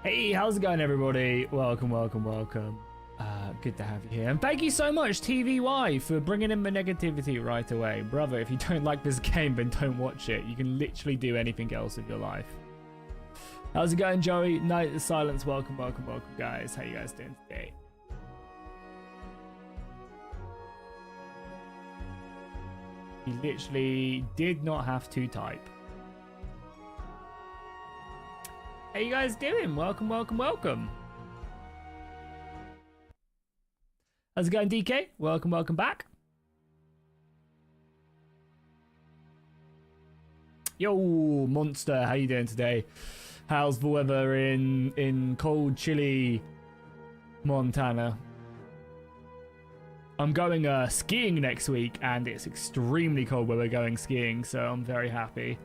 Hey, how's it going, everybody? Welcome, welcome, welcome. Good to have you here. And thank you so much, TVY, for bringing in the negativity right away. Brother, if you don't like this game, then don't watch it. You can literally do anything else with your life. How's it going, Joey? Night of Silence. Welcome, welcome, welcome, guys. How you guys doing today? He literally did not have to type. How you guys doing? Welcome, welcome, welcome. How's it going, DK? Welcome, welcome back. Yo, Monster, how you doing today? How's the weather in cold, chilly Montana? I'm going skiing next week, and it's extremely cold where we're going skiing, so I'm very happy.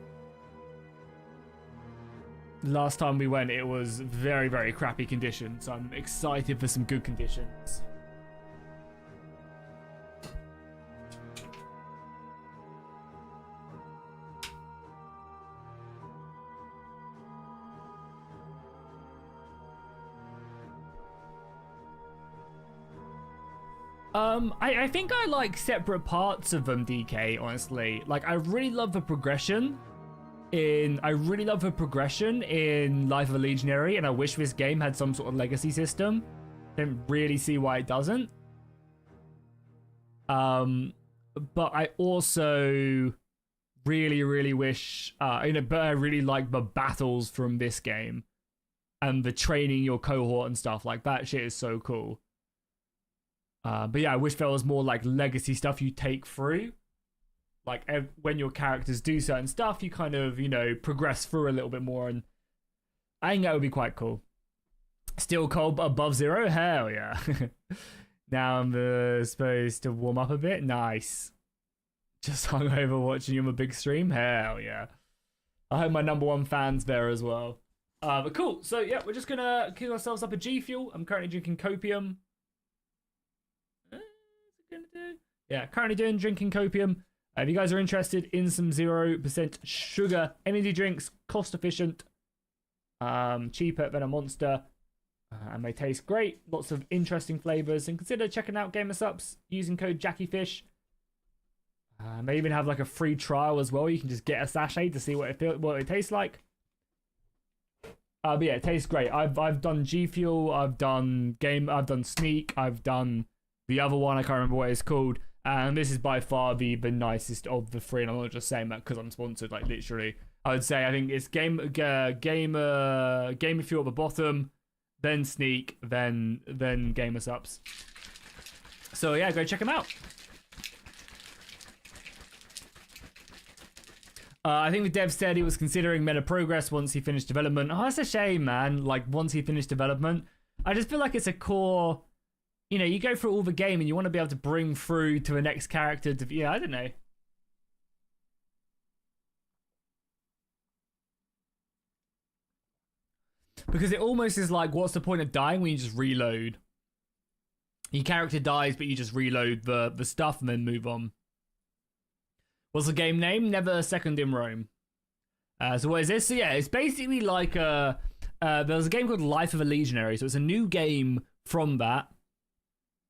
Last time we went, it was very, very crappy conditions, so I'm excited for some good conditions. I think I like separate parts of them, DK, honestly. Like, I really love the progression in Life of a Legionary, and I wish this game had some sort of legacy system. Don't really see why it doesn't. But I also really wish, but I really like the battles from this game and the training your cohort and stuff. Like, that shit is so cool. But yeah, I wish there was more like legacy stuff you take through. Like when your characters do certain stuff, you kind of, you know, progress through a little bit more, and I think that would be quite cool. Still cold but above zero? Hell yeah. Now I'm supposed to warm up a bit? Nice. Just hungover watching you on a big stream? Hell yeah. I hope my #1 fan's there as well. But cool. So yeah, we're just gonna kick ourselves up a G Fuel. I'm currently drinking copium. Yeah, currently drinking copium. If you guys are interested in some 0% sugar energy drinks, cost efficient, cheaper than a Monster, and they taste great. Lots of interesting flavors, and consider checking out GamerSups using code JackieFish. They even have like a free trial as well. You can just get a sachet to see what it tastes like. But yeah, it tastes great. I've done G Fuel, I've done Sneak, I've done the other one, I can't remember what it's called. And this is by far the nicest of the three. And I'm not just saying that because I'm sponsored, like literally. I would say I think it's Gamer Fuel at the bottom, then Sneak, then GamerSups. So yeah, go check them out. I think the dev said he was considering Meta Progress once he finished development. Oh, that's a shame, man. Like, once he finished development. I just feel like it's a core... You know, you go through all the game and you want to be able to bring through to the next character to... Yeah, I don't know. Because it almost is like, what's the point of dying when you just reload? Your character dies, but you just reload the stuff and then move on. What's the game name? Never a Second in Rome. So what is this? So yeah, it's basically like there's a game called Life of a Legionary. So it's a new game from that.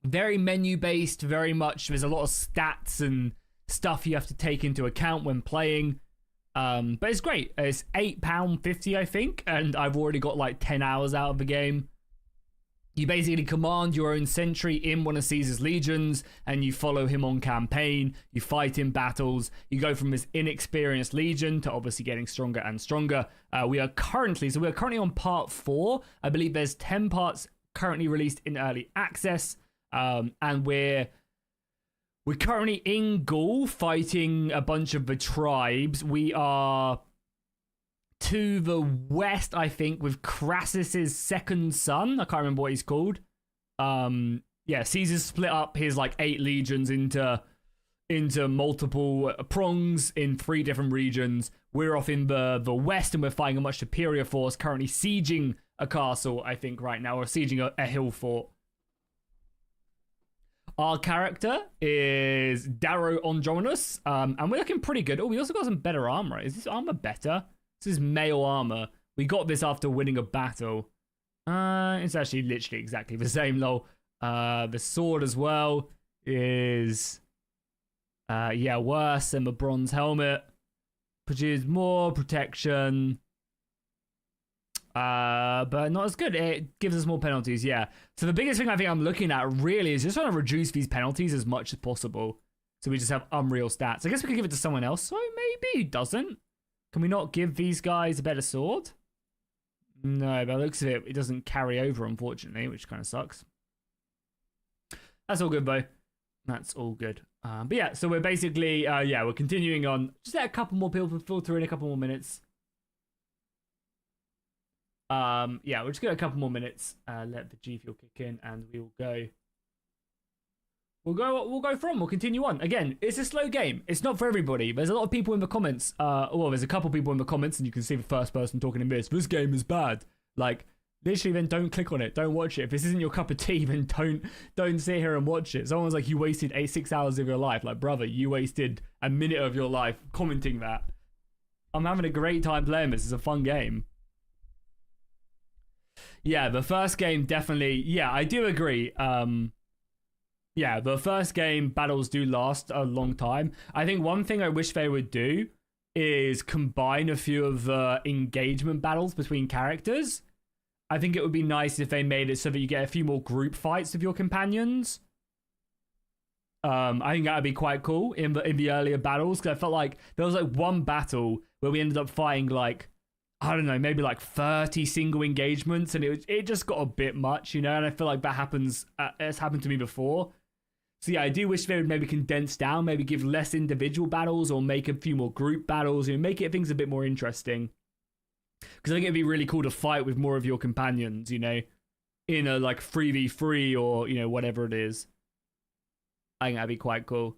Very menu based, very much. There's a lot of stats and stuff you have to take into account when playing. But it's great. It's £8.50, I think, and I've already got like 10 hours out of the game. You basically command your own sentry in one of Caesar's legions, and you follow him on campaign. You fight in battles. You go from this inexperienced legion to obviously getting stronger and stronger. We are currently on part 4. I believe there's 10 parts currently released in early access, and we're currently in Gaul fighting a bunch of the tribes. We are to the west, I think, with Crassus's second son. I can't remember what he's called. Yeah, Caesar's split up his like 8 legions into multiple prongs in 3 different regions. We're off in the west, and we're fighting a much superior force, currently sieging a castle, I think, right now, or sieging a hill fort. Our character is Darrow Andromenus, and we're looking pretty good. Oh, we also got some better armor. Is this armor better? This is male armor. We got this after winning a battle. It's actually literally exactly the same, lol. The sword as well is, yeah, worse than the bronze helmet. Produces more protection, but not as good. It gives us more penalties, yeah. So the biggest thing I think I'm looking at really is just trying to reduce these penalties as much as possible. So we just have unreal stats. I guess we could give it to someone else. So maybe it doesn't. Can we not give these guys a better sword? No, by the looks of it, it doesn't carry over, unfortunately, which kind of sucks. That's all good, though. That's all good. But yeah, so we're basically, yeah, we're continuing on. Just let a couple more people filter in, a couple more minutes. Yeah, we'll just get a couple more minutes. Let the G Fuel kick in, and we'll go. We'll go from. We'll continue on. Again, it's a slow game. It's not for everybody. There's a lot of people in the comments. Well, there's a couple people in the comments, and you can see the first person talking in this. This game is bad. Like, literally, then don't click on it. Don't watch it. If this isn't your cup of tea, then don't sit here and watch it. Someone's like, you wasted 6 hours of your life. Like, brother, you wasted a minute of your life commenting that. I'm having a great time playing this. It's a fun game. Yeah, the first game definitely. Yeah, I do agree. Yeah, the first game battles do last a long time. I think one thing I wish they would do is combine a few of the engagement battles between characters. I think it would be nice if they made it so that you get a few more group fights with your companions. I think that would be quite cool in the earlier battles, because I felt like there was like one battle where we ended up fighting like, I don't know, maybe like 30 single engagements, and it just got a bit much, you know. And I feel like that happens. It's happened to me before. So yeah, I do wish they would maybe condense down, maybe give less individual battles, or make a few more group battles, you know, make things a bit more interesting. Because I think it'd be really cool to fight with more of your companions, you know, in a like 3v3 or, you know, whatever it is. I think that'd be quite cool.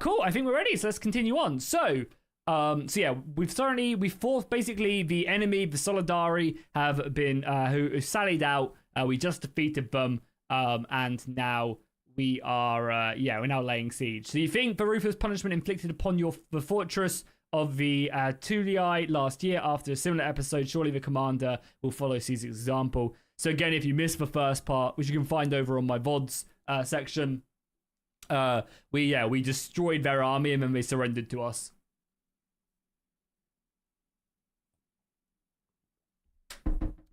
Cool. I think we're ready. So let's continue on. So yeah, we fought basically the enemy, the Solidari have been, who sallied out. We just defeated them. And now we are, yeah, we're now laying siege. So you think the ruthless punishment inflicted upon the fortress of the Tulii last year after a similar episode, surely the commander will follow Caesar's example. So again, if you missed the first part, which you can find over on my VODs section, we destroyed their army and then they surrendered to us.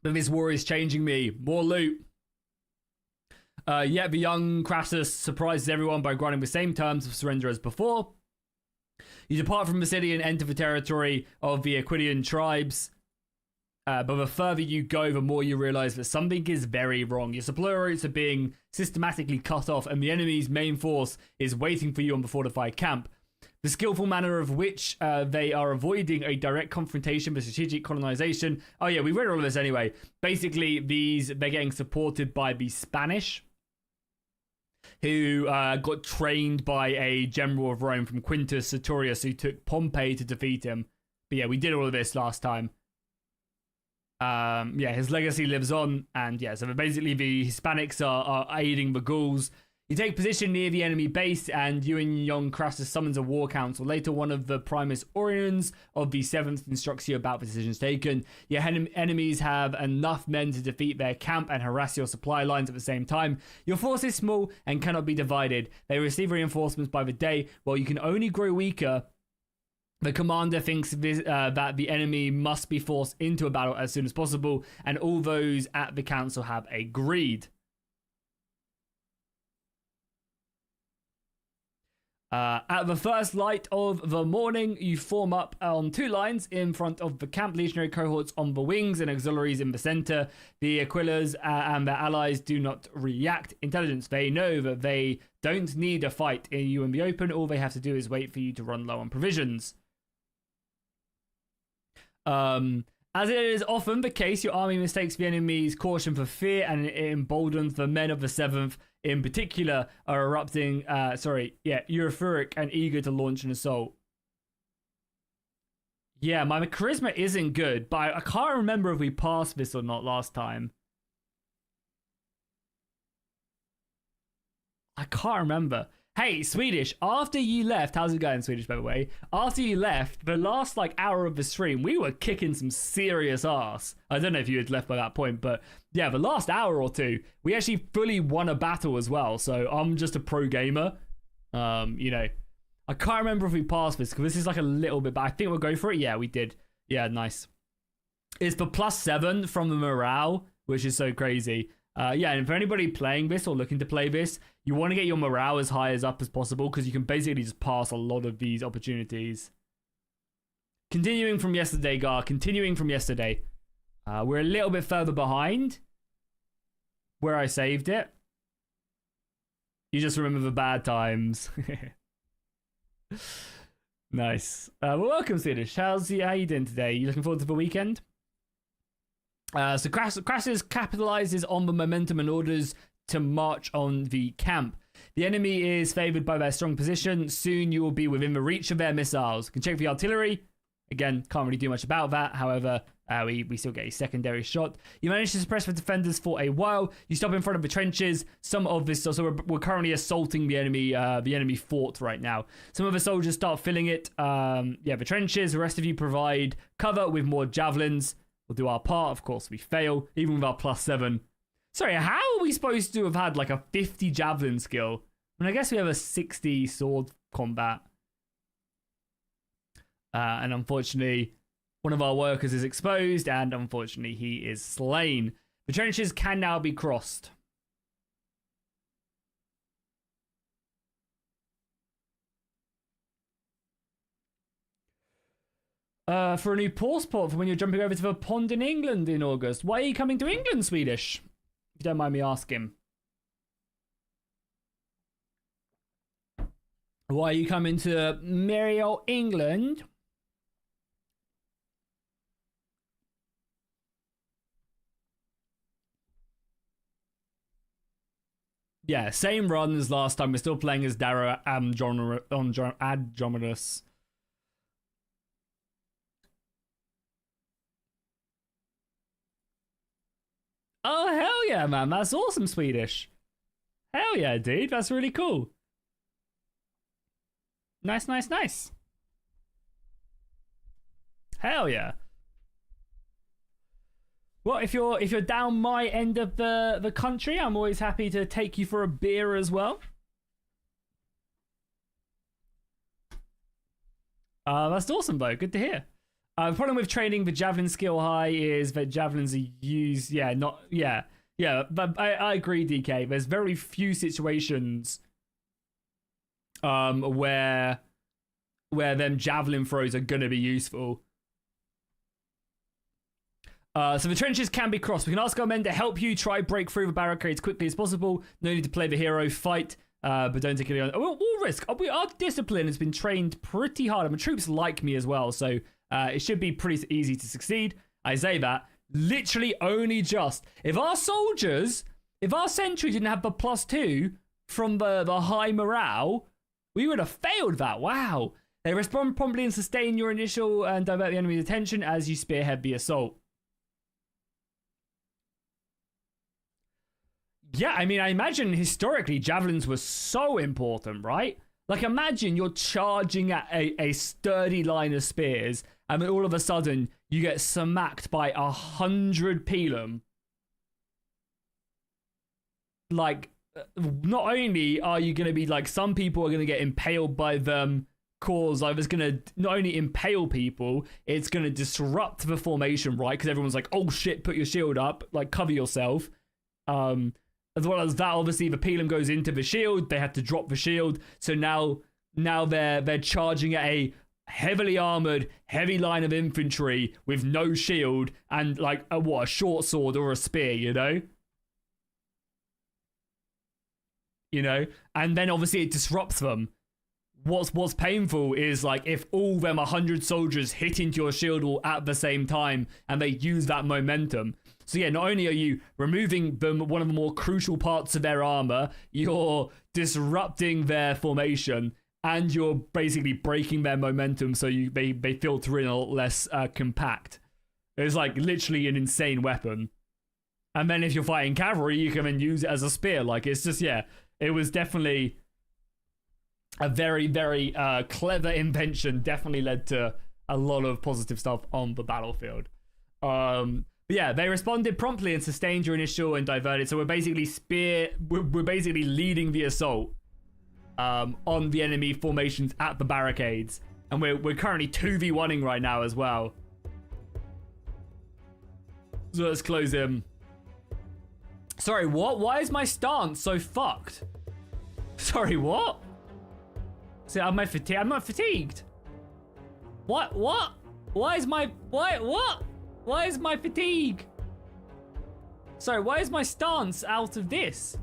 But this war is changing me. More loot. Yet the young Crassus surprises everyone by granting the same terms of surrender as before. You depart from the city and enter the territory of the Aquidian tribes. But the further you go, the more you realize that something is very wrong. Your supply routes are being systematically cut off, and the enemy's main force is waiting for you on the fortified camp. The skillful manner of which they are avoiding a direct confrontation with strategic colonization. Oh yeah, we read all of this anyway. Basically, they're getting supported by the Spanish, who got trained by a general of Rome from Quintus Sertorius, who took Pompey to defeat him. But yeah, we did all of this last time. Yeah, his legacy lives on, and yeah, so basically the Hispanics are aiding the Gauls. You take position near the enemy base, and you and young Crassus summons a war council. Later, one of the Primus Oriens of the 7th instructs you about the decisions taken. Your enemies have enough men to defeat their camp and harass your supply lines at the same time. Your force is small and cannot be divided. They receive reinforcements by the day, while you can only grow weaker. The commander thinks that the enemy must be forced into a battle as soon as possible, and all those at the council have agreed. At the first light of the morning, you form up on 2 lines in front of the camp, legionary cohorts on the wings and auxiliaries in the center. The Aquilas and their allies do not react. Intelligence, they know that they don't need a fight in you in the open. All they have to do is wait for you to run low on provisions. As it is often the case, your army mistakes the enemy's caution for fear, and it emboldens the men of the 7th in particular are erupting, euphoric and eager to launch an assault. Yeah, my charisma isn't good, but I can't remember if we passed this or not last time. I can't remember. Hey, Swedish, after you left, how's it going, Swedish, by the way? After you left, the last like hour of the stream, we were kicking some serious ass. I don't know if you had left by that point, but yeah, the last hour or two, we actually fully won a battle as well. So I'm just a pro gamer. You know, I can't remember if we passed this because this is like a little bit, but I think we'll go for it. Yeah, we did. Yeah, nice. It's for +7 from the morale, which is so crazy. Yeah, and for anybody playing this or looking to play this, you want to get your morale as high as up as possible because you can basically just pass a lot of these opportunities. Continuing from yesterday, Gar. Continuing from yesterday. We're a little bit further behind where I saved it. You just remember the bad times. Nice. Well, welcome, Swedish. How you doing today? You looking forward to the weekend? So Crassus capitalizes on the momentum and orders to march on the camp. The enemy is favored by their strong position. Soon you will be within the reach of their missiles. You can check the artillery. Again, can't really do much about that. However, we still get a secondary shot. You manage to suppress the defenders for a while. You stop in front of the trenches. Some of this, so we're currently assaulting the enemy fort right now. Some of the soldiers start filling it. Yeah, the trenches. The rest of you provide cover with more javelins. We'll do our part. Of course, we fail, even with our +7. Sorry, how are we supposed to have had like a 50 javelin skill? I mean, I guess we have a 60 sword combat. And unfortunately, one of our workers is exposed, and unfortunately, he is slain. The trenches can now be crossed. For a new passport for when you're jumping over to the pond in England in August. Why are you coming to England, Swedish? If you don't mind me asking. Why are you coming to merry old England? Yeah, same run as last time. We're still playing as Dara Andromedas. Oh, hell yeah, man. That's awesome, Swedish. Hell yeah, dude. That's really cool. Nice, nice, nice. Hell yeah. Well, if you're down my end of the country, I'm always happy to take you for a beer as well. That's awesome, though. Good to hear. The problem with training the javelin skill high is that javelins are used. Yeah, not. Yeah. But I agree, DK. There's very few situations where them javelin throws are going to be useful. So the trenches can be crossed. We can ask our men to help you try break through the barricades quickly as possible. No need to play the hero, fight, but don't take it on. We'll risk. Our discipline has been trained pretty hard, and the troops like me as well, so it should be pretty easy to succeed. I say that literally only just. If our sentry didn't have the +2 from the high morale, we would have failed that. Wow. They respond promptly and sustain your initial and divert the enemy's attention as you spearhead the assault. Yeah, I mean, I imagine historically javelins were so important, right? Like, imagine you're charging at a sturdy line of spears, and then all of a sudden you get smacked by 100 pilum. Like, not only are you going to be like, some people are going to get impaled by them, cause like, it's going to not only impale people, it's going to disrupt the formation, right? Because everyone's like, oh shit, put your shield up, like, cover yourself. As well as that, obviously, the pilum goes into the shield. They have to drop the shield. So now they're charging at a heavily armored, heavy line of infantry with no shield and like a short sword or a spear, you know? And then obviously it disrupts them. What's painful is like if all them 100 soldiers hit into your shield wall at the same time and they use that momentum. So yeah, not only are you removing one of the more crucial parts of their armor, you're disrupting their formation, and you're basically breaking their momentum so they filter in a lot less compact. It's like literally an insane weapon. And then if you're fighting cavalry, you can then use it as a spear. Like, it's just, yeah, it was definitely a very, very clever invention. Definitely led to a lot of positive stuff on the battlefield. But yeah, they responded promptly and sustained your initial and diverted. So we're basically we're basically leading the assault on the enemy formations at the barricades. And we're currently 2v1ing right now as well. So let's close him. Sorry, what? Why is my stance so fucked? Sorry, what? See, I'm not fatigued. What? Why is my... What? Why is my fatigue? Sorry, why is my stance out of this?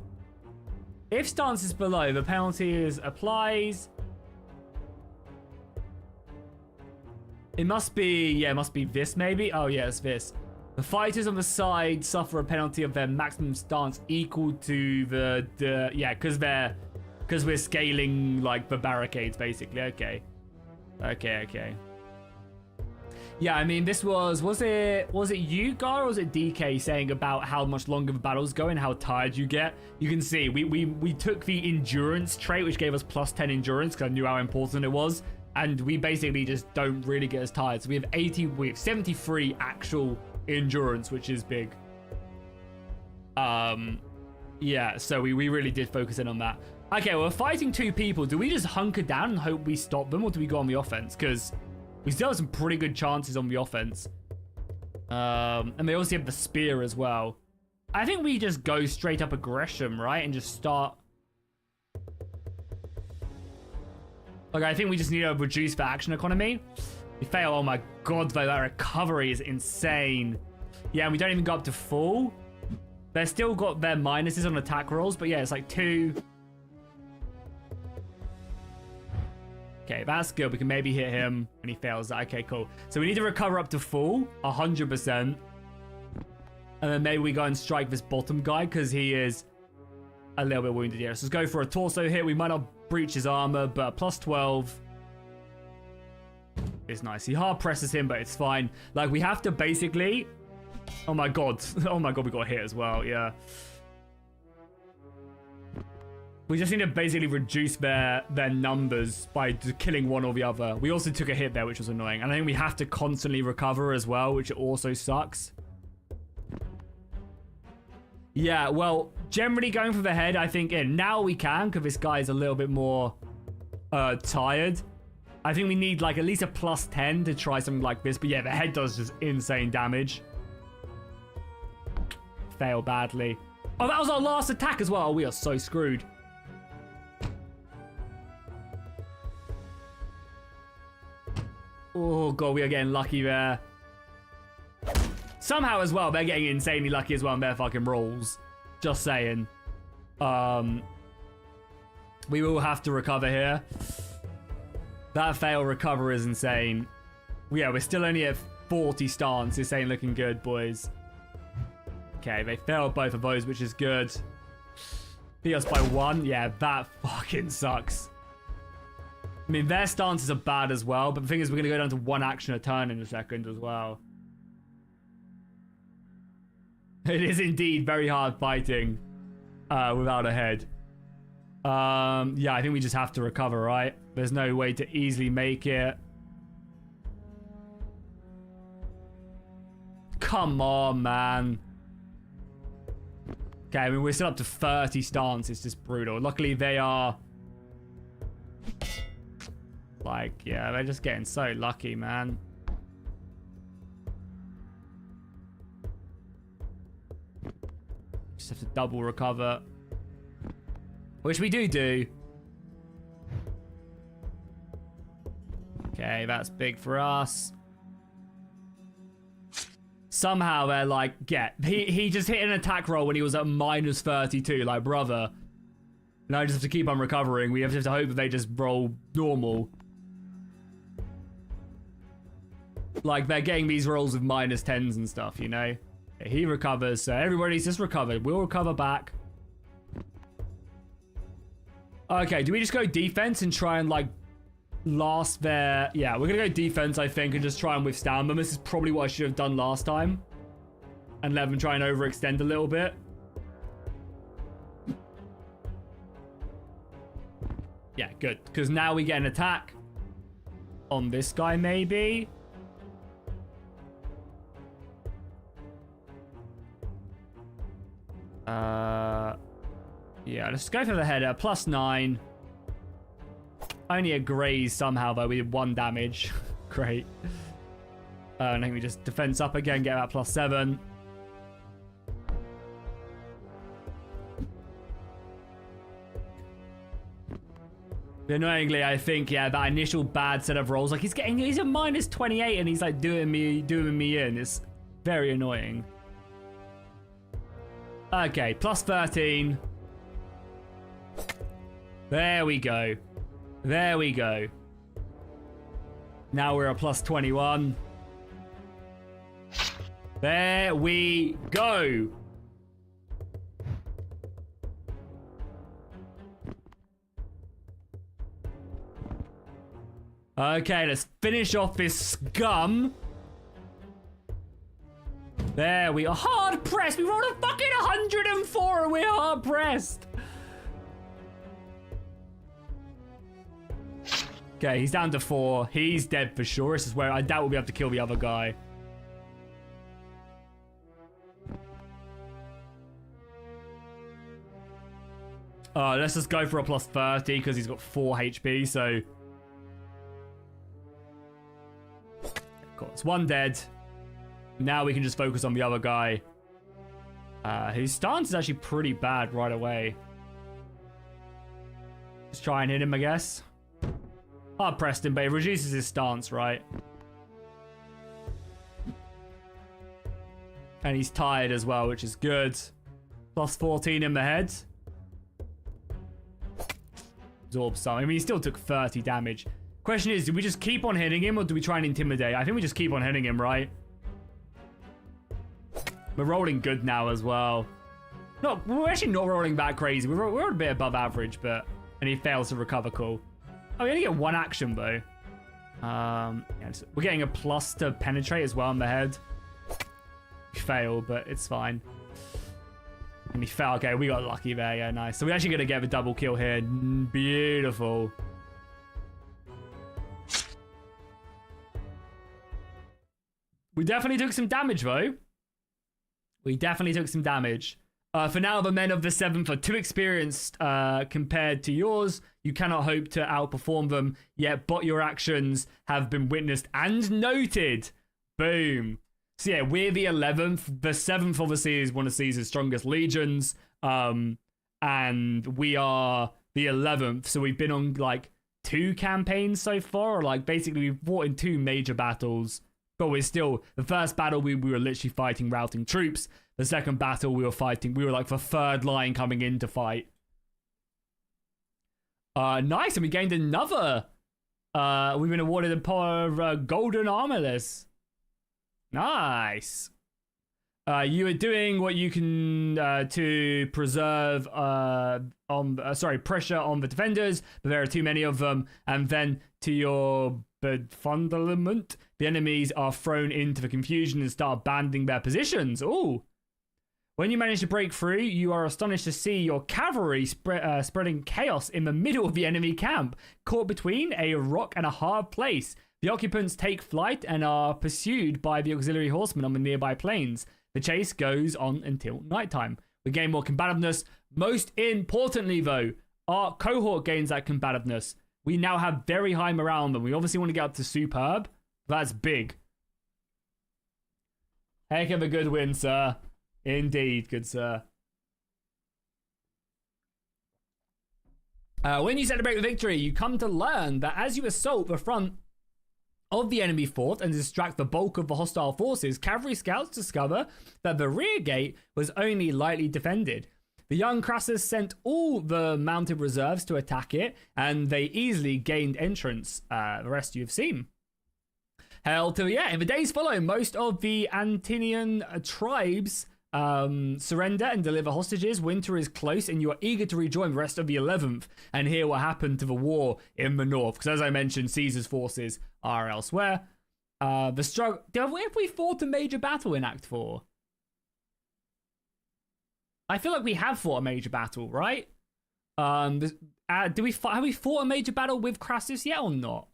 If stance is below, the penalty is applies. It must be... Yeah, it must be this maybe. Oh, yeah, it's this. The fighters on the side suffer a penalty of their maximum stance equal to the yeah, because we're scaling like the barricades basically. Okay. Yeah, I mean this was it you, Gar, or was it DK saying about how much longer the battles go and how tired you get? You can see we took the endurance trait, which gave us plus 10 endurance because I knew how important it was, and we basically just don't really get as tired. So we have 73 actual endurance, which is big. Yeah, so we really did focus in on that. Okay, we're fighting two people. Do we just hunker down and hope we stop them, or do we go on the offense? Because we still have some pretty good chances on the offense. And they also have the spear as well. I think we just go straight up aggression, right? And just start. Okay, I think we just need to reduce the action economy. We fail. Oh my god, though, that recovery is insane. Yeah, and we don't even go up to full. They've still got their minuses on attack rolls, but yeah, it's like 2. Okay, that's good. We can maybe hit him and he fails that. Okay, cool. So we need to recover up to full, 100%. And then maybe we go and strike this bottom guy because he is a little bit wounded here. So let's go for a torso hit. We might not breach his armor, but plus 12. It's nice. He hard presses him, but it's fine. Like, we have to basically... Oh my god. Oh my god, we got hit as well. Yeah. We just need to basically reduce their numbers by killing one or the other. We also took a hit there, which was annoying. And I think we have to constantly recover as well, which also sucks. Yeah, well, generally going for the head, I think now we can, because this guy is a little bit more tired. I think we need like at least a plus 10 to try something like this. But yeah, the head does just insane damage. Fail badly. Oh, that was our last attack as well. Oh, we are so screwed. Oh god, we are getting lucky there. Somehow as well, they're getting insanely lucky as well in their fucking rolls. Just saying. We will have to recover here. That fail recover is insane. Yeah, we're still only at 40 stance. This ain't looking good, boys. Okay, they failed both of those, which is good. Beat us by 1. Yeah, that fucking sucks. I mean, their stances are bad as well, but the thing is, we're going to go down to 1 action a turn in a second as well. It is indeed very hard fighting without a head. Yeah, I think we just have to recover, right? There's no way to easily make it. Come on, man. Okay, I mean, we're still up to 30 stance. It's just brutal. Luckily, they are... Like, yeah, they're just getting so lucky, man. Just have to double recover. Which we do. Okay, that's big for us. Somehow they're like, yeah, he just hit an attack roll when he was at minus 32. Like, brother. Now I just have to keep on recovering. We have to hope that they just roll normal. Like, they're getting these rolls with minus 10s and stuff, you know? He recovers, so everybody's just recovered. We'll recover back. Okay, do we just go defense and try and, like, last their... Yeah, we're gonna go defense, I think, and just try and withstand them. This is probably what I should have done last time. And let them try and overextend a little bit. Yeah, good. Because now we get an attack on this guy, maybe. Yeah, let's go for the header. +9. Only a graze somehow, though. We did 1 damage. Great. I think we just defense up again, get about +7. Annoyingly, I think, yeah, that initial bad set of rolls, like he's a -28 and he's like doing me in. It's very annoying. Okay, +13. There we go. There we go. Now we're a +21. There we go. Okay, let's finish off this scum. There we are. Hard pressed. We rolled a fucking 104 and we're hard pressed. Okay, he's down to 4. He's dead for sure. This is where I doubt we'll be able to kill the other guy. Let's just go for a +30 because he's got 4 HP, so... Cool, it's 1 dead. Now we can just focus on the other guy. His stance is actually pretty bad right away. Just try and hit him, I guess. Hard pressed him, but it reduces his stance, right? And he's tired as well, which is good. +14 in the head. Absorb some. I mean, he still took 30 damage. Question is, do we just keep on hitting him or do we try and intimidate? I think we just keep on hitting him, right? We're rolling good now as well. No, we're actually not rolling that crazy. We're a bit above average, but... And he fails to recover, cool. Oh, we only get 1 action, though. Yeah, we're getting a plus to penetrate as well in the head. We fail, but it's fine. And he fell. Okay, we got lucky there. Yeah, nice. So we're actually going to get the double kill here. Beautiful. We definitely took some damage, though. We definitely took some damage. For now, the men of the 7th are too experienced compared to yours. You cannot hope to outperform them yet, but your actions have been witnessed and noted. Boom. So yeah, we're the 11th. The 7th obviously is one of Caesar's strongest legions. And we are the 11th. So we've been on like 2 campaigns so far. Or like basically we've fought in 2 major battles. But we're still, the first battle we were literally fighting routing troops. The second battle we were like the 3rd line coming in to fight. Nice, and we gained another. We've been awarded a golden armorless. Nice. You are doing what you can to preserve pressure on the defenders, but there are too many of them. And then to your befuddlement, the enemies are thrown into the confusion and start abandoning their positions. Ooh. When you manage to break through, you are astonished to see your cavalry spreading chaos in the middle of the enemy camp, caught between a rock and a hard place. The occupants take flight and are pursued by the auxiliary horsemen on the nearby plains. The chase goes on until nighttime. We gain more combativeness. Most importantly, though, our cohort gains that combativeness. We now have very high morale on them. We obviously want to get up to superb. That's big. Heck of a good win, sir. Indeed, good sir. When you celebrate the victory, you come to learn that as you assault the front of the enemy fort and distract the bulk of the hostile forces, cavalry scouts discover that the rear gate was only lightly defended. The young Crassus sent all the mounted reserves to attack it, and they easily gained entrance. The rest you've seen. Hell to yeah. In the days following, most of the Antinian tribes surrender and deliver hostages. Winter is close and you are eager to rejoin the rest of the 11th and hear what happened to the war in the north, because as I mentioned, Caesar's forces are elsewhere. The struggle, if we fought a major battle in Act 4, I feel like we have fought a major battle, right? Have we fought a major battle with Crassus yet or not?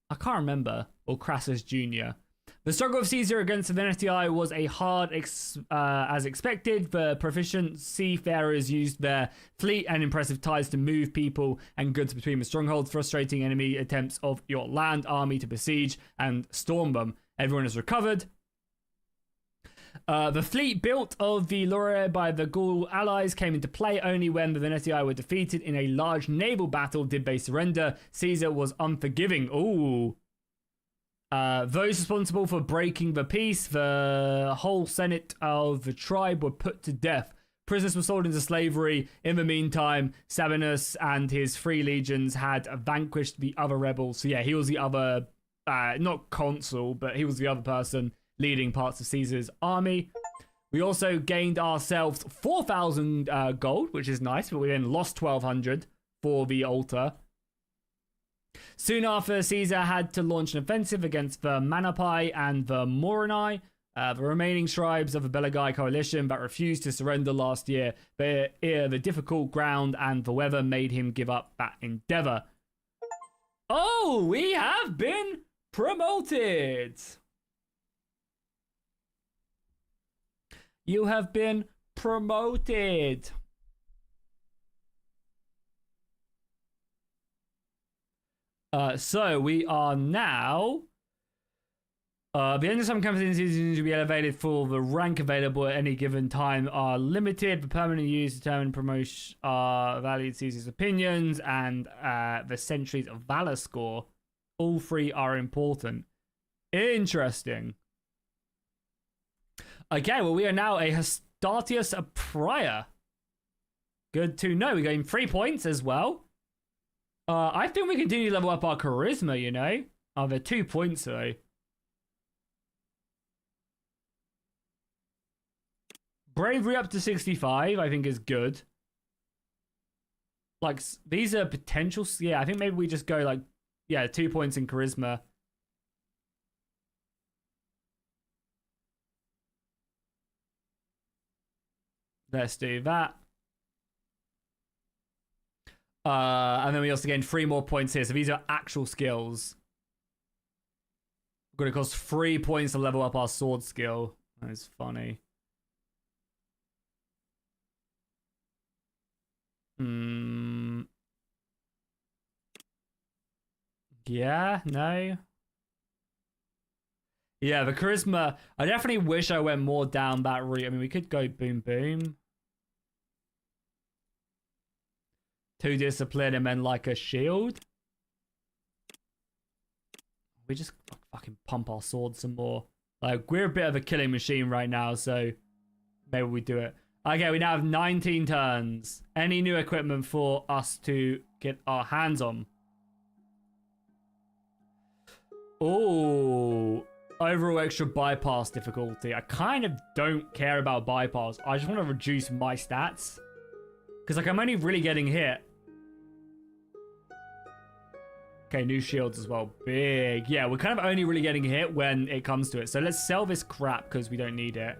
I can't remember. Or Crassus Jr. The struggle of Caesar against the Veneti was a hard as expected. The proficient seafarers used their fleet and impressive tides to move people and goods between the strongholds, frustrating enemy attempts of your land army to besiege and storm them. Everyone has recovered. The fleet built of the Laurier by the Gaul allies came into play only when the Veneti were defeated in a large naval battle. Did they surrender? Caesar was unforgiving. Ooh. Those responsible for breaking the peace, the whole senate of the tribe, were put to death. Prisoners were sold into slavery. In the meantime, Sabinus and his 3 legions had vanquished the other rebels. So yeah, he was the other, not consul, but he was the other person leading parts of Caesar's army. We also gained ourselves 4,000 gold, which is nice, but we then lost 1,200 for the altar. Soon after, Caesar had to launch an offensive against the Manapai and the Morini, the remaining tribes of the Belagai coalition, but refused to surrender last year. The difficult ground and the weather made him give up that endeavor. Oh, we have been promoted! You have been promoted! So we are now. The end of some companies to be elevated for the rank available at any given time are limited. The permanent use determine promotion valued Caesar's opinions and the centuries of valor score. All 3 are important. Interesting. Okay, well we are now a Hastatius Prior. Good to know. We gain 3 points as well. I think we continue to level up our charisma, you know? Oh, they're 2 points, though. Bravery up to 65, I think is good. Like, these are potential... Yeah, I think maybe we just go, like... Yeah, 2 points in charisma. Let's do that. And then we also gain 3 more points here. So these are actual skills. Going to cost 3 points to level up our sword skill. That's funny. Yeah, no. Yeah, the charisma. I definitely wish I went more down that route. I mean, we could go boom, boom. 2 discipline and then like a shield. We just fucking pump our swords some more. Like, we're a bit of a killing machine right now, so maybe we do it. Okay, we now have 19 turns. Any new equipment for us to get our hands on? Oh, overall extra bypass difficulty. I kind of don't care about bypass. I just want to reduce my stats. Because, like, I'm only really getting hit. Okay, new shields as well. Big. Yeah, we're kind of only really getting hit when it comes to it. So let's sell this crap because we don't need it.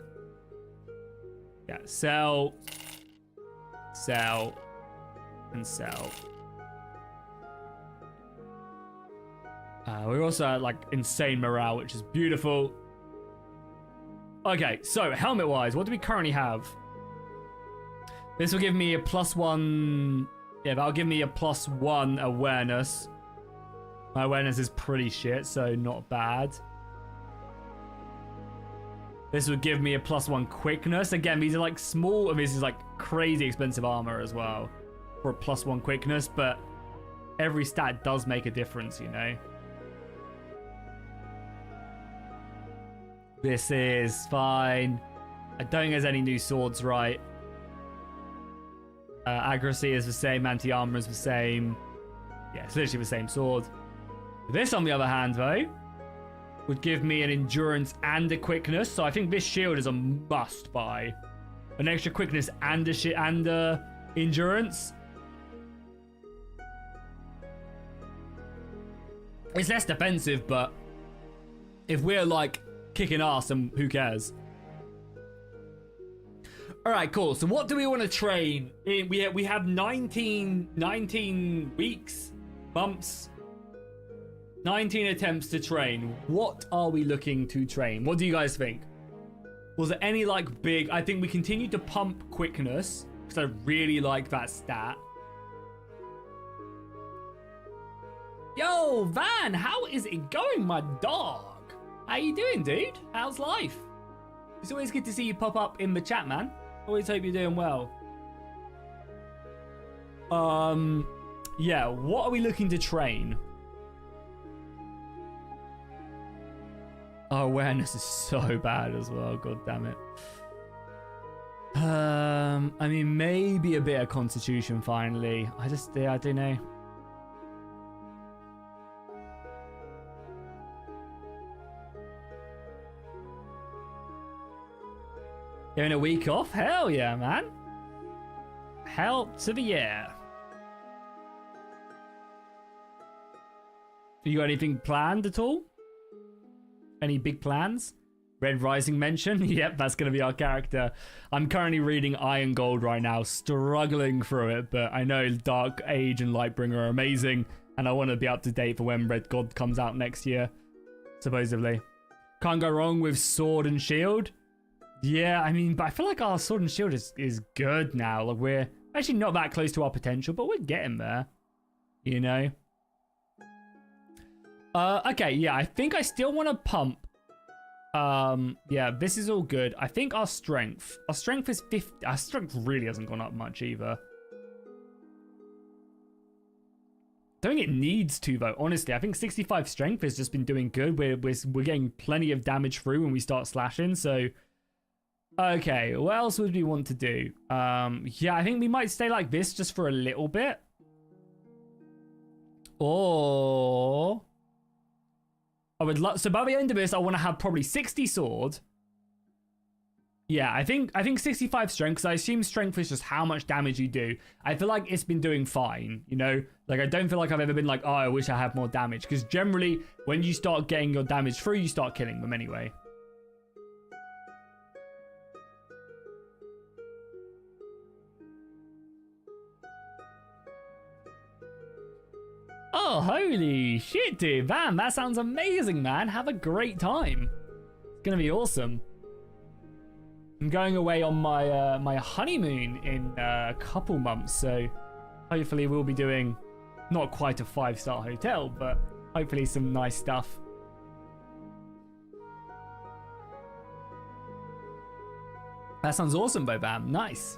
Yeah, sell. Sell. And sell. We're also at, like, insane morale, which is beautiful. Okay, so helmet-wise, what do we currently have? This will give me a +1... Yeah, that'll give me a +1 awareness. My awareness is pretty shit, so not bad. This would give me a +1 quickness. Again, these are like small, and this is like crazy expensive armor as well for a +1 quickness, but every stat does make a difference, you know? This is fine. I don't think there's any new swords, right? Accuracy is the same, anti-armor is the same. Yeah, it's literally the same sword. This, on the other hand, though, would give me an endurance and a quickness. So I think this shield is a must buy. An extra quickness and a endurance. It's less defensive, but if we're like kicking ass, then who cares? All right, cool. So what do we want to train? We have 19 weeks, months, 19 attempts to train. What are we looking to train? What do you guys think? Was there any like big... I think we continue to pump quickness because I really like that stat. Yo, Van, how is it going, my dog? How you doing, dude? How's life? It's always good to see you pop up in the chat, man. Always hope you're doing well. Yeah, what are we looking to train? Our awareness is so bad as well, god damn it. I mean, maybe a bit of constitution finally. I don't know. Having a week off? Hell yeah, man. Hell to the yeah. You got anything planned at all? Any big plans? Red Rising mention? Yep, that's going to be our character. I'm currently reading Iron Gold right now, struggling through it, but I know Dark Age and Lightbringer are amazing, and I want to be up to date for when Red God comes out next year, supposedly. Can't go wrong with Sword and Shield. Yeah, I mean, but I feel like our Sword and Shield is good now. Like, we're actually not that close to our potential, but we're getting there, you know? Okay, yeah, I think I still want to pump. Yeah, this is all good. I think our strength is 50. Our strength really hasn't gone up much either. Don't think it needs to, though, honestly. I think 65 strength has just been doing good. We're getting plenty of damage through when we start slashing, so... Okay, what else would we want to do? Yeah, I think we might stay like this just for a little bit. Or... I would love... So by the end of this, I want to have probably 60 sword. Yeah, I think 65 strength, because I assume strength is just how much damage you do. I feel like it's been doing fine, you know? Like, I don't feel like I've ever been like, oh, I wish I had more damage. Because generally, when you start getting your damage through, you start killing them anyway. Oh, holy shit, dude. Van, that sounds amazing, man. Have a great time. It's going to be awesome. I'm going away on my my honeymoon in a couple months, so hopefully we'll be doing not quite a 5-star hotel, but hopefully some nice stuff. That sounds awesome, Bobam. Nice.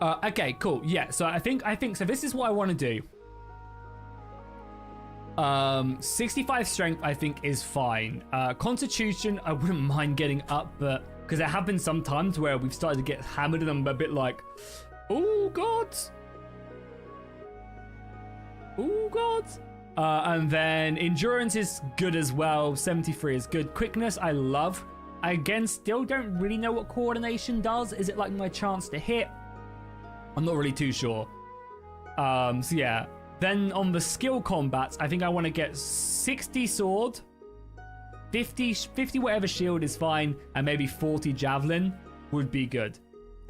Okay, cool. Yeah, so I think so. This is what I want to do. 65 strength, I think, is fine. Constitution, I wouldn't mind getting up, but because there have been some times where we've started to get hammered and I'm a bit like, oh god, oh god. And then endurance is good as well. 73 is good. Quickness, I love. I, again, still don't really know what coordination does. Is it like my chance to hit? I'm not really too sure. So yeah. Then on the skill combats, I think I want to get 60 sword, 50 whatever shield is fine, and maybe 40 javelin would be good.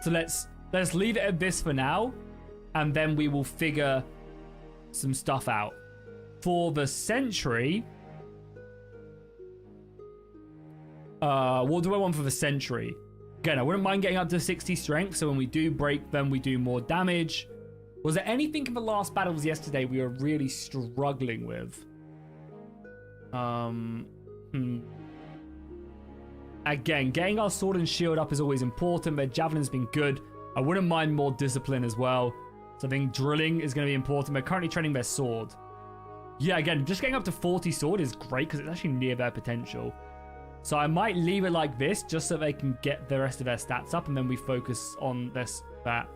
So let's leave it at this for now, and then we will figure some stuff out. For the sentry, what do I want for the sentry? Again, I wouldn't mind getting up to 60 strength, so when we do break them, we do more damage. Was there anything in the last battles yesterday we were really struggling with? Again, getting our sword and shield up is always important. Their javelin's been good. I wouldn't mind more discipline as well. So I think drilling is going to be important. They're currently training their sword. Yeah, again, just getting up to 40 sword is great because it's actually near their potential. So I might leave it like this just so they can get the rest of their stats up and then we focus on that.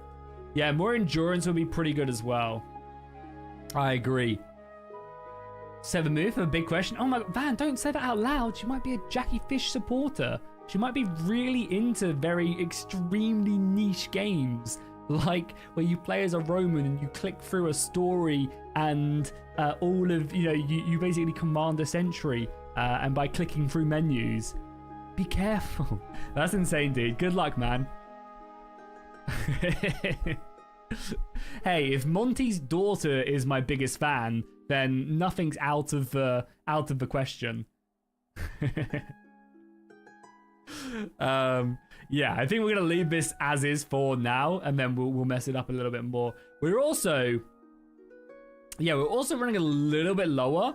Yeah, more endurance would be pretty good as well. I agree. 7 move, a big question. Oh my god, Van, don't say that out loud. She might be a Jackie Fish supporter. She might be really into very extremely niche games. Like where you play as a Roman and you click through a story and all of, you know, you basically command a sentry. And by clicking through menus. Be careful. That's insane, dude. Good luck, man. Hey, if Monty's daughter is my biggest fan, then nothing's out of the question. Yeah, I think we're gonna leave this as is for now, and then we'll mess it up a little bit more. We're also running a little bit lower.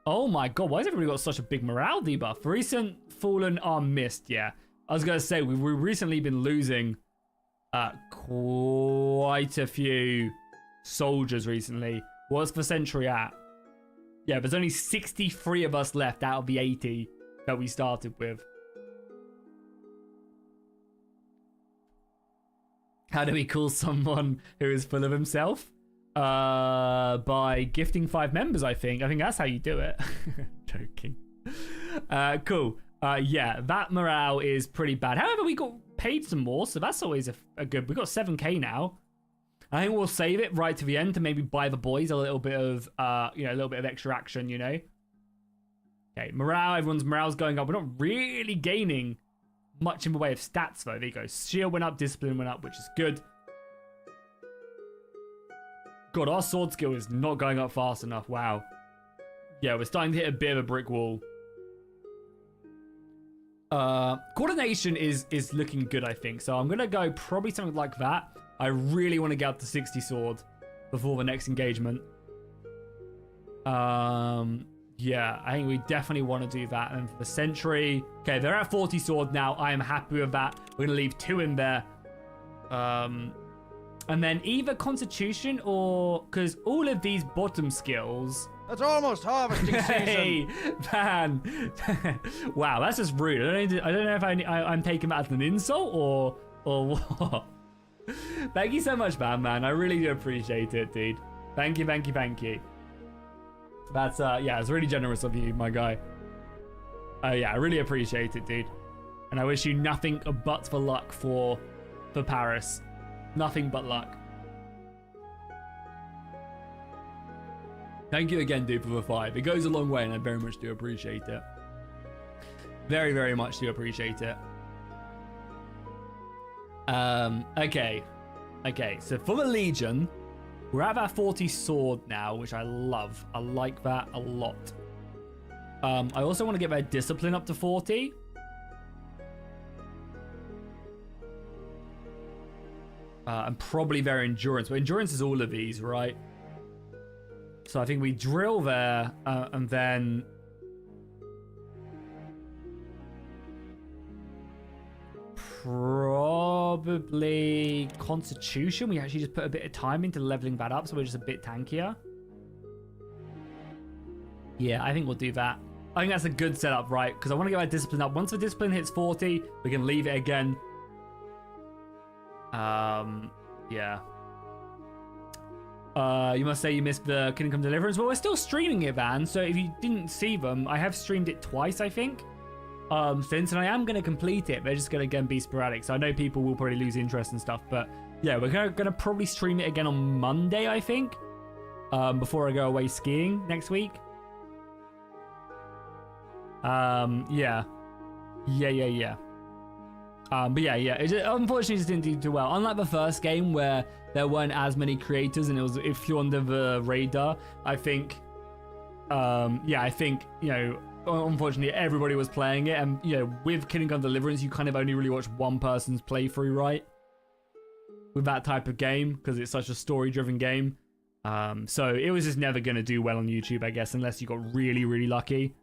Oh my god, why has everybody got such a big morale debuff? Recent fallen arm missed. Yeah, I was gonna say we've recently been losing quite a few soldiers recently. What's the century at? Yeah, there's only 63 of us left out of the 80 that we started with. How do we call someone who is full of himself? By gifting 5 members, I think. I think that's how you do it. Joking. Cool. Yeah, that morale is pretty bad. However, we got paid some more, so that's always a good... We got 7k now. I think we'll save it right to the end to maybe buy the boys a little bit of, a little bit of extra action, you know? Okay, morale. Everyone's morale's going up. We're not really gaining much in the way of stats, though. There you go. Shield went up, discipline went up, which is good. God, our sword skill is not going up fast enough. Wow. Yeah, we're starting to hit a bit of a brick wall. Coordination is looking good, I think. So I'm going to go probably something like that. I really want to get up to 60 sword before the next engagement. Yeah, I think we definitely want to do that. And for the century... Okay, they're at 40 sword now. I am happy with that. We're going to leave 2 in there. And then either Constitution or... Because all of these bottom skills... It's almost harvesting season. Hey, man. Wow, that's just rude. I don't know if I'm taking that as an insult or what. Thank you so much, man. I really do appreciate it, dude. Thank you. That's, yeah, it's really generous of you, my guy. Yeah, I really appreciate it, dude. And I wish you nothing but for luck for Paris. Nothing but luck. Thank you again, dude, for the 5. It goes a long way, and I very much do appreciate it. Very, very much do appreciate it. Okay, so for the Legion, we're at that 40 sword now, which I love. I like that a lot. I also want to get their discipline up to 40. And probably their endurance. But endurance is all of these, right? So I think we drill there, and then... Probably Constitution. We actually just put a bit of time into leveling that up, so we're just a bit tankier. Yeah, I think we'll do that. I think that's a good setup, right? Because I want to get our discipline up. Once the discipline hits 40, we can leave it again. Yeah. You must say you missed the Kingdom Come Deliverance. Well, we're still streaming it, Van. So if you didn't see them, I have streamed it twice, I think. Since, and I am going to complete it. They're just going to again be sporadic. So I know people will probably lose interest and stuff. But yeah, we're going to probably stream it again on Monday, I think. Before I go away skiing next week. Yeah. But yeah, unfortunately, it just didn't do too well. Unlike the first game where there weren't as many creators and it flew under the radar, I think, unfortunately, everybody was playing it. And, with Kingdom Come Deliverance, you kind of only really watch one person's playthrough, right? With that type of game, because it's such a story-driven game. So it was just never going to do well on YouTube, I guess, unless you got really, really lucky.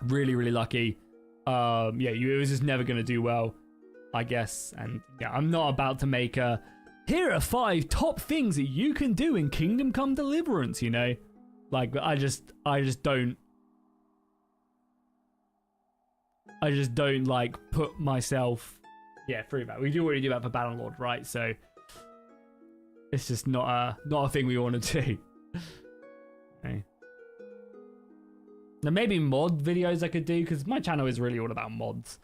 Really, really lucky. It was just never going to do well, I guess. And yeah, I'm not about to make here are 5 top things that you can do in Kingdom Come Deliverance, Like, I just don't like put myself through that. We do already do that for Battlelord, right? So it's just not a thing we want to do. Okay. Now maybe mod videos I could do, because my channel is really all about mods.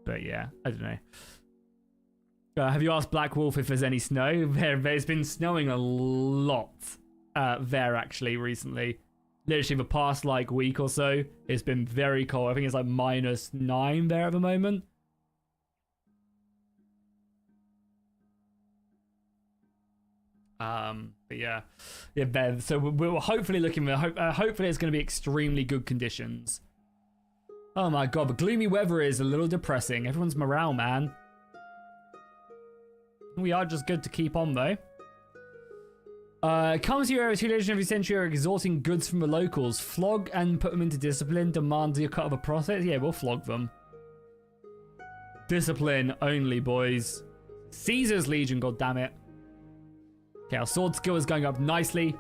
But yeah, I don't know. Have you asked Black Wolf if there's any snow? There's been snowing a lot there actually recently. literally the past like week or so, it's been very cold. I think it's like -9 there at the moment. But yeah, Bev. So we're hopefully looking. Hopefully it's going to be extremely good conditions. Oh my god, but gloomy weather is a little depressing. Everyone's morale, man. We are just good to keep on though. Comes to your area 2 days every century are extorting goods from the locals. Flog and put them into discipline. Demand your cut of a profit. Yeah, we'll flog them. Discipline only, boys. Caesar's Legion, goddammit. Okay, our sword skill is going up nicely.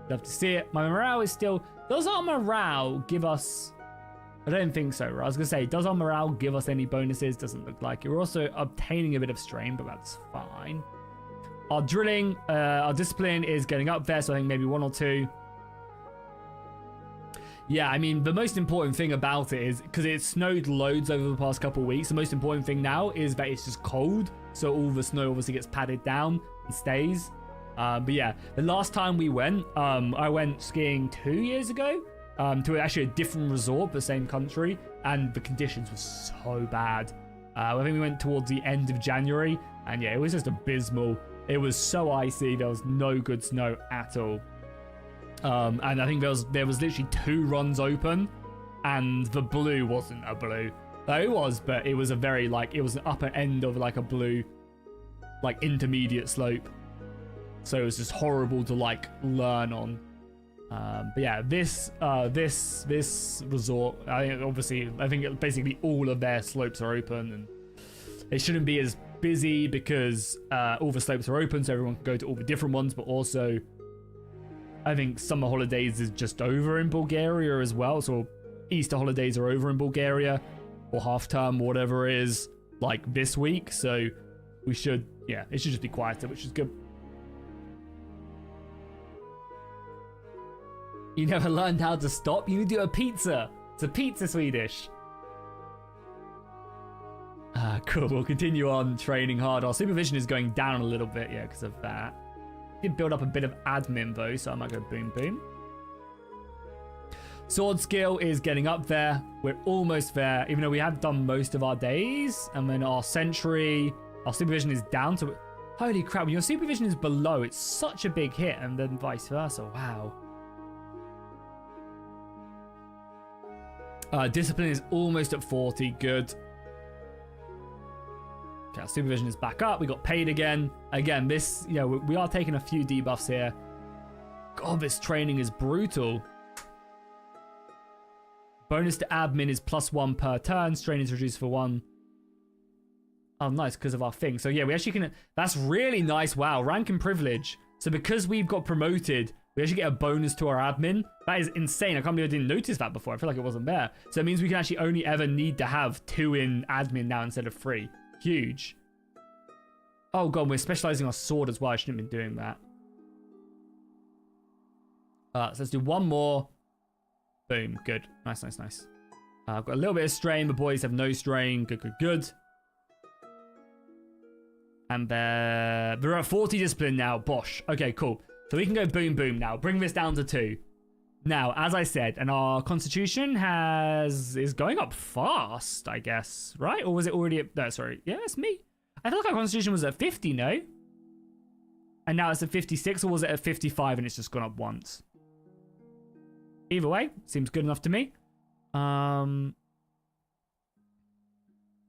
Love to see it. My morale is still... Does our morale give us... I don't think so. I was going to say, does our morale give us any bonuses? Doesn't look like it. We're also obtaining a bit of strain, but that's fine. Our drilling, our discipline is getting up there, so I think maybe 1 or 2. Yeah, I mean, the most important thing about it is, because it snowed loads over the past couple of weeks, the most important thing now is that it's just cold, so all the snow obviously gets padded down and stays. But yeah, the last time we went, I went skiing 2 years ago to actually a different resort, but same country, and the conditions were so bad. I think we went towards the end of January, and yeah, it was just abysmal. It was so icy, there was no good snow at all. And I think there was literally 2 runs open, and the blue wasn't a blue. It was, but it was a very, like, it was an upper end of like a blue, like intermediate slope. So it was just horrible to like learn on. But yeah, this resort, I think basically all of their slopes are open, and it shouldn't be as busy because all the slopes are open, so everyone can go to all the different ones. But also, I think summer holidays is just over in Bulgaria as well. So Easter holidays are over in Bulgaria, or half term, whatever it is, like this week. So it should just be quieter, which is good. You never learned how to stop? You do a pizza. It's a pizza Swedish. Cool. We'll continue on training hard. Our supervision is going down a little bit, yeah, because of that. Did build up a bit of admin, though, so I might go boom, boom. Sword skill is getting up there. We're almost there, even though we have done most of our days. And then our sentry, our supervision is down. So, holy crap, when your supervision is below, it's such a big hit, and then vice versa. Wow. Discipline is almost at 40. Good. Okay, our supervision is back up. We got paid again. Again, this, we are taking a few debuffs here. God, this training is brutal. Bonus to admin is +1 per turn. Strain is reduced for 1. Oh, nice, because of our thing. So yeah, we actually can... That's really nice. Wow, rank and privilege. So because we've got promoted, we actually get a bonus to our admin. That is insane. I can't believe I didn't notice that before. I feel like it wasn't there. So it means we can actually only ever need to have 2 in admin now instead of 3. Huge. Oh god, we're specializing our sword as well. I shouldn't have been doing that. So let's do 1 more. Boom. Good. Nice, nice, nice. I've got a little bit of strain. The boys have no strain. Good, good, good. And they're at 40 discipline now. Bosh. Okay, cool. So we can go boom, boom now. Bring this down to 2. Now, as I said, and our constitution is going up fast, I guess, right? Or was it already at... No, sorry. Yeah, it's me. I feel like our constitution was at 50, no? And now it's at 56, or was it at 55 and it's just gone up once? Either way, seems good enough to me. I'm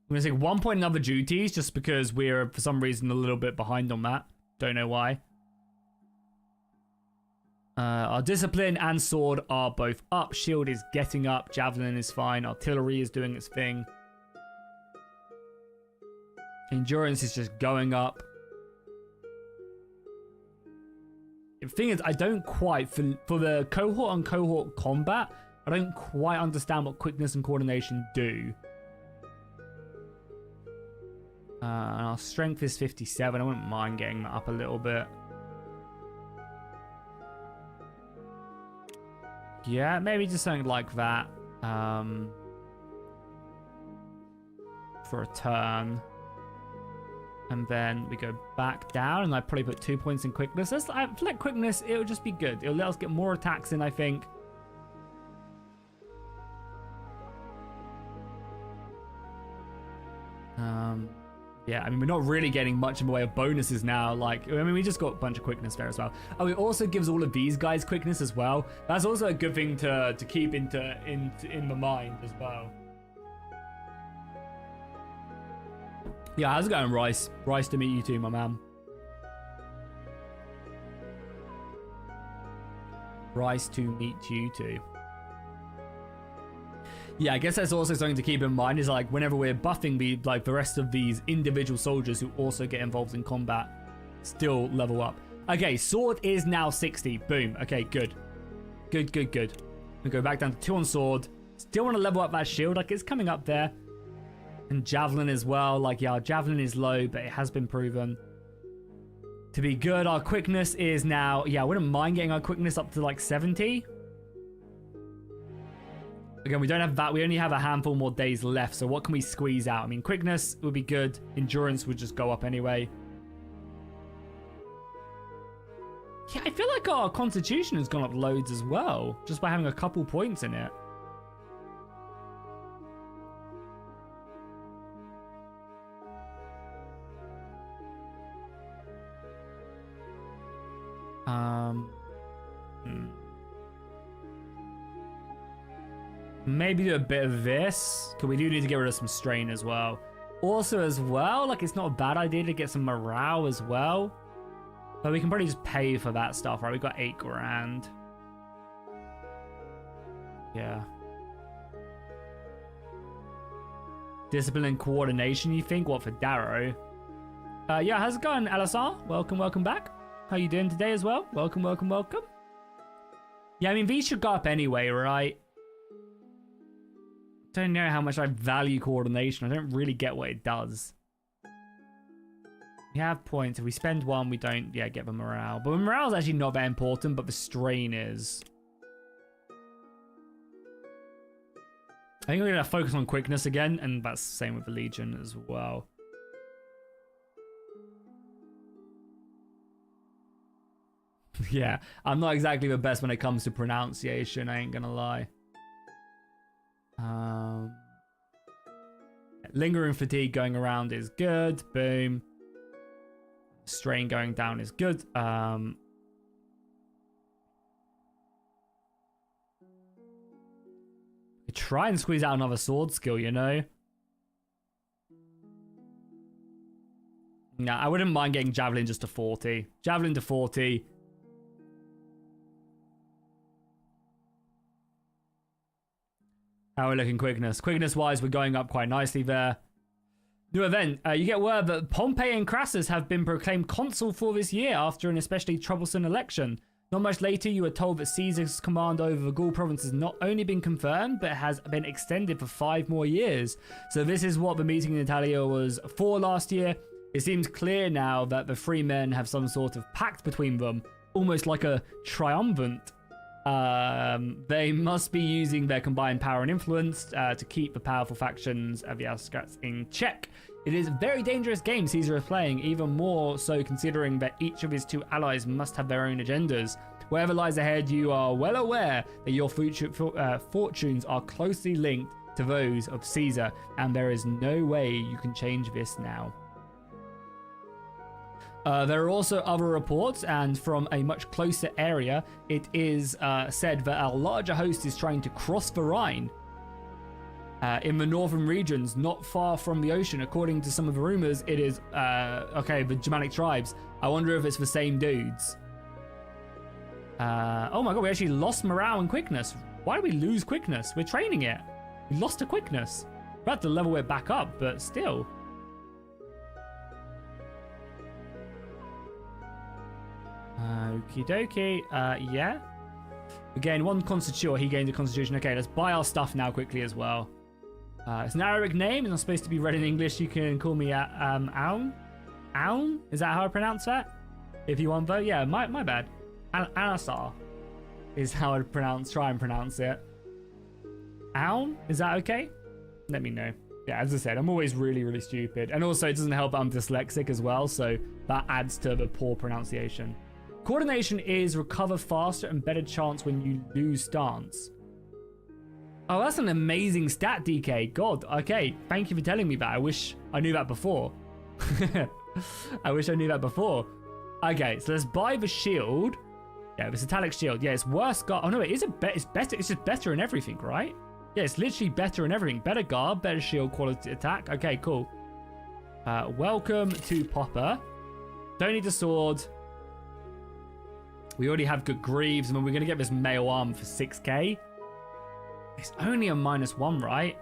going to take 1 point in other duties just because we're, for some reason, a little bit behind on that. Don't know why. Our discipline and sword are both up. Shield is getting up. Javelin is fine. Artillery is doing its thing. Endurance is just going up. The thing is, I don't quite, for the cohort on cohort combat, I don't quite understand what quickness and coordination do. And our strength is 57. I wouldn't mind getting that up a little bit. Yeah, maybe just something like that. For a turn. And then we go back down, and I probably put 2 points in quickness. I feel like quickness, it'll just be good. It'll let us get more attacks in, I think. Yeah, I mean, we're not really getting much in the way of bonuses now. Like, I mean, we just got a bunch of quickness there as well. Oh, it also gives all of these guys quickness as well. That's also a good thing to keep in the mind as well. Yeah, how's it going, Rice? Rice to meet you too, my man. Rice to meet you too. Yeah, I guess that's also something to keep in mind is like whenever we're buffing the rest of these individual soldiers who also get involved in combat, still level up. Okay, sword is now 60. Boom. Okay, good. Good. We go back down to 2 on sword. Still want to level up that shield. Like, it's coming up there. And javelin as well. Like, yeah, our javelin is low, but it has been proven to be good. Our quickness is now... Yeah, I wouldn't mind getting our quickness up to like 70. Again, we don't have that. We only have a handful more days left. So what can we squeeze out? I mean, quickness would be good. Endurance would just go up anyway. Yeah, I feel like our constitution has gone up loads as well. Just by having a couple points in it. Maybe do a bit of this, because we do need to get rid of some strain as well. Also as well, like, it's not a bad idea to get some morale as well. But we can probably just pay for that stuff, right? We got 8 grand. Yeah. Discipline and coordination, you think? What, for Darrow? Yeah, how's it going, LSR? Welcome back. How you doing today as well? Welcome. Yeah, I mean, these should go up anyway, right? Don't know how much I value coordination. I don't really get what it does. We have points. If we spend 1, we don't, get the morale. But morale is actually not that important, but the strain is. I think we're going to focus on quickness again, and that's the same with the Legion as well. Yeah, I'm not exactly the best when it comes to pronunciation, I ain't gonna lie. Lingering fatigue going around is good. Boom. Strain going down is good. Try and squeeze out another sword skill, you know? Nah, I wouldn't mind getting Javelin just to 40. Javelin to 40. How are we looking quickness? Quickness-wise, we're going up quite nicely there. New event. You get word that Pompey and Crassus have been proclaimed consul for this year after an especially troublesome election. Not much later, you were told that Caesar's command over the Gaul province has not only been confirmed, but has been extended for 5 more years. So this is what the meeting in Italia was for last year. It seems clear now that the 3 men have some sort of pact between them, almost like a triumvirate. They must be using their combined power and influence to keep the powerful factions of the outskirts in check. It is a very dangerous game Caesar is playing, even more so considering that each of his 2 allies must have their own agendas. Wherever lies ahead, you are well aware that your fortunes are closely linked to those of Caesar, and there is no way you can change this now. There are also other reports, and from a much closer area, it is said that our larger host is trying to cross the Rhine in the northern regions, not far from the ocean. According to some of the rumors, it is, the Germanic tribes. I wonder if it's the same dudes. Oh my god, we actually lost morale and quickness. Why did we lose quickness? We're training it. We lost the quickness. We're about to level it back up, but still. Okie dokie. Yeah. We gained 1 constitution. He gained a constitution. Okay, let's buy our stuff now quickly as well. It's an Arabic name. It's not supposed to be read in English. You can call me Aun. Aun? Is that how I pronounce that? If you want, though. Yeah, my bad. Anasar is how I try and pronounce it. Aun? Is that okay? Let me know. Yeah, as I said, I'm always really, really stupid. And also, it doesn't help I'm dyslexic as well, so that adds to the poor pronunciation. Coordination is recover faster and better chance when you lose stance. Oh, that's an amazing stat, DK. God, okay. Thank you for telling me that. I wish I knew that before. I wish I knew that before. Okay, so let's buy the shield. Yeah, this italic shield. Yeah, it's worse guard. Oh no, it is it's better. It's just better in everything, right? Yeah, it's literally better in everything. Better guard, better shield quality attack. Okay, cool. Welcome to Popper. Don't need a sword. We already have good greaves. I mean, we're going to get this mail arm for 6k. It's only a -1, right?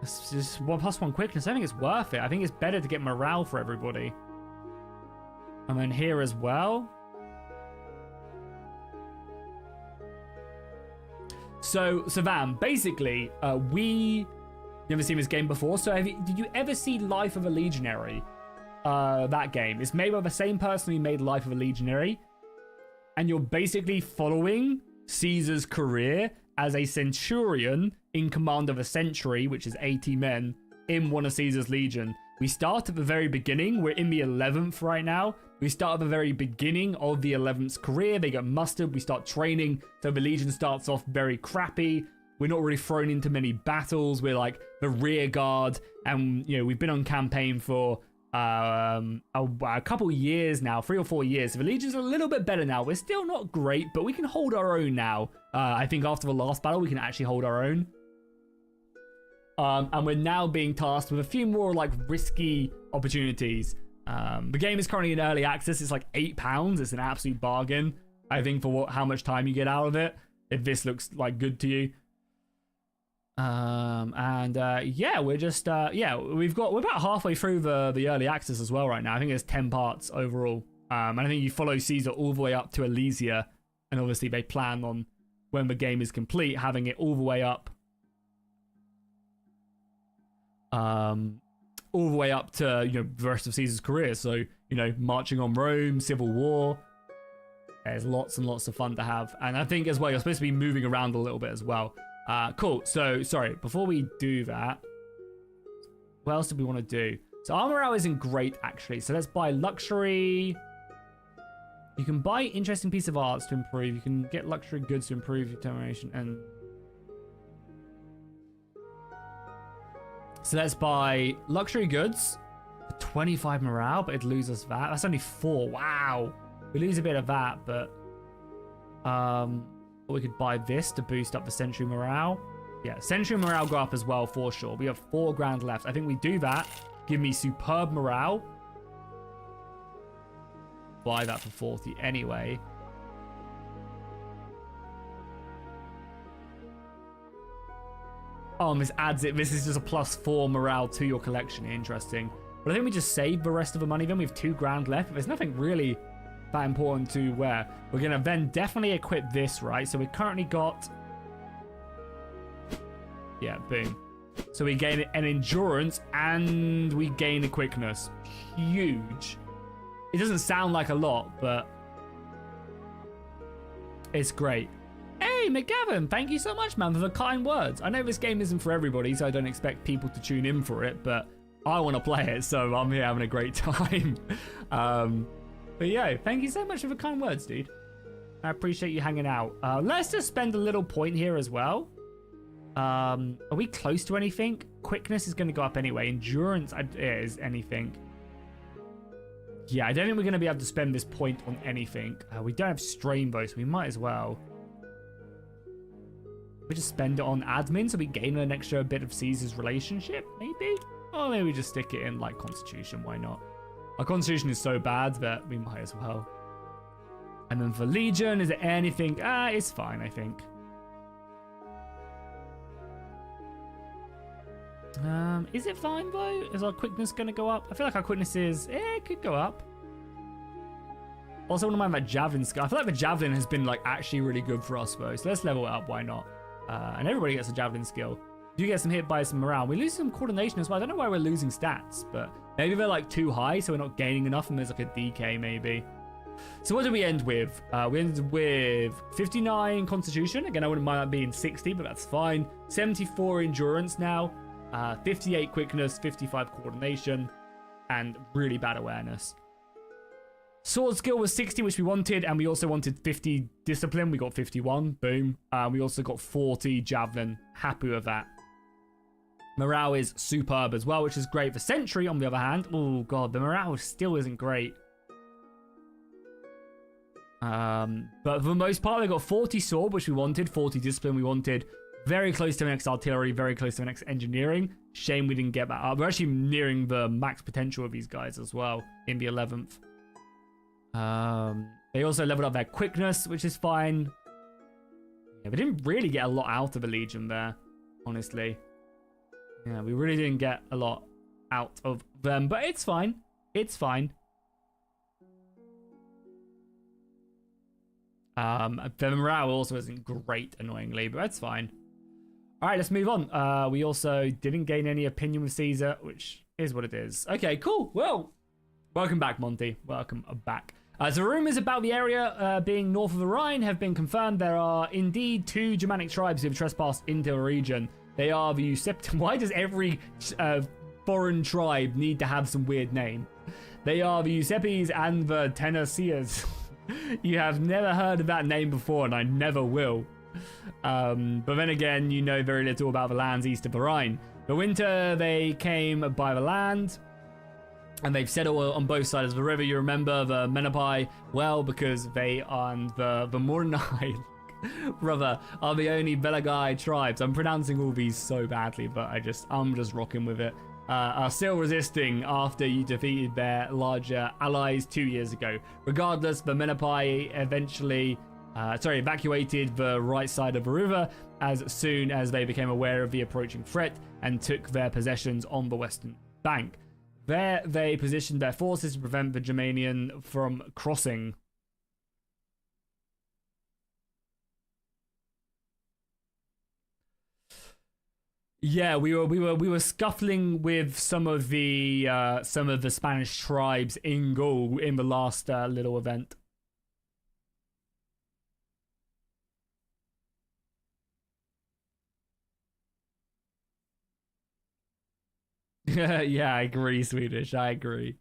It's just 1+1 quickness. I think it's worth it. I think it's better to get morale for everybody. And then here as well. So, Savan, basically, we never seen this game before. So, did you ever see Life of a Legionary? That game. It's made by the same person who made Life of a Legionary. And you're basically following Caesar's career as a centurion in command of a century, which is 80 men, in one of Caesar's legion. We start at the very beginning. We're in the 11th right now. We start at the very beginning of the 11th's career. They get mustered. We start training. So the legion starts off very crappy. We're not really thrown into many battles. We're like the rear guard. And, you know, we've been on campaign for a couple years now, 3 or 4 years. So the legion's a little bit better now. We're still not great, but we can hold our own now. I think after the last battle, we can actually hold our own. And we're now being tasked with a few more like risky opportunities. The game is currently in early access. It's like £8. It's an absolute bargain, I think, for how much time you get out of it. If this looks like good to you. Yeah, we're just we're about halfway through the early access as well right now. I think there's 10 parts overall. And I think you follow Caesar all the way up to Elysia, and obviously they plan on when the game is complete having it all the way up. All the way up to, you know, the rest of Caesar's career. So, you know, marching on Rome, Civil War. There's lots and lots of fun to have. And I think as well, you're supposed to be moving around a little bit as well. Cool. So, sorry, before we do that, what else do we want to do? So, our morale isn't great, actually. So, let's buy luxury. You can buy interesting piece of arts to improve. You can get luxury goods to improve your determination. And so let's buy luxury goods for 25 morale, but it loses that. That's only 4. Wow. We lose a bit of that, but we could buy this to boost up the century morale. Yeah, century morale go up as well for sure. We have 4 grand left. I think we do that. Give me superb morale. Buy that for 40 anyway. Oh, and this adds it. This is just a +4 morale to your collection. Interesting. But I think we just save the rest of the money. Then we have 2 grand left. There's nothing really that important to wear. We're going to then definitely equip this, right? So we currently got... Yeah, boom. So we gain an endurance and we gain a quickness. Huge. It doesn't sound like a lot, but it's great. Hey, McGavin, thank you so much, man, for the kind words. I know this game isn't for everybody, so I don't expect people to tune in for it, but I want to play it, so I'm here having a great time. But yeah, thank you so much for the kind words, dude. I appreciate you hanging out. Let's just spend a little point here as well. Are we close to anything? Quickness is going to go up anyway. Endurance is anything. Yeah, I don't think we're going to be able to spend this point on anything. We don't have strain, though, so we might as well. We just spend it on admin so we gain an extra bit of Caesar's relationship, maybe? Or maybe we just stick it in, like, Constitution. Why not? Our Constitution is so bad that we might as well. And then for Legion, is there anything? It's fine, I think. Is it fine, though? Is our quickness going to go up? I feel like our quickness is... it could go up. Also, I want to mind that Javelin skill. I feel like the Javelin has been, like, actually really good for us, though. So let's level it up. Why not? And everybody gets a Javelin skill. You get some hit by some morale. We lose some coordination as well. I don't know why we're losing stats, but maybe they're, like, too high, so we're not gaining enough, and there's, like, a DK, maybe. So what did we end with? We ended with 59 Constitution. Again, I wouldn't mind that being 60, but that's fine. 74 Endurance now. 58 quickness, 55 coordination, and really bad awareness. Sword skill was 60, which we wanted, and we also wanted 50 discipline. We got 51. Boom. We also got 40 javelin. Happy with that. Morale is superb as well, which is great for sentry. On the other hand, oh god, the morale still isn't great. But for the most part, they got 40 sword, which we wanted, 40 discipline we wanted, very close to next artillery, very close to next engineering. Shame we didn't get that up. We're actually nearing the max potential of these guys as well in the 11th. They also leveled up their quickness, which is fine. Yeah, we didn't really get a lot out of the Legion there, honestly. Yeah, we really didn't get a lot out of them, but it's fine. It's fine. The morale also isn't great, annoyingly, but that's fine. All right, let's move on. We also didn't gain any opinion with Caesar, which is what it is. Okay, cool. Well, welcome back, Monty. Welcome back. So rumors about the area being north of the Rhine have been confirmed. There are indeed 2 Germanic tribes who have trespassed into the region. They are the Usept. Why does every foreign tribe need to have some weird name? They are the Eusebes and the Tennesseers. You have never heard of that name before, and I never will. But then again, you know very little about the lands east of the Rhine. The winter, they came by the land, and they've settled on both sides of the river. You remember the Menapai well, because they are the Mornai, brother, are the only Belagai tribes. I'm pronouncing all these so badly, but I'm just rocking with it. Are still resisting after you defeated their larger allies 2 years ago. Regardless, the Menapai eventually evacuated the right side of the river as soon as they became aware of the approaching threat and took their possessions on the western bank. There, they positioned their forces to prevent the Germanian from crossing. Yeah, we were scuffling with some of the Spanish tribes in Gaul in the last little event. Yeah, I agree, Swedish. I agree.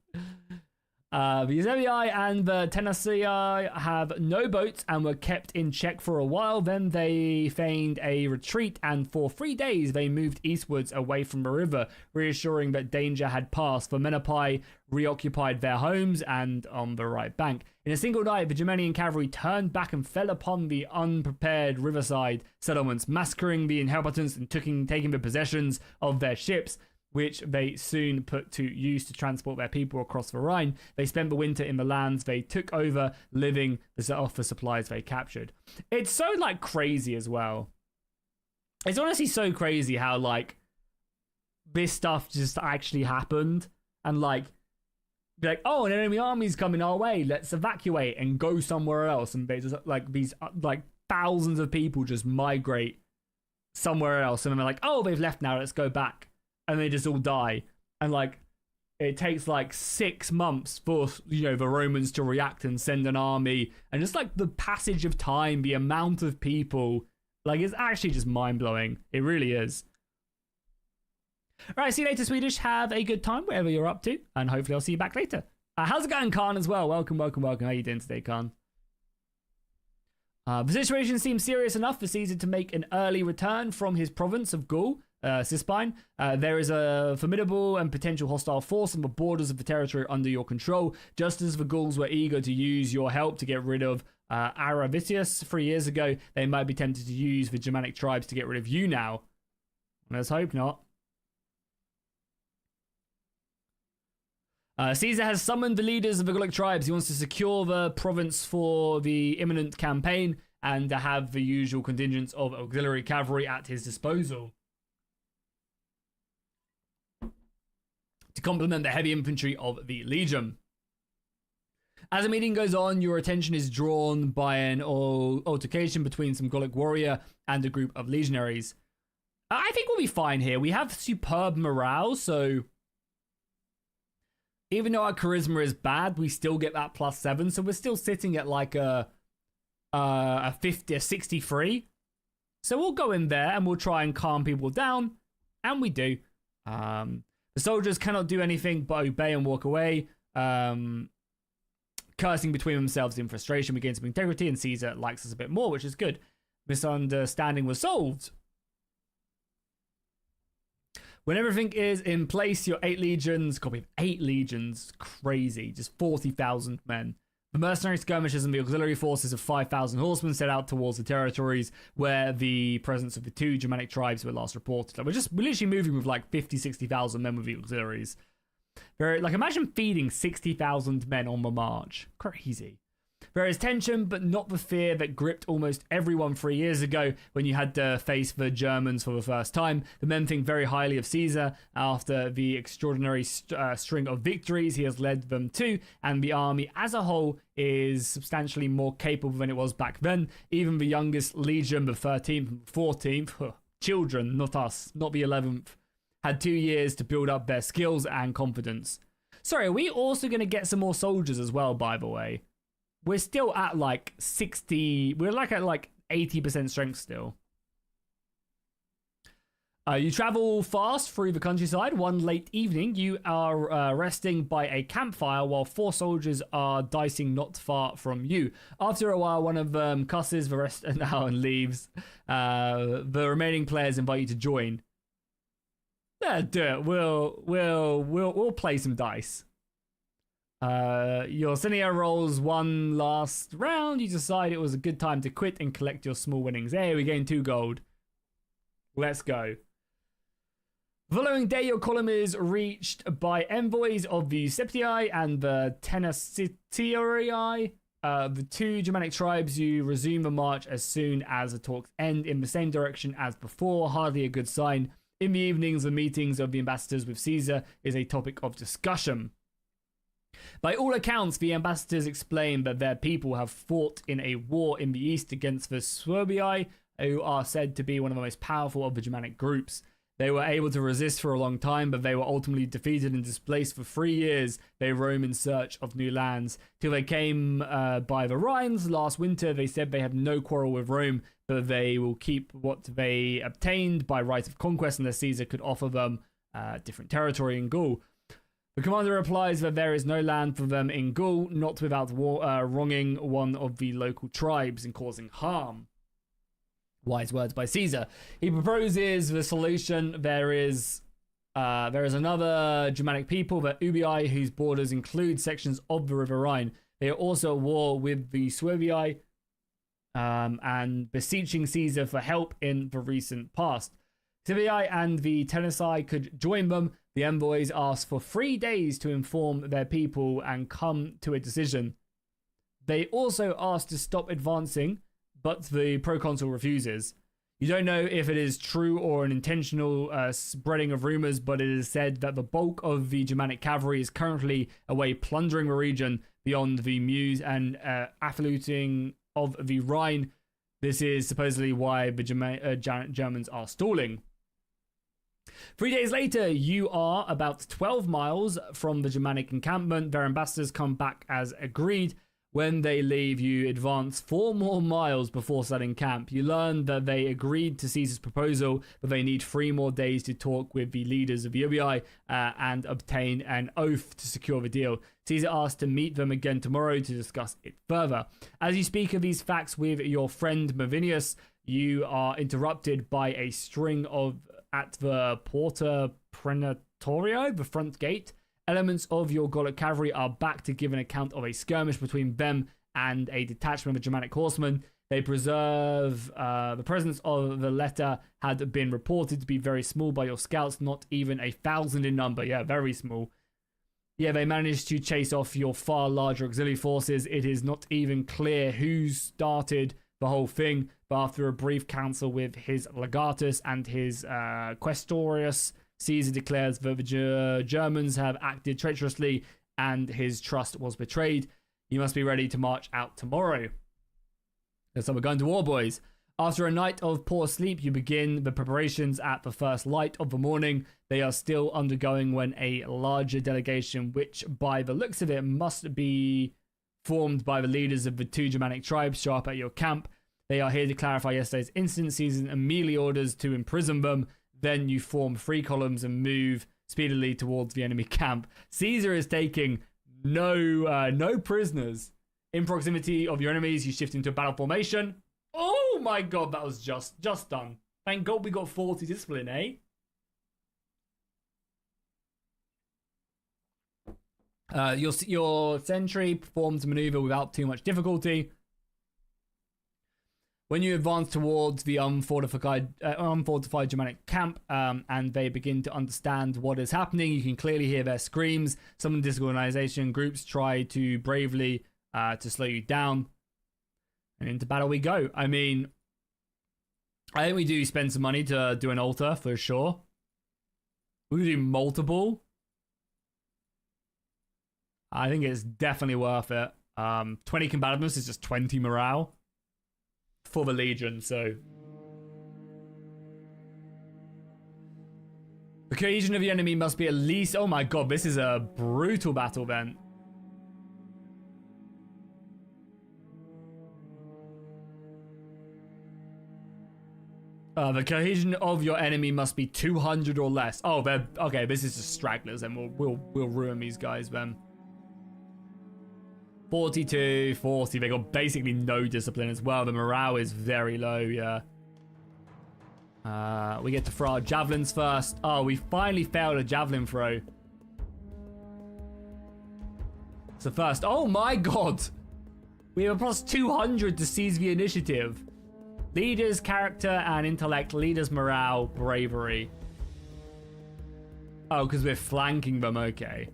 The Eusebii and the Tennessee have no boats and were kept in check for a while. Then they feigned a retreat, and for 3 days they moved eastwards away from the river, reassuring that danger had passed. The Menapai reoccupied their homes and on the right bank. In a single night, the Germanian cavalry turned back and fell upon the unprepared riverside settlements, massacring the inhabitants and taking the possessions of their ships, which they soon put to use to transport their people across the Rhine. They spent the winter in the lands they took over, living off the supplies they captured. It's so, crazy as well. It's honestly so crazy how, this stuff just actually happened. And, be like, oh, an enemy army's coming our way. Let's evacuate and go somewhere else. And they just, these, thousands of people just migrate somewhere else. And then they're like, oh, they've left now. Let's go back. And they just all die. And it takes 6 months for the Romans to react and send an army, and just the passage of time, the amount of people, it's actually just mind-blowing. It really is. All right, see you later, Swedish. Have a good time wherever you're up to, and hopefully I'll see you back later. How's it going, Khan, as well? Welcome. How you doing today, Khan? The situation seems serious enough for Caesar to make an early return from his province of Gaul, Cispine. There is a formidable and potential hostile force on the borders of the territory under your control. Just as the Gauls were eager to use your help to get rid of Aravitius 3 years ago, they might be tempted to use the Germanic tribes to get rid of you now. Let's hope not. Caesar has summoned the leaders of the Gallic tribes. He wants to secure the province for the imminent campaign and to have the usual contingents of auxiliary cavalry at his disposal to complement the heavy infantry of the legion. As the meeting goes on, your attention is drawn by an altercation between some Gallic warrior and a group of legionaries. I think we'll be fine here. We have superb morale, so even though our charisma is bad, we still get that +7, so we're still sitting at a 50, a 63. So we'll go in there and we'll try and calm people down, and we do. The soldiers cannot do anything but obey and walk away. cursing between themselves in frustration. We gain some integrity, and Caesar likes us a bit more, which is good. Misunderstanding was solved. When everything is in place, your 8 legions, copy of 8 legions, crazy, just 40,000 men. The mercenary skirmishes and the auxiliary forces of 5,000 horsemen set out towards the territories where the presence of the 2 Germanic tribes were last reported. Like, we're literally moving with like 50, 60,000 men with the auxiliaries. Like, imagine feeding 60,000 men on the march. Crazy. There is tension, but not the fear that gripped almost everyone 3 years ago when you had to face the Germans for the first time. The men think very highly of Caesar after the extraordinary string of victories he has led them to, and the army as a whole is substantially more capable than it was back then. Even the youngest legion, the 13th and 14th, children, not us, not the 11th, had 2 years to build up their skills and confidence. Sorry, are we also going to get some more soldiers as well, by the way? We're still at like 60. We're like at like 80% strength still. You travel fast through the countryside. One late evening, you are resting by a campfire while 4 soldiers are dicing not far from you. After a while, one of them cusses the rest out and leaves. The remaining players invite you to join. Yeah, do it. We'll play some dice. Your scenario rolls one last round. You decide it was a good time to quit and collect your small winnings. Hey, we gained 2 gold. Let's go. The following day, your column is reached by envoys of the Septii and the Tenacitiarii. The 2 Germanic tribes. You resume the march as soon as the talks end in the same direction as before. Hardly a good sign. In the evenings, the meetings of the ambassadors with Caesar is a topic of discussion. By all accounts, the ambassadors explain that their people have fought in a war in the east against the Suebii, who are said to be one of the most powerful of the Germanic groups. They were able to resist for a long time, but they were ultimately defeated and displaced for 3 years. They roam in search of new lands. Till they came by the Rhine last winter, they said they have no quarrel with Rome, but they will keep what they obtained by right of conquest unless Caesar could offer them different territory in Gaul. The commander replies that there is no land for them in Gaul, not without wronging one of the local tribes and causing harm. Wise words by Caesar. He proposes the solution. There is another Germanic people, the Ubii, whose borders include sections of the River Rhine. They are also at war with the Suebii and beseeching Caesar for help in the recent past. Suebii and the Tenacii could join them. The envoys asked for 3 days to inform their people and come to a decision. They also asked to stop advancing, but the proconsul refuses. You don't know if it is true or an intentional spreading of rumors, but it is said that the bulk of the Germanic cavalry is currently away plundering the region beyond the Meuse and affluting of the Rhine. This is supposedly why the Germans are stalling. 3 days later, you are about 12 miles from the Germanic encampment. Their ambassadors come back as agreed. When they leave, you advance 4 more miles before setting camp. You learn that they agreed to Caesar's proposal, but they need 3 more days to talk with the leaders of the Ubii and obtain an oath to secure the deal. Caesar asks to meet them again tomorrow to discuss it further. As you speak of these facts with your friend Mavinius, you are interrupted by a string of at the Porta Prenatorio, the front gate. Elements of your Gallic cavalry are back to give an account of a skirmish between them and a detachment of Germanic horsemen. They preserve the presence of the letter had been reported to be very small by your scouts, not even 1,000 in number. Yeah, very small. Yeah, they managed to chase off your far larger auxiliary forces. It is not even clear who started the whole thing, but after a brief council with his legatus and his questorius, Caesar declares that the Germans have acted treacherously and his trust was betrayed. You must be ready to march out tomorrow. So we're going to war, boys. After a night of poor sleep, you begin the preparations at the first light of the morning. They are still undergoing when a larger delegation, which by the looks of it must be formed by the leaders of the 2 Germanic tribes, show up at your camp. They are here to clarify yesterday's incident. Caesar immediately orders to imprison them. Then you form 3 columns and move speedily towards the enemy camp. Caesar is taking No prisoners. In proximity of your enemies, you shift into a battle formation. Oh my god, that was just done. Thank god we got 40 discipline, eh? Your sentry performs a maneuver without too much difficulty. When you advance towards the unfortified Germanic camp and they begin to understand what is happening, you can clearly hear their screams. Some disorganization groups try to bravely to slow you down. And into battle we go. I mean, I think we do spend some money to do an altar for sure. We do multiple. I think it's definitely worth it. 20 combativeness is just 20 morale for the Legion, so. The cohesion of the enemy must be at least... Oh my god, this is a brutal battle then. The cohesion of your enemy must be 200 or less. Oh, they're... Okay, this is just stragglers, and we'll ruin these guys then. 42, 40. They got basically no discipline as well. The morale is very low, yeah. We get to throw our javelins first. Oh, we finally failed a javelin throw. So first... Oh my god! We have a plus 200 to seize the initiative. Leaders, character, and intellect. Leaders, morale, bravery. Oh, because we're flanking them. Okay.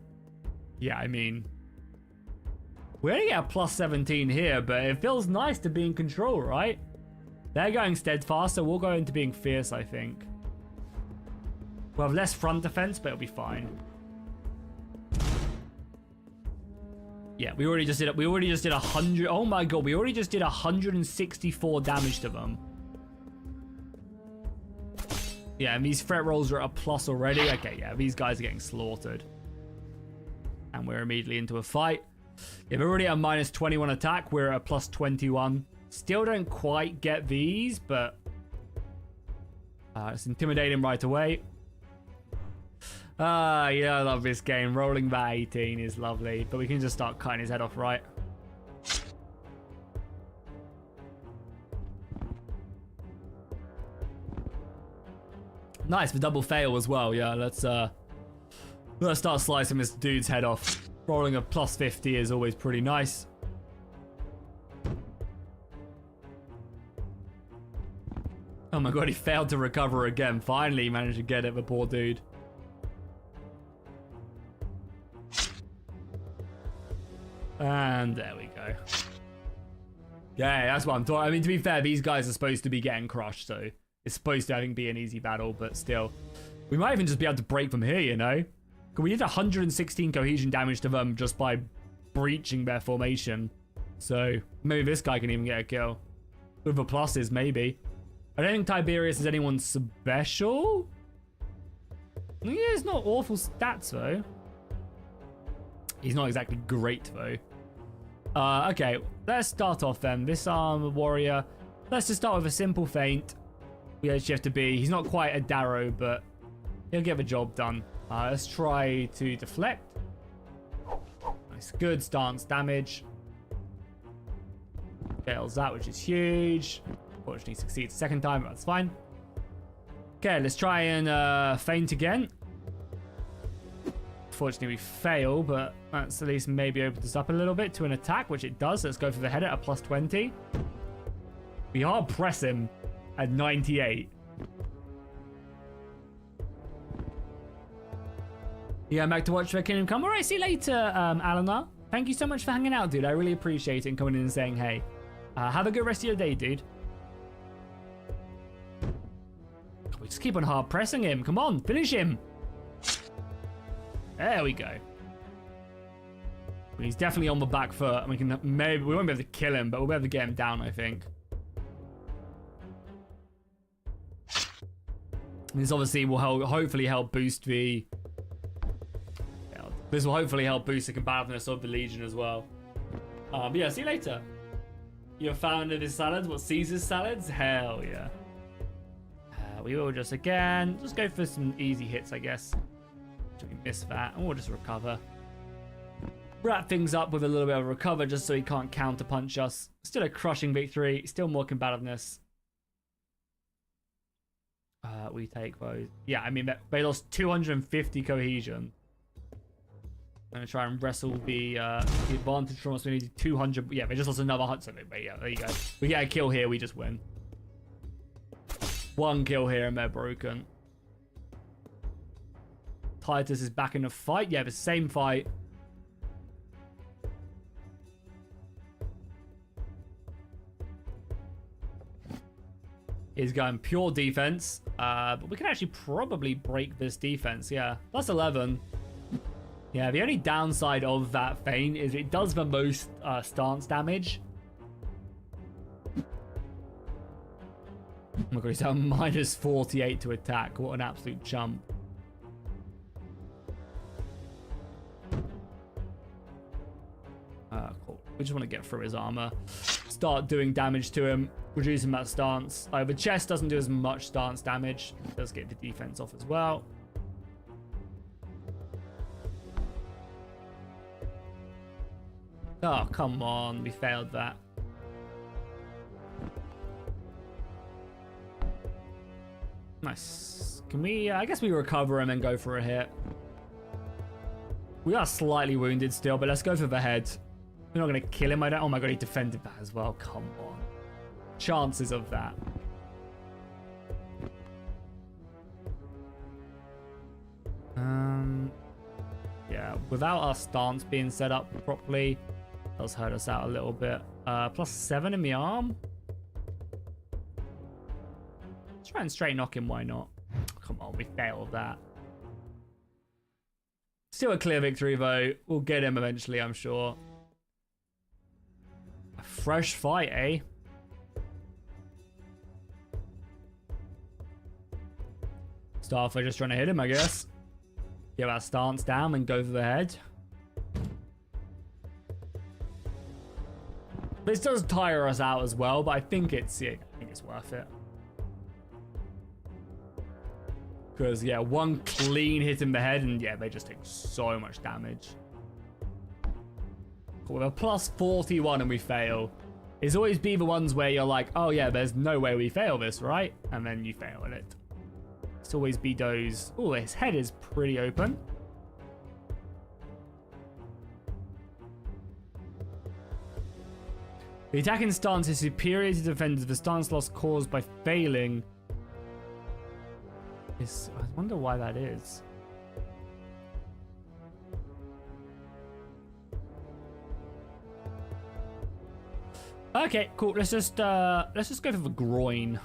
Yeah, I mean... We only get a plus 17 here, but it feels nice to be in control, right? They're going steadfast, so we'll go into being fierce, I think. We'll have less front defense, but it'll be fine. Yeah, we already just did 100. Oh my god, we already just did 164 damage to them. Yeah, and these threat rolls are at a plus already. Okay, yeah, these guys are getting slaughtered. And we're immediately into a fight. Yeah, we're already at minus 21 attack. We're at plus 21. Still don't quite get these, but it's intimidating right away. Yeah, I love this game. Rolling that 18 is lovely, but we can just start cutting his head off, right? Nice, the double fail as well. Yeah, let's start slicing this dude's head off. Rolling a plus 50 is always pretty nice. Oh my god, he failed to recover again. Finally, he managed to get it, the poor dude. And there we go. Yeah, that's what I'm talking. I mean, to be fair, these guys are supposed to be getting crushed, so it's supposed to, I think, be an easy battle, but still. We might even just be able to break from here, you know? We did 116 cohesion damage to them just by breaching their formation. So maybe this guy can even get a kill. With the pluses, maybe. I don't think Tiberius is anyone special. Yeah, it's not awful stats, though. He's not exactly great, though. Okay, let's start off then. This warrior. Let's just start with a simple feint. We actually have to be... He's not quite a Darrow, but he'll get the job done. Let's try to deflect. Nice, good stance damage. Fails that, which is huge. Unfortunately, succeeds the second time, but that's fine. Okay, let's try and feint again. Unfortunately, we fail, but that's at least maybe opens us up a little bit to an attack, which it does. Let's go for the head at a plus 20. We hard press him at 98. Yeah, I'm back to watch the Kingdom Come. All right, see you later, Alana. Thank you so much for hanging out, dude. I really appreciate it and coming in and saying hey. Have a good rest of your day, dude. We just keep on hard pressing him. Come on, finish him. There we go. He's definitely on the back foot. And we won't be able to kill him, but we'll be able to get him down, I think. This obviously will hopefully help boost the... This will hopefully help boost the combativeness of the Legion as well. But yeah, see you later. You're a fan of his salads? What, Caesar's salads? Hell yeah. We will just go for some easy hits, I guess. We miss that, and we'll just recover. wrap things up with a little bit of a recover just so he can't counterpunch us. Still a crushing victory. Still more combativeness. We take those. Yeah, I mean, they lost 250 cohesion. I'm going to try and wrestle the advantage from us. We need 200. Yeah, they just lost another 100. But yeah, there you go. We get a kill here, we just win. One kill here and they're broken. Titus is back in the fight. Yeah, the same fight. Is going pure defense. But we can actually probably break this defense. Yeah, plus 11. Yeah, the only downside of that feint is it does the most stance damage. Oh my god, he's at minus 48 to attack. What an absolute chump. Cool. We just want to get through his armor. Start doing damage to him. Reducing that stance. The chest doesn't do as much stance damage. It does get the defense off as well. Oh, come on. We failed that. Nice. Can we... I guess we recover and then go for a hit. We are slightly wounded still, but let's go for the head. We're not going to kill him. I don't... Oh my god, he defended that as well. Come on. Chances of that. Yeah, without our stance being set up properly, does hurt us out a little bit. Plus 7 in the arm. Try and straight knock him, why not? Come on, we failed that. Still a clear victory though. We'll get him eventually, I'm sure. A fresh fight, eh? Starfire just trying to hit him, I guess. Get our stance down and go for the head. This does tire us out as well, but I think it's worth it. Because, yeah, one clean hit in the head, and yeah, they just take so much damage. With a plus 41 and we fail. It's always be the ones where you're like, oh yeah, there's no way we fail this, right? And then you fail at it. It's always be those... Oh, his head is pretty open. The attacking stance is superior to defenders. The stance loss caused by failing is... I wonder why that is. Okay, cool. Let's just go for the groin.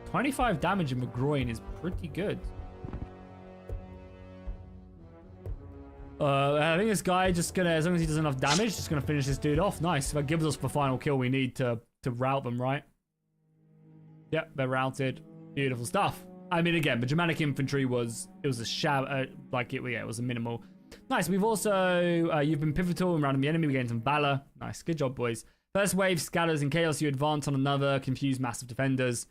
25 damage in the groin is pretty good. I think this guy just gonna, as long as he does enough damage, just gonna finish this dude off. Nice. That gives us the final kill we need to rout them, right? Yep, they're routed. Beautiful stuff. I mean, again, the Germanic infantry it was a shout, it was a minimal. Nice. We've also, you've been pivotal in rounding the enemy. We gained some valor. Nice. Good job, boys. First wave scatters in chaos. You advance on another. Confuse massive defenders.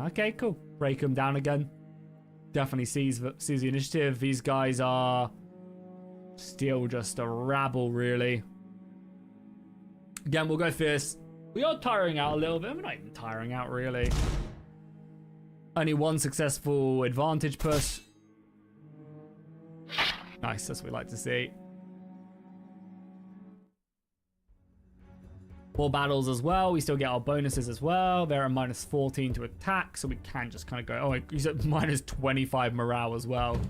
Okay, cool. Break them down again. Definitely sees the initiative. These guys are still just a rabble, really. Again, we'll go fierce. We are tiring out a little bit. We're not even tiring out, really. Only one successful advantage push. Nice, that's what we like to see. More battles as well. We still get our bonuses as well. They're at minus 14 to attack, so we can just kind of go... Oh, he's at minus 25 morale as well.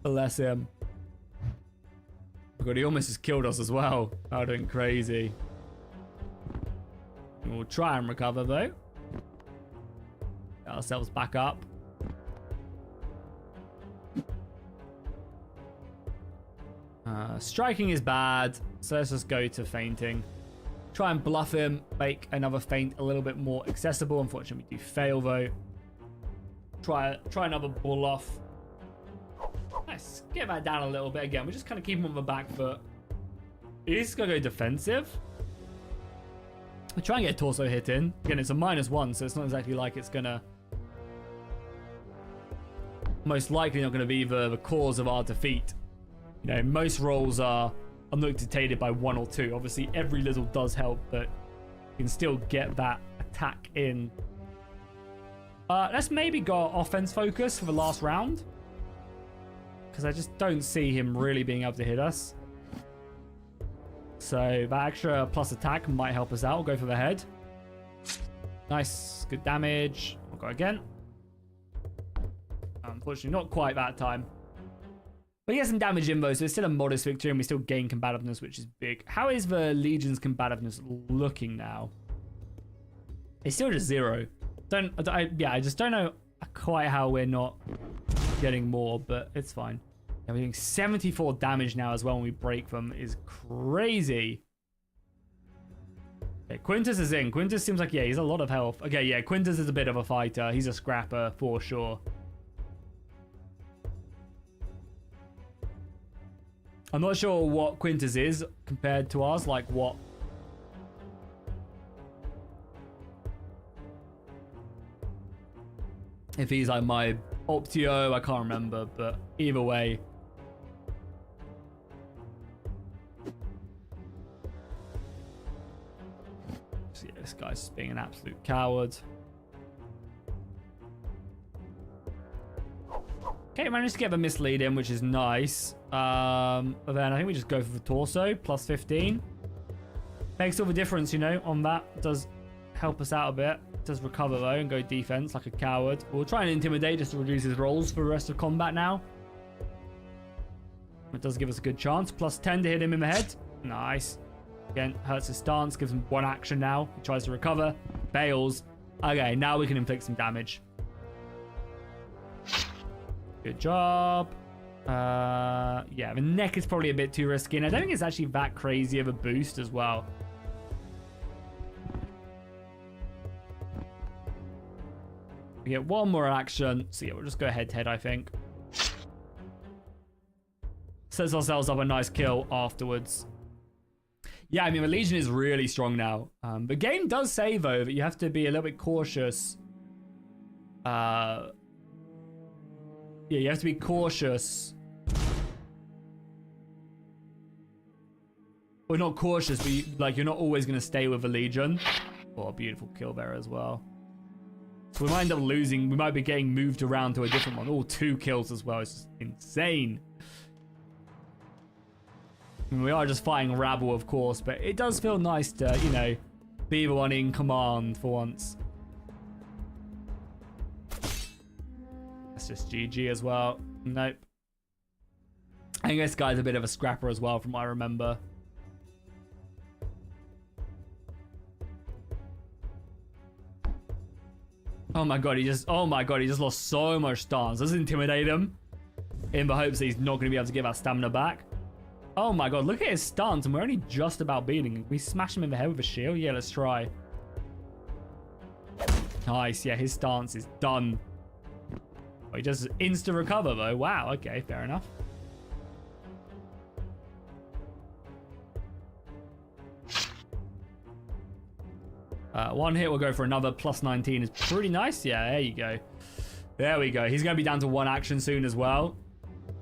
Bless him. Oh god, he almost just killed us as well. Oh, doing crazy. We'll try and recover, though. Get ourselves back up. Striking is bad, so let's just go to feinting. Try and bluff him, make another feint a little bit more accessible. Unfortunately, we do fail, though. Try another bluff. Nice. Get that down a little bit again. We just kind of keep him on the back foot. He's going to go defensive. We try and get a torso hit in. Again, it's a -1, so it's not exactly like it's going to... Most likely not going to be the cause of our defeat. You know, most rolls are not dictated by 1 or 2. Obviously, every little does help, but you can still get that attack in. Let's maybe go offense focus for the last round, because I just don't see him really being able to hit us. So that extra plus attack might help us out. We'll go for the head. Nice, good damage. We'll go again. Unfortunately, not quite that time. But he gets some damage in though, so it's still a modest victory, and we still gain combativeness, which is big. How is the Legion's combativeness looking now? It's still just 0. I just don't know quite how we're not getting more, but it's fine. Yeah, we're doing 74 damage now as well when we break them. Is crazy. Okay, Quintus is in. Quintus seems like, yeah, he's a lot of health. Okay, yeah, Quintus is a bit of a fighter. He's a scrapper for sure. I'm not sure what Quintus is compared to us, like what. If he's like my Optio, I can't remember, but either way. So yeah, this guy's being an absolute coward. Okay, managed to get the mislead in, which is nice. But then I think we just go for the torso, plus 15. Makes all the difference, you know, on that. Does help us out a bit. Does recover though and go defense like a coward. We'll try and intimidate just to reduce his rolls for the rest of combat now. It does give us a good chance. Plus 10 to hit him in the head. Nice. Again, hurts his stance. Gives him 1 action now. He tries to recover. Fails. Okay, now we can inflict some damage. Good job. Yeah, the neck is probably a bit too risky, and I don't think it's actually that crazy of a boost as well. We get 1 more action, so yeah, we'll just go head-to-head, I think. Sets ourselves up a nice kill afterwards. Yeah, I mean, the Legion is really strong now. The game does say, though, that you have to be a little bit cautious. Yeah, you have to be cautious. Well, not cautious, but you're not always going to stay with the Legion. Oh, a beautiful kill there as well. So we might end up losing. We might be getting moved around to a different one. Oh, 2 kills as well. It's just insane. I mean, we are just fighting rabble, of course, but it does feel nice to, you know, be the one in command for once. That's just GG as well. Nope. I think this guy's a bit of a scrapper as well, from what I remember. Oh my god, he just lost so much stance. Does it intimidate him? In the hopes that he's not going to be able to get that stamina back. Oh my god, look at his stance, and we're only just about beating him. Can we smash him in the head with a shield? Yeah, let's try. Nice, yeah, his stance is done. Oh, he does instant recover though. Wow, okay, fair enough. One hit will go for another. Plus 19 is pretty nice. Yeah, there you go. There we go. He's going to be down to 1 action soon as well.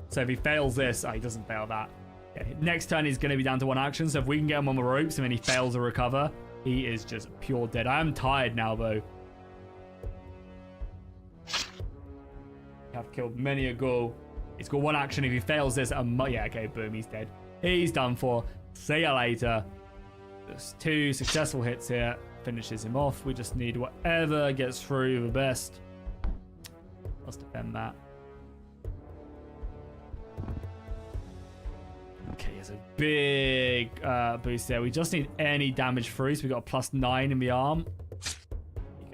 So if he fails this, he doesn't fail that. Yeah, next turn he's going to be down to 1 action. So if we can get him on the ropes and then he fails to recover, he is just pure dead. I am tired now though. I've killed many a ghoul. He's got 1 action. If he fails this, yeah, okay, boom, he's dead. He's done for. See ya later. There's 2 successful hits here. Finishes him off. We just need whatever gets through the best. Let's defend that. Okay, there's a big boost there. We just need any damage through. So we got a plus 9 in the arm.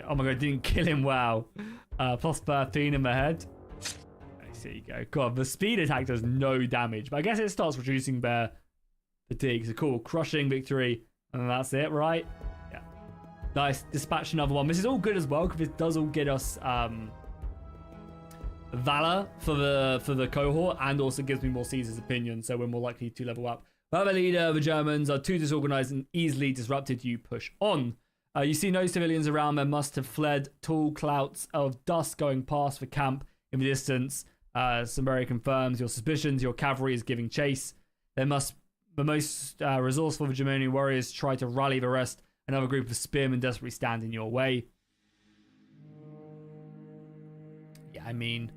Oh my god, didn't kill him. Wow. Plus 13 in the head. There you go. God, the speed attack does no damage, but I guess it starts reducing their fatigue. So cool. Crushing victory. And that's it, right? Yeah. Nice. Dispatch another one. This is all good as well, because this does all get us Valor for the cohort, and also gives me more Caesar's opinion, so we're more likely to level up. But the leader, the Germans, are too disorganized and easily disrupted. You push on. You see no civilians around. There must have fled. Tall clouds of dust going past the camp in the distance. Summary confirms your suspicions. Your cavalry is giving chase. The most resourceful of Germanic warriors try to rally the rest. Another group of spearmen desperately stand in your way. Yeah, I mean,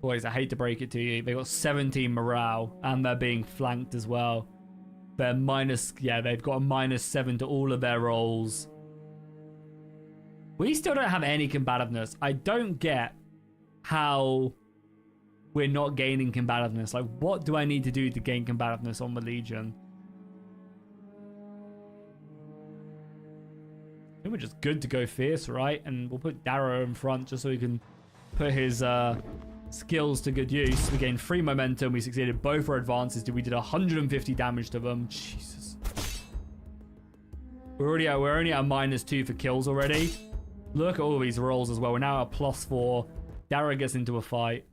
boys, I hate to break it to you. They got 17 morale, and they're being flanked as well. They're they've got a -7 to all of their rolls. We still don't have any combativeness. I don't get how we're not gaining combativeness. Like, what do I need to do to gain combativeness on the Legion? I think we're just good to go fierce, right? And we'll put Darrow in front just so he can put his skills to good use. We gained 3 momentum. We succeeded both our advances. We did 150 damage to them. Jesus. We're only at -2 for kills already. Look at all these rolls as well. We're now at +4. Darrow gets into a fight.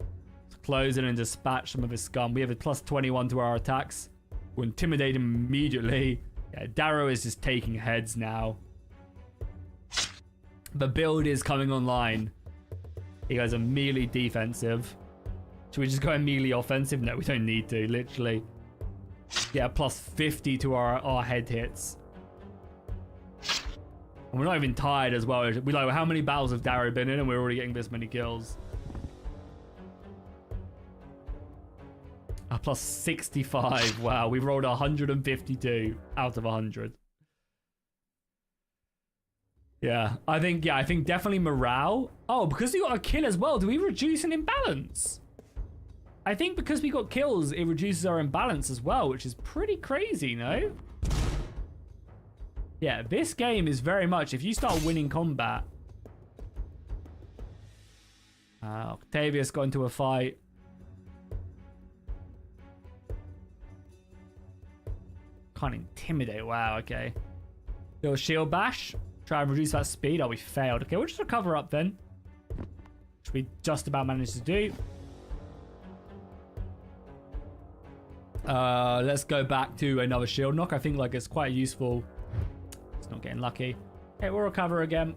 Let's close in and dispatch some of his scum. We have a +21 to our attacks. We'll intimidate him immediately. Yeah, Darrow is just taking heads now. The build is coming online. He goes immediately defensive. Should we just go immediately offensive? No, we don't need to, literally. Yeah, +50 to our head hits. And we're not even tired as well. We like, how many battles have Darrow been in and we're already getting this many kills? +65. Wow, we've rolled 152 out of 100. Yeah, I think definitely morale. Oh, because we got a kill as well, do we reduce an imbalance? I think because we got kills, it reduces our imbalance as well, which is pretty crazy, no? Yeah, this game is very much, if you start winning combat. Octavius got into a fight. Can't intimidate. Wow, okay. Little shield bash. Try and reduce that speed. Oh, we failed. Okay, we'll just recover up then. Which we just about managed to do. Let's go back to another shield knock. I think like it's quite useful. It's not getting lucky. Okay, we'll recover again.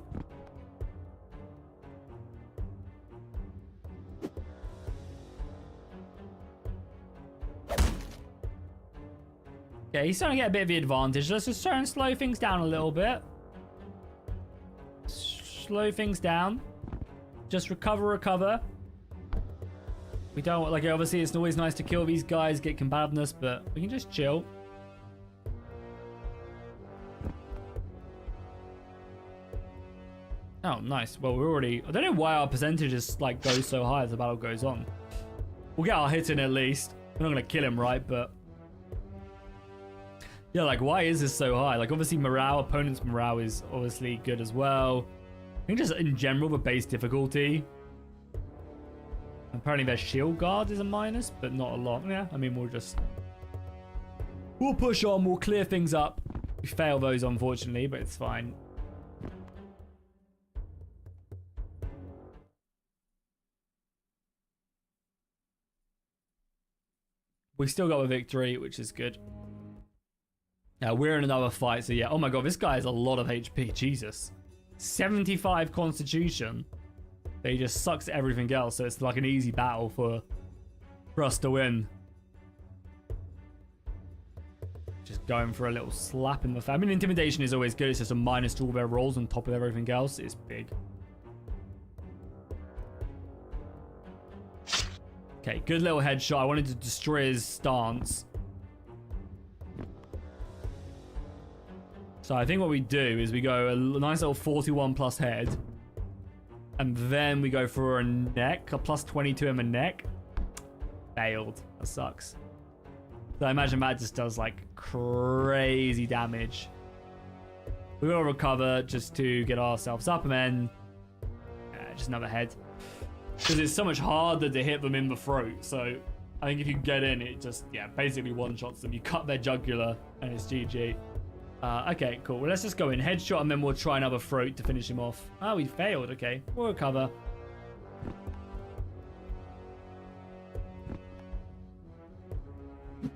Okay, he's starting to get a bit of the advantage. Let's just try and slow things down a little bit. Slow things down. Just recover. We don't, like, obviously it's always nice to kill these guys, get combativeness, but we can just chill. Oh, nice. Well, we're already, I don't know why our percentages like go so high as the battle goes on. We'll get our hit in at least. We're not going to kill him, right? But yeah, like, why is this so high? Like, obviously morale, opponent's morale is obviously good as well. I think just in general, the base difficulty. Apparently their shield guard is a minus, but not a lot. Yeah, I mean, we'll push on, we'll clear things up. We fail those, unfortunately, but it's fine. We still got a victory, which is good. Now we're in another fight, so yeah. Oh my god, this guy has a lot of HP. Jesus. 75 constitution. But he just sucks at everything else, so it's like an easy battle for us to win. Just going for a little slap in the face. I mean, intimidation is always good. It's just a minus to all their rolls on top of everything else. It's big. Okay, good little headshot. I wanted to destroy his stance. So I think what we do is we go a nice little 41 plus head. And then we go for a neck. A plus 22 in the neck. Failed. That sucks. So I imagine that just does like crazy damage. We will recover just to get ourselves up and then just another head. Because it's so much harder to hit them in the throat. So I think if you get in, it just, yeah, basically one-shots them. You cut their jugular and it's GG. Okay, cool. Well, let's just go in. Headshot and then we'll try another throat to finish him off. Oh, we failed. Okay, we'll recover.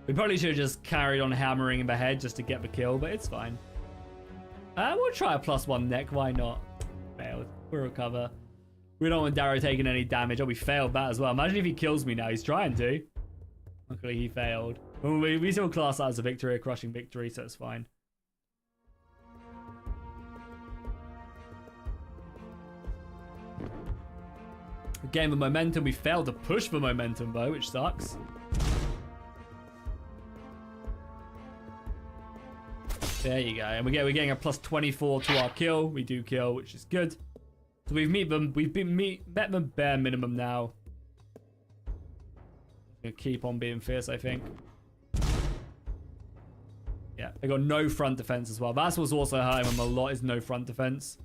We probably should have just carried on hammering in the head just to get the kill, but it's fine. We'll try a +1 neck. Why not? Failed. We'll recover. We don't want Darrow taking any damage. Oh, we failed that as well. Imagine if he kills me now. He's trying to. Luckily, he failed. We still class that as a victory, a crushing victory, so it's fine. Gain the momentum. We failed to push the momentum, though, which sucks. There you go. And we're getting a plus 24 to our kill. We do kill, which is good. So we've met them bare minimum now. Gonna keep on being fierce, I think. Yeah, they got no front defense as well. That's what's also hurting them a lot, is no front defense.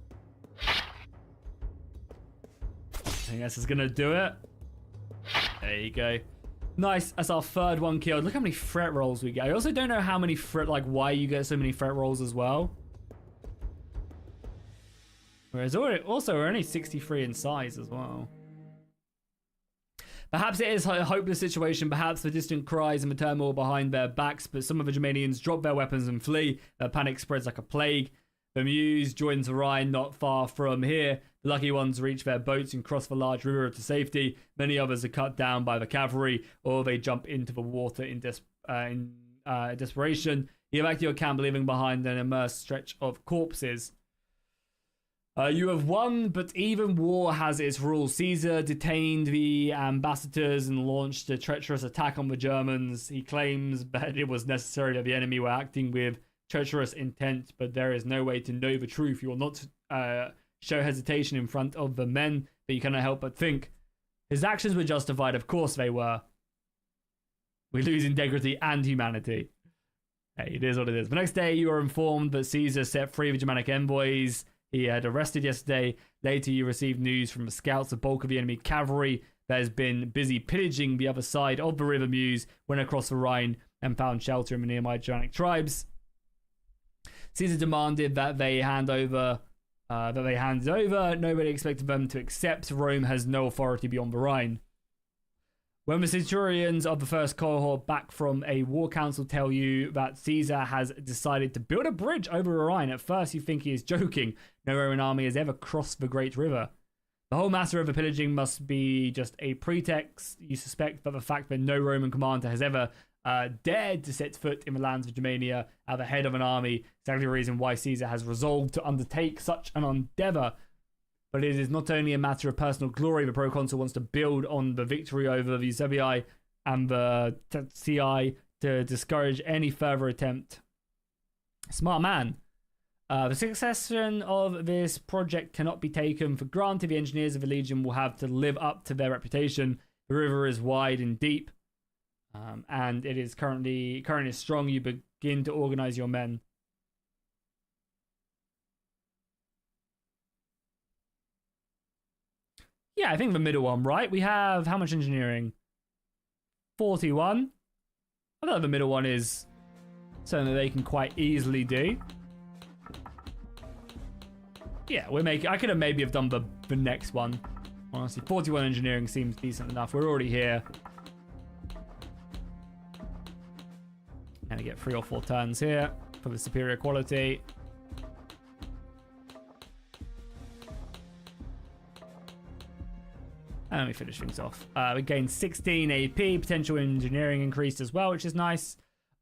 I think this is gonna do it. There you go. Nice. That's our third one killed. Look how many threat rolls we get. I also don't know how many why you get so many threat rolls as well. Whereas also we're only 63 in size as well. Perhaps it is a hopeless situation. Perhaps the distant cries and the turmoil behind their backs. But some of the Germanians drop their weapons and flee. Their panic spreads like a plague. The Meuse joins the Rhine not far from here. The lucky ones reach their boats and cross the large river to safety. Many others are cut down by the cavalry, or they jump into the water in desperation. You go back to your camp, leaving behind an immersed stretch of corpses. You have won, but even war has its rules. Caesar detained the ambassadors and launched a treacherous attack on the Germans. He claims that it was necessary that the enemy were acting with treacherous intent, but there is no way to know the truth. You will not show hesitation in front of the men, but you cannot help but think. His actions were justified. Of course they were. We lose integrity and humanity. Hey, it is what it is. The next day, you are informed that Caesar set free the Germanic envoys he had arrested yesterday. Later, you received news from the scouts. The bulk of the enemy cavalry that has been busy pillaging the other side of the River Meuse went across the Rhine and found shelter in the nearby Germanic tribes. Caesar demanded that they hand over. Nobody expected them to accept. Rome has no authority beyond the Rhine. When the centurions of the first cohort back from a war council tell you that Caesar has decided to build a bridge over the Rhine, at first you think he is joking. No Roman army has ever crossed the great river. The whole matter of the pillaging must be just a pretext. You suspect that the fact that no Roman commander has ever dared to set foot in the lands of Germania at the head of an army is exactly the reason why Caesar has resolved to undertake such an endeavor. But it is not only a matter of personal glory. The proconsul wants to build on the victory over the Eusebii and the Tetsi to discourage any further attempt. Smart man. The succession of this project cannot be taken for granted. The engineers of the Legion will have to live up to their reputation. The river is wide and deep, and it is currently strong. You begin to organize your men. Yeah, I think the middle one, right? We have how much engineering? 41. I thought the middle one is something that they can quite easily do. Yeah, I could have maybe done the next one. Honestly, 41 engineering seems decent enough. We're already here. And I get 3 or 4 turns here for the superior quality. And we finish things off. We gained 16 AP. Potential engineering increased as well, which is nice.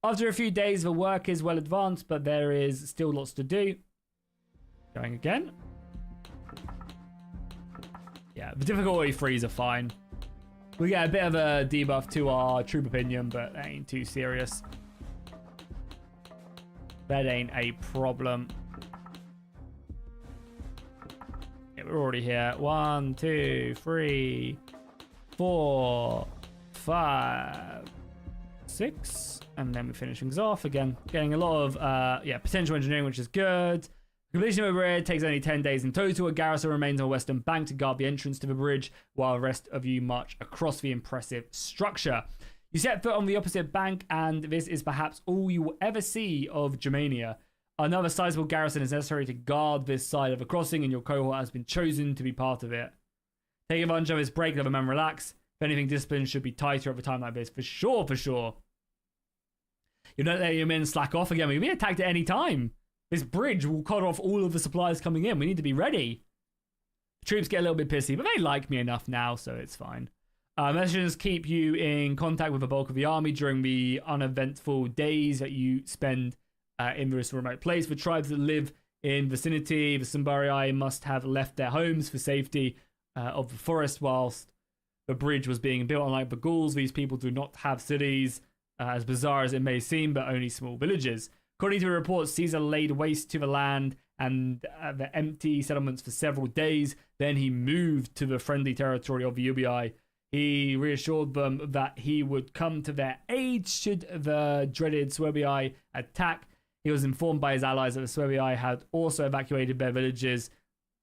After a few days, the work is well advanced, but there is still lots to do. Going again. Yeah, the difficulty 3s are fine. We get a bit of a debuff to our troop opinion, but that ain't too serious. That ain't a problem. We're already here. 1, 2, 3, 4, 5, 6. And then we finish things off again. Getting a lot of potential engineering, which is good. Completion of the bridge takes only 10 days in total. A garrison remains on the western bank to guard the entrance to the bridge, while the rest of you march across the impressive structure. You set foot on the opposite bank, and this is perhaps all you will ever see of Germania. Another sizable garrison is necessary to guard this side of the crossing, and your cohort has been chosen to be part of it. Take advantage of this break, let the men relax. If anything, discipline should be tighter at a time like this. For sure, for sure. You don't let your men slack off again. We can be attacked at any time. This bridge will cut off all of the supplies coming in. We need to be ready. Troops get a little bit pissy, but they like me enough now, so it's fine. Messages keep you in contact with the bulk of the army during the uneventful days that you spend in this remote place. For tribes that live in vicinity, the Sumbarii must have left their homes for safety of the forest whilst the bridge was being built. Unlike the Gauls, these people do not have cities, as bizarre as it may seem, but only small villages. According to the reports, Caesar laid waste to the land and the empty settlements for several days. Then he moved to the friendly territory of the Ubii. He reassured them that he would come to their aid should the dreaded Suebii attack. He was informed by his allies that the Suebii had also evacuated their villages,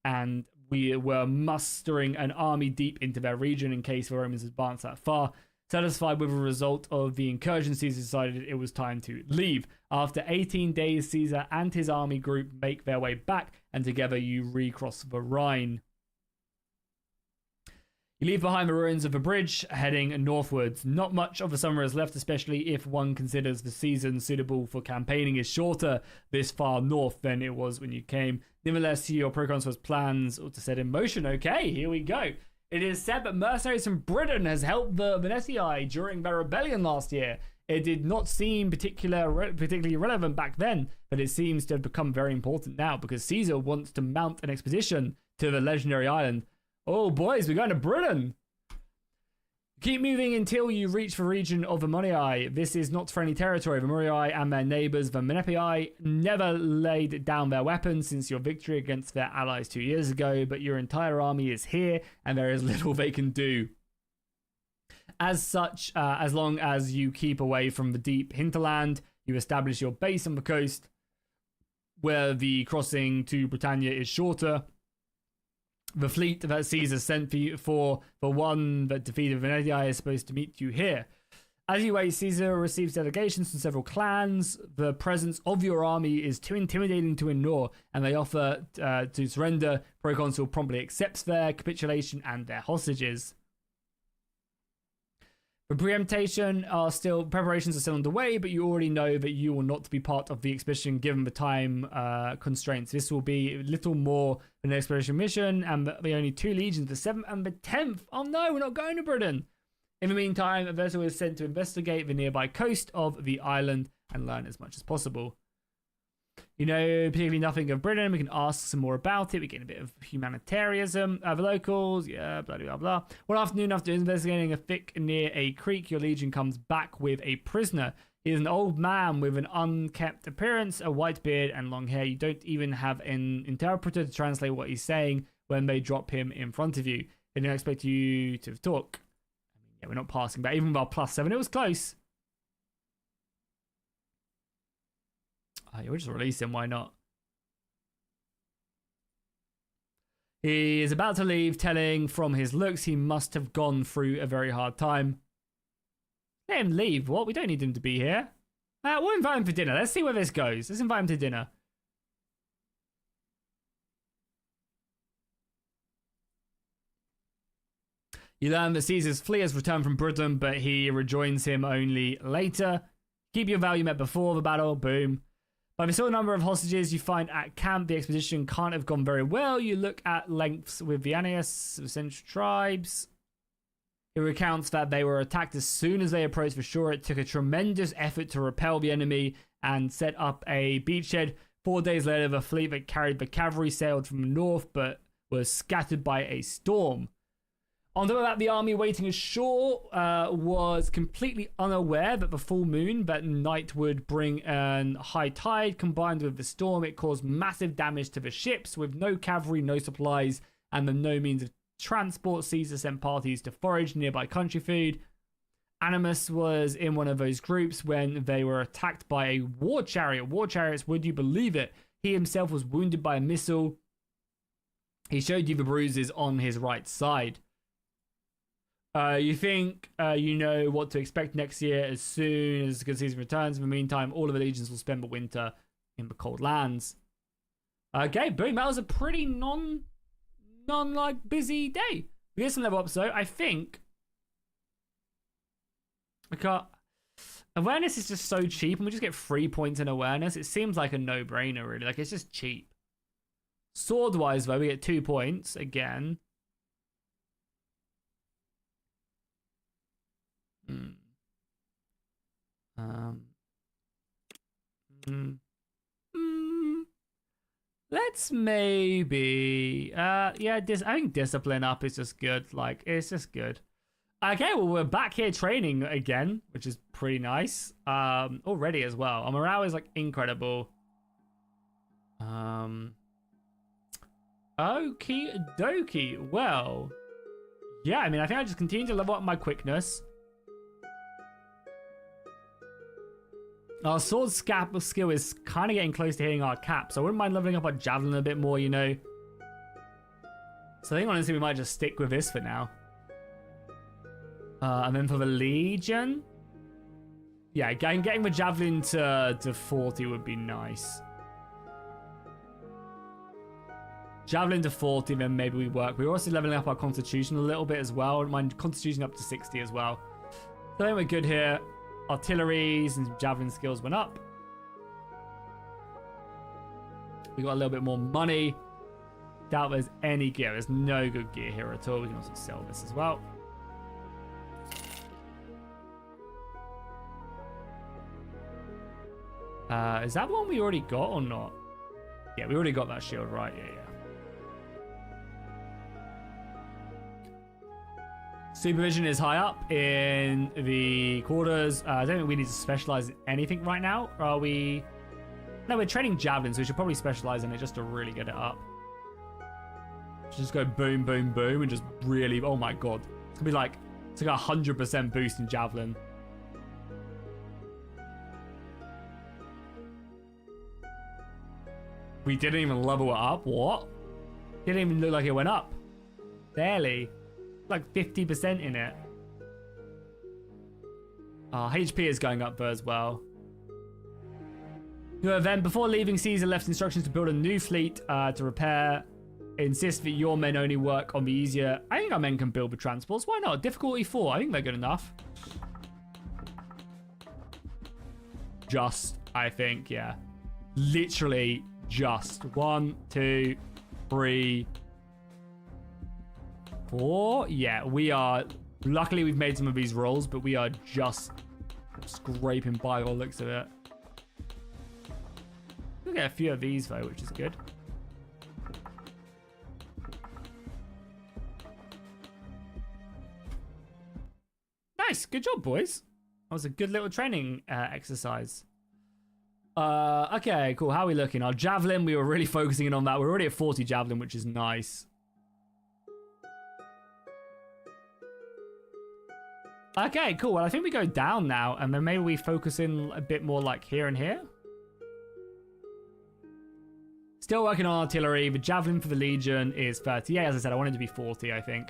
and we were mustering an army deep into their region in case the Romans advanced that far. Satisfied with the result of the incursion, Caesar decided it was time to leave. After 18 days, Caesar and his army group make their way back, and together you recross the Rhine. You leave behind the ruins of the bridge, heading northwards. Not much of the summer is left, especially if one considers the season suitable for campaigning is shorter this far north than it was when you came. Nevertheless, your proconsul's plans are to set in motion. Okay, here we go. It is said that mercenaries from Britain has helped the Venetii during their rebellion last year. It did not seem particularly relevant back then, but it seems to have become very important now because Caesar wants to mount an expedition to the legendary island. Oh, boys, we're going to Britain. Keep moving until you reach the region of the Morii. This is not friendly territory. The Morii and their neighbours, the Menepii, never laid down their weapons since your victory against their allies 2 years ago, but your entire army is here, and there is little they can do. As such, as long as you keep away from the deep hinterland, you establish your base on the coast, where the crossing to Britannia is shorter. The fleet that Caesar sent for the one that defeated Venetii is supposed to meet you here. As you wait, Caesar receives delegations from several clans. The presence of your army is too intimidating to ignore, and they offer to surrender. Proconsul promptly accepts their capitulation and their hostages. For preparations are still underway, but you already know that you will not be part of the expedition given the time constraints. This will be little more than an expedition mission, and the only 2 legions, the 7th and the 10th. Oh no, we're not going to Britain. In the meantime, a vessel is sent to investigate the nearby coast of the island and learn as much as possible. You know particularly nothing of Britain. We can ask some more about it. We get a bit of humanitarianism. The locals, yeah, blah, blah, blah. One afternoon, after investigating a thick near a creek, your legion comes back with a prisoner. He is an old man with an unkempt appearance, a white beard, and long hair. You don't even have an interpreter to translate what he's saying when they drop him in front of you. They don't expect you to talk. I mean, yeah, we're not passing back. Even with our +7, it was close. Oh, yeah, we'll just release him, why not? He is about to leave, telling from his looks he must have gone through a very hard time. Let him leave. What? We don't need him to be here. We'll invite him for dinner. Let's see where this goes. Let's invite him to dinner. You learn that Caesar's fleet has returned from Britain, but he rejoins him only later. Keep your value met before the battle. Boom. By the total number of hostages you find at camp, the expedition can't have gone very well. You look at lengths with the Annius, the central tribes. It recounts that they were attacked as soon as they approached the shore. It took a tremendous effort to repel the enemy and set up a beachhead. 4 days later, the fleet that carried the cavalry sailed from the north, but was scattered by a storm. On top of that, the army waiting ashore was completely unaware that the full moon that night would bring a high tide. Combined with the storm, it caused massive damage to the ships. With no cavalry, no supplies, and no means of transport, Caesar sent parties to forage nearby country food. Animus was in one of those groups when they were attacked by a war chariot. War chariots, would you believe it? He himself was wounded by a missile. He showed you the bruises on his right side. You think you know what to expect next year as soon as Caesar returns. In the meantime, all of the legions will spend the winter in the cold lands. Okay, boom. That was a pretty like busy day. We get some level up, so I think awareness is just so cheap, and we just get 3 points in awareness. It seems like a no-brainer, really. Like, it's just cheap. Sword-wise, though, we get 2 points again. Let's maybe... yeah, I think discipline up is just good. Like, it's just good. Okay, well, we're back here training again, which is pretty nice. Already as well. Our morale is, like, incredible. Okie dokie. Well, yeah, I mean, I think I just continue to level up my quickness. Our sword skill is kind of getting close to hitting our cap, so I wouldn't mind leveling up our javelin a bit more, you know. So I think honestly we might just stick with this for now. And then for the Legion, yeah, getting the javelin to 40 would be nice. Javelin to 40, then maybe we work. We're also leveling up our constitution a little bit as well. I wouldn't mind constitution up to 60 as well. So I think we're good here. Artilleries and javelin skills went up. We got a little bit more money. Doubt there's any gear. There's no good gear here at all. We can also sell this as well. Is that one we already got or not? Yeah, we already got that shield, right? Yeah. Supervision is high up in the quarters. I don't think we need to specialize in anything right now. Are we? No, we're training javelin, so we should probably specialize in it just to really get it up. Just go boom, boom, boom, and just really, oh my god. It's gonna be like, it's like a 100% boost in javelin. We didn't even level it up, what? Didn't even look like it went up. Barely. Like 50% in it. HP is going up there as well. Your event before leaving, Caesar left instructions to build a new fleet to repair. Insist that your men only work on the easier. I think our men can build the transports. Why not? Difficulty 4. I think they're good enough. Just, I think, yeah. Literally just. 1, 2, 3, 4. Yeah, we are. Luckily, we've made some of these rolls, but we are just scraping by all looks of it. We'll get a few of these though, which is good. Nice, good job, boys. That was a good little training exercise. Okay, cool. How are we looking? Our javelin, we were really focusing in on that. We're already at 40 javelin, which is nice. Okay, cool. Well, I think we go down now, and then maybe we focus in a bit more like here and here. Still working on artillery. The javelin for the Legion is 38. As I said, I wanted to be 40, I think.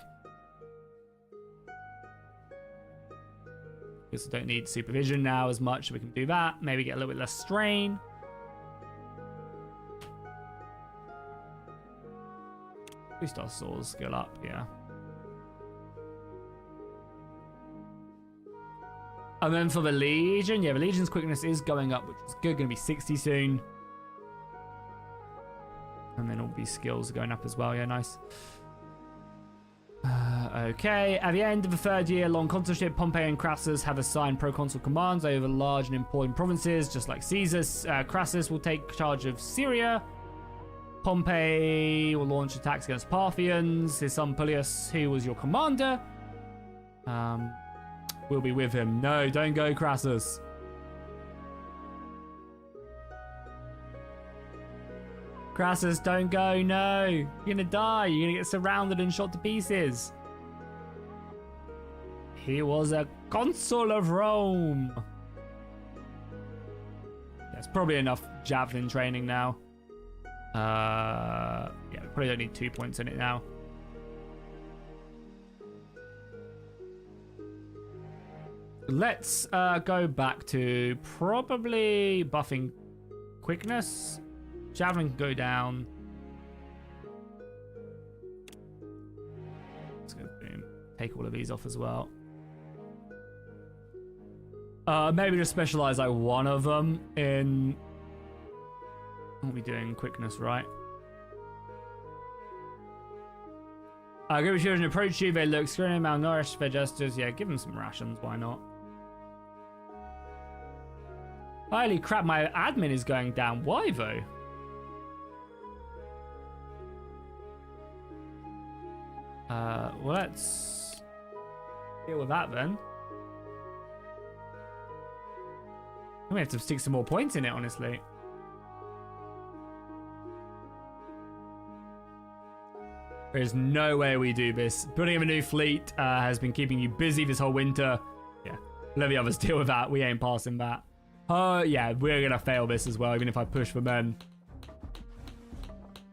Because I don't need supervision now as much, so we can do that. Maybe get a little bit less strain. Boost our sword skill up, yeah. And then for the Legion, yeah, the Legion's quickness is going up, which is good. Going to be 60 soon. And then all these skills are going up as well. Yeah, nice. Okay. At the end of the 3rd year long consulship, Pompey and Crassus have assigned proconsul commands over large and important provinces, just like Caesar. Crassus will take charge of Syria. Pompey will launch attacks against Parthians. His son Publius, who was your commander, will be with him. No, don't go, Crassus. Crassus, don't go, no. You're gonna die. You're gonna get surrounded and shot to pieces. He was a consul of Rome. That's probably enough javelin training now. Yeah, we probably don't need 2 points in it now. Let's go back to probably buffing quickness. Javelin can go down. Let's go boom. Take all of these off as well. Maybe just specialize like one of them in... What are we doing? Quickness, right? Group of children approach you. They look screaming, malnourished. They're just, yeah, give them some rations. Why not? Holy crap, my admin is going down. Why, though? Well, let's deal with that then. I'm gonna have to stick some more points in it, honestly. There's no way we do this. Building of a new fleet has been keeping you busy this whole winter. Yeah, let the others deal with that. We ain't passing that. Oh, yeah, we're gonna fail this as well, even if I push for men.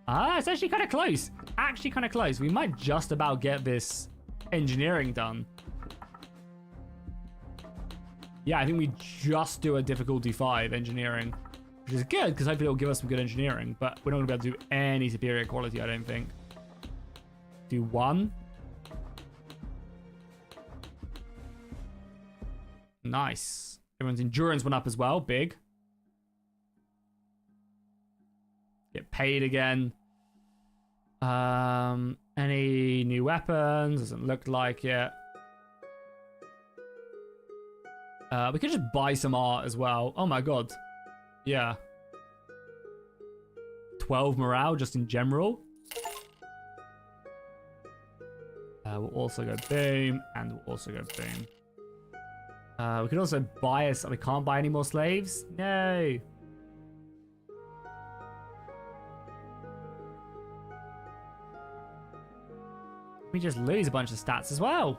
Ah, it's actually kind of close. Actually kind of close. We might just about get this engineering done. Yeah, I think we just do a difficulty 5 engineering, which is good because hopefully it'll give us some good engineering, but we're not gonna be able to do any superior quality, I don't think. Do 1. Nice. Everyone's endurance went up as well. Big. Get paid again. Any new weapons? Doesn't look like it. We could just buy some art as well. Oh my god. Yeah. 12 morale just in general. We'll also go boom, and we'll also go boom. We could also buy us. We can't buy any more slaves? No. We just lose a bunch of stats as well.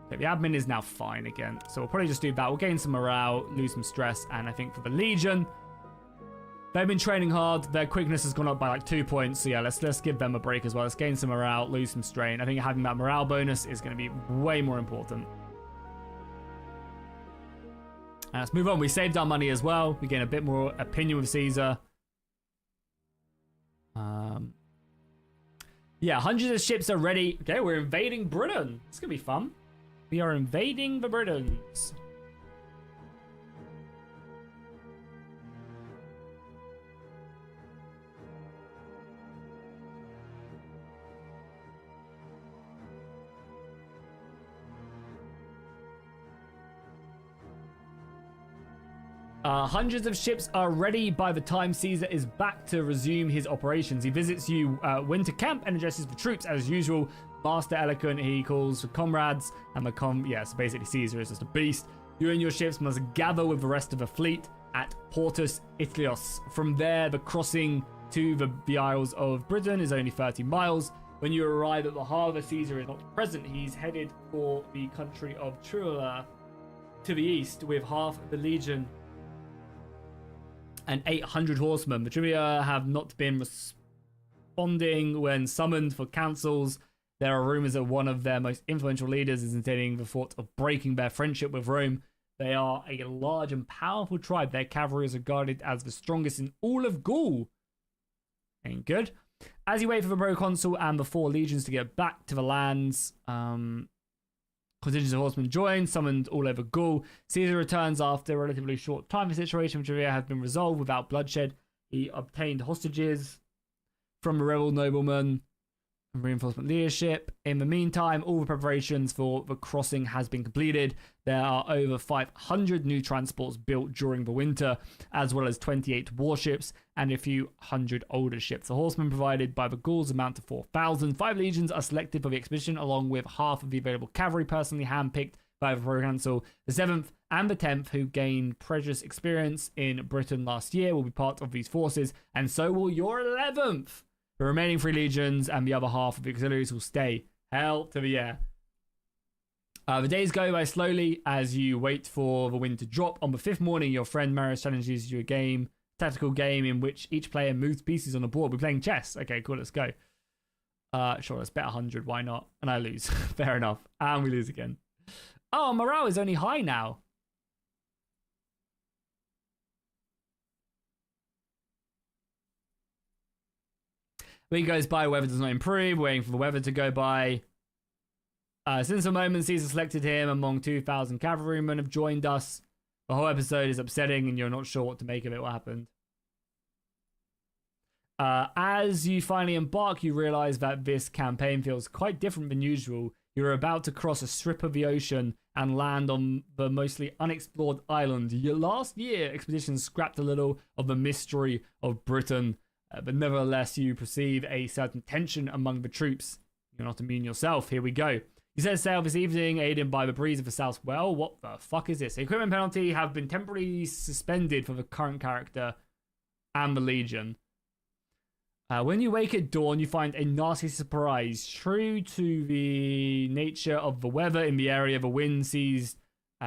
Okay, the admin is now fine again. So we'll probably just do that. We'll gain some morale, lose some stress, and I think for the Legion, they've been training hard. Their quickness has gone up by like 2 points. So yeah, let's give them a break as well. Let's gain some morale, lose some strain. I think having that morale bonus is going to be way more important. And let's move on. We saved our money as well. We gain a bit more opinion with Caesar. Yeah, hundreds of ships are ready. Okay, we're invading Britain. It's going to be fun. We are invading the Britons. Hundreds of ships are ready by the time Caesar is back to resume his operations. He visits you winter camp and addresses the troops as usual. Master eloquent, he calls for comrades, and so basically Caesar is just a beast. You and your ships must gather with the rest of the fleet at Portus Ithlios. From there, the crossing to the Isles of Britain is only 30 miles. When you arrive at the harbour, Caesar is not present. He's headed for the country of Trula to the east with half the legion and 800 horsemen. The trivia have not been responding when summoned for councils. There are rumors that one of their most influential leaders is intending the thought of breaking their friendship with Rome. They are a large and powerful tribe. Their cavalry is regarded as the strongest in all of Gaul. Ain't good. As you wait for the proconsul and the 4 legions to get back to the lands, contingents of horsemen join, summoned all over Gaul. Caesar returns after a relatively short time. The situation with Trivia has been resolved without bloodshed. He obtained hostages from a rebel nobleman and reinforcement leadership. In the meantime, all the preparations for the crossing has been completed. There are over 500 new transports built during the winter, as well as 28 warships and a few hundred older ships. The horsemen provided by the Gauls amount to 4,000. 5 legions are selected for the expedition, along with half of the available cavalry personally handpicked by the proconsul. The 7th and the 10th, who gained precious experience in Britain last year, will be part of these forces, and so will your 11th. The remaining 3 legions and the other half of the auxiliaries will stay. Hell to the air. The days go by slowly as you wait for the wind to drop. On the 5th morning, your friend Marius challenges you a tactical game in which each player moves pieces on the board. We're playing chess. Okay, cool, let's go. Sure, let's bet 100, why not? And I lose. Fair enough. And we lose again. Oh, morale is only high now. Week goes by, weather does not improve, waiting for the weather to go by. Since the moment Caesar selected him, among 2,000 cavalrymen have joined us. The whole episode is upsetting and you're not sure what to make of it, what happened. As you finally embark, you realize that this campaign feels quite different than usual. You're about to cross a strip of the ocean and land on the mostly unexplored island. Your last year expedition scrapped a little of the mystery of Britain, but nevertheless you perceive a certain tension among the troops. You're not immune yourself. Here we go. You set sail this evening, aided by the breeze of the south. Well, what the fuck is this? The equipment penalty have been temporarily suspended for the current character and the Legion. When you wake at dawn, you find a nasty surprise. True to the nature of the weather in the area, the wind ceased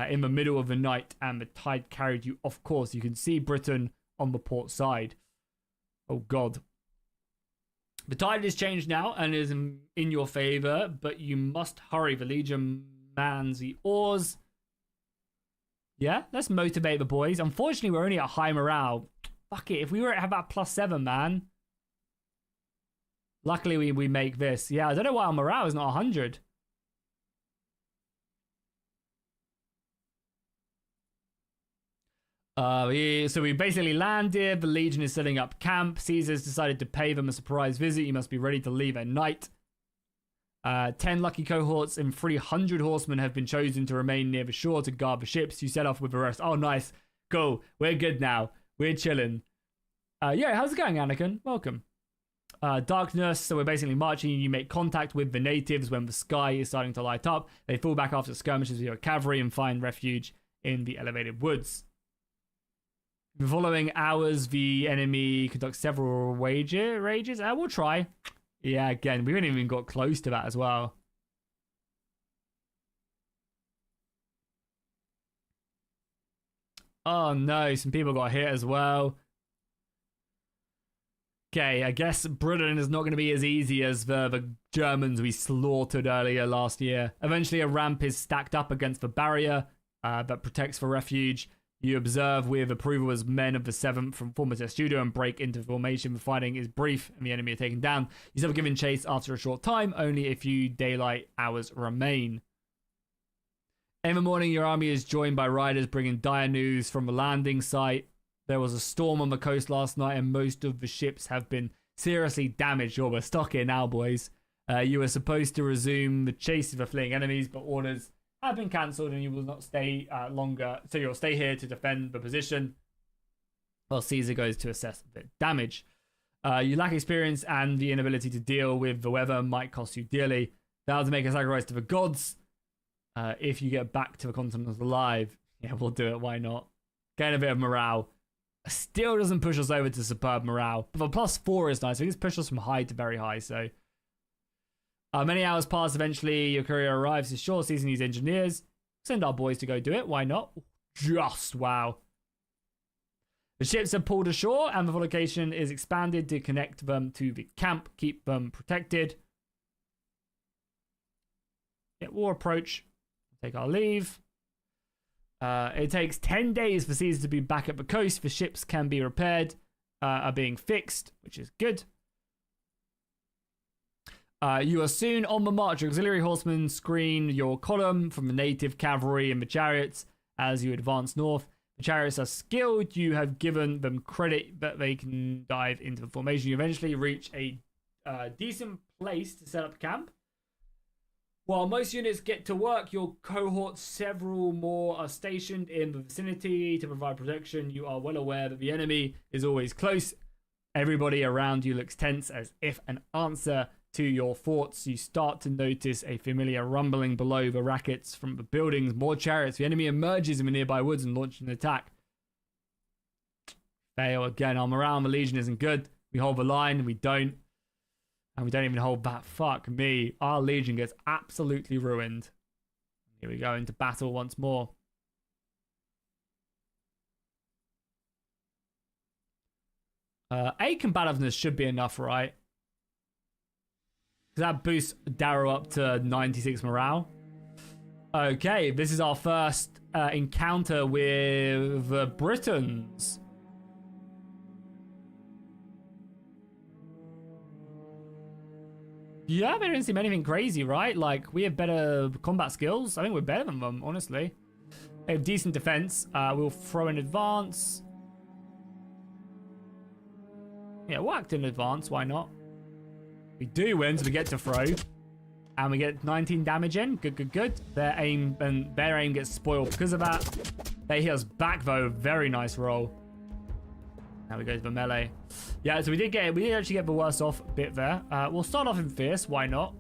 in the middle of the night and the tide carried you off course. You can see Britain on the port side. Oh, God. The tide has changed now and is in your favor, but you must hurry. The Legion mans the oars. Yeah, let's motivate the boys. Unfortunately, we're only at high morale. Fuck it. If we were at about +7, man. Luckily, we make this. Yeah, I don't know why our morale is not 100. So we basically landed. The Legion is setting up camp. Caesar's decided to pay them a surprise visit. You must be ready to leave at night. 10 lucky cohorts and 300 horsemen have been chosen to remain near the shore to guard the ships. You set off with the rest. Oh, nice. Cool. We're good now. We're chilling. Yeah, how's it going, Anakin? Welcome. Darkness, so we're basically marching. You make contact with the natives when the sky is starting to light up. They fall back after skirmishes with your cavalry and find refuge in the elevated woods. The following hours, the enemy conducts several rages. We'll try. Yeah, again, we haven't even got close to that as well. Oh no, some people got hit as well. Okay, I guess Britain is not going to be as easy as the Germans we slaughtered earlier last year. Eventually, a ramp is stacked up against the barrier that protects the refuge. You observe with approval as men of the 7th from former Testudo and break into formation. The fighting is brief and the enemy are taken down. You still given chase after a short time. Only a few daylight hours remain. In the morning, your army is joined by riders bringing dire news from the landing site. There was a storm on the coast last night and most of the ships have been seriously damaged. Oh, we're stuck here now, boys. You were supposed to resume the chase of the fleeing enemies, but orders have been cancelled and you will not stay longer. So you'll stay here to defend the position while Caesar goes to assess the damage. You lack experience and the inability to deal with the weather might cost you dearly. Thou to make a sacrifice to the gods if you get back to the continent alive. Yeah, we'll do it. Why not? Gain a bit of morale. Still doesn't push us over to superb morale. But the +4 is nice. I think it's pushed us from high to very high. So many hours pass. Eventually, your courier arrives to shore, seizing these engineers. Send our boys to go do it. Why not? Just wow. The ships are pulled ashore, and the location is expanded to connect them to the camp, keep them protected. Yeah, we'll approach. Take our leave. It takes 10 days for Caesar to be back at the coast. The ships can be repaired, are being fixed, which is good. You are soon on the march. Your auxiliary horsemen screen your column from the native cavalry and the chariots as you advance north. The chariots are skilled. You have given them credit that they can dive into the formation. You eventually reach a decent place to set up camp. While most units get to work, your cohort, several more are stationed in the vicinity to provide protection. You are well aware that the enemy is always close. Everybody around you looks tense as if an answer to your thoughts. You start to notice a familiar rumbling below the rackets from the buildings. More chariots. The enemy emerges in the nearby woods and launches an attack. Fail again. Our morale in the Legion isn't good. We hold the line. We don't. And we don't even hold back. Fuck me. Our Legion gets absolutely ruined. Here we go into battle once more. A combativeness should be enough, right? That boosts Darrow up to 96 morale. Okay, this is our first encounter with the Britons. Yeah, they don't seem anything crazy, right? Like, we have better combat skills. I think we're better than them, honestly. They have decent defense. We'll throw in advance. Yeah, Yeah, we'll act in advance. Why not? We do win, so we get to throw. And we get 19 damage in. Good, good, good. Their aim gets spoiled because of that. They hit us back, though. Very nice roll. Now we go to the melee. Yeah, so we did actually get the worse off bit there. We'll start off in fierce. Why not?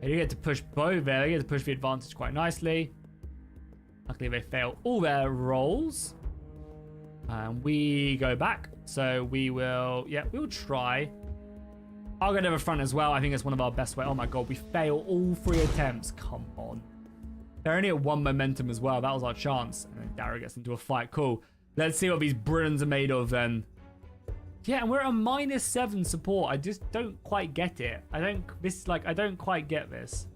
They do get to push both there. They get to push the advantage quite nicely. Luckily, they fail all their rolls. And we go back. So we will, yeah, we'll try. I'll go to the front as well. I think it's one of our best ways. Oh my god, we fail all 3 attempts. Come on. They're only at 1 momentum as well. That was our chance. And then Dara gets into a fight. Cool. Let's see what these Britons are made of then. Yeah, and we're at a -7 support. I just don't quite get it. I don't quite get this.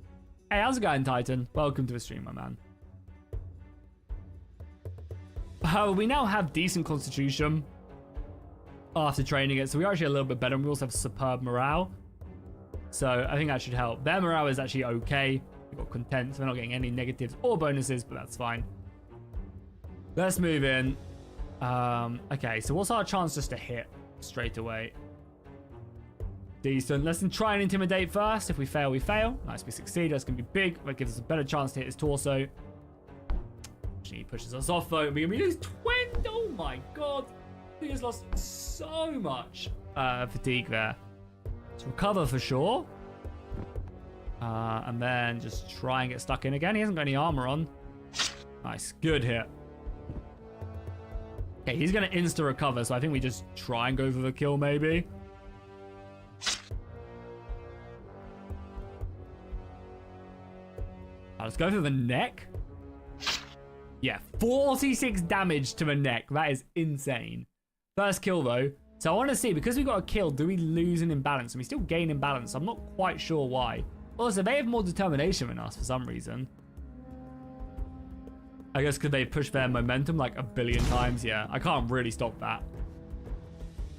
Hey, how's it going, Titan? Welcome to the stream, my man. We now have decent constitution after training it, so we're actually a little bit better, and we also have superb morale. So I think that should help. Their morale is actually okay. We've got content, so we're not getting any negatives or bonuses, but that's fine. Let's move in. Okay, so what's our chance just to hit straight away? Decent. Let's try and intimidate first. If we fail, we fail. Nice, we succeed. That's going to be big. That gives us a better chance to hit his torso. He pushes us off, though. We lose 20. Oh my god. We just lost so much fatigue there. Let's recover for sure. And then just try and get stuck in again. He hasn't got any armor on. Nice. Good hit. Okay, he's going to insta-recover, so I think we just try and go for the kill, maybe. Let's go for the neck. Yeah, 46 damage to the neck. That is insane. First kill, though. So I want to see, because we got a kill, do we lose an imbalance? And we still gain imbalance. I'm not quite sure why. Also, they have more determination than us for some reason. I guess because they push their momentum like 1 billion times. Yeah, I can't really stop that.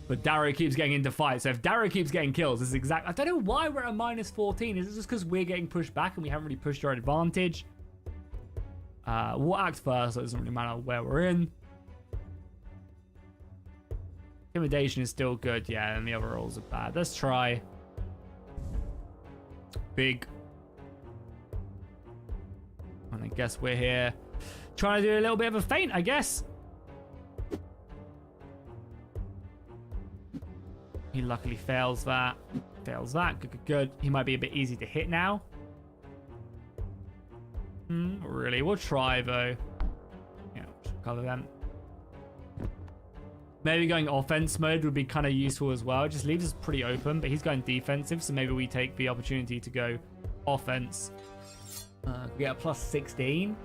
But Darrow keeps getting into fights. So if Darrow keeps getting kills, this is exact. I don't know why we're at a -14. Is it just because we're getting pushed back and we haven't really pushed our advantage? We'll act first, so it doesn't really matter where we're in. Intimidation is still good, yeah, and the other rolls are bad. Let's try. Big. And I guess we're here trying to do a little bit of a feint, I guess. He luckily fails that. Fails that. Good, good, good. He might be a bit easy to hit now. Really? We'll try, though. Yeah, we'll cover them. Maybe going offense mode would be kind of useful as well. It just leaves us pretty open, but he's going defensive, so maybe we take the opportunity to go offense. We get a +16.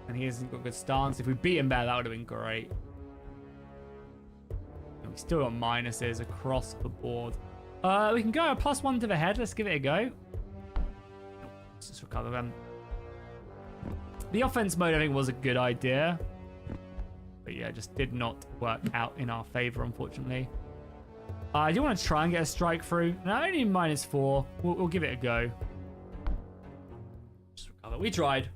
And he hasn't got a good stance. If we beat him there, that would have been great. And we still got minuses across the board. We can go a +1 to the head. Let's give it a go. Let's just recover them. The offense mode, I think, was a good idea. But yeah, just did not work out in our favor, unfortunately. I do want to try and get a strike through. No, only -4. We'll give it a go. Just recover. We tried.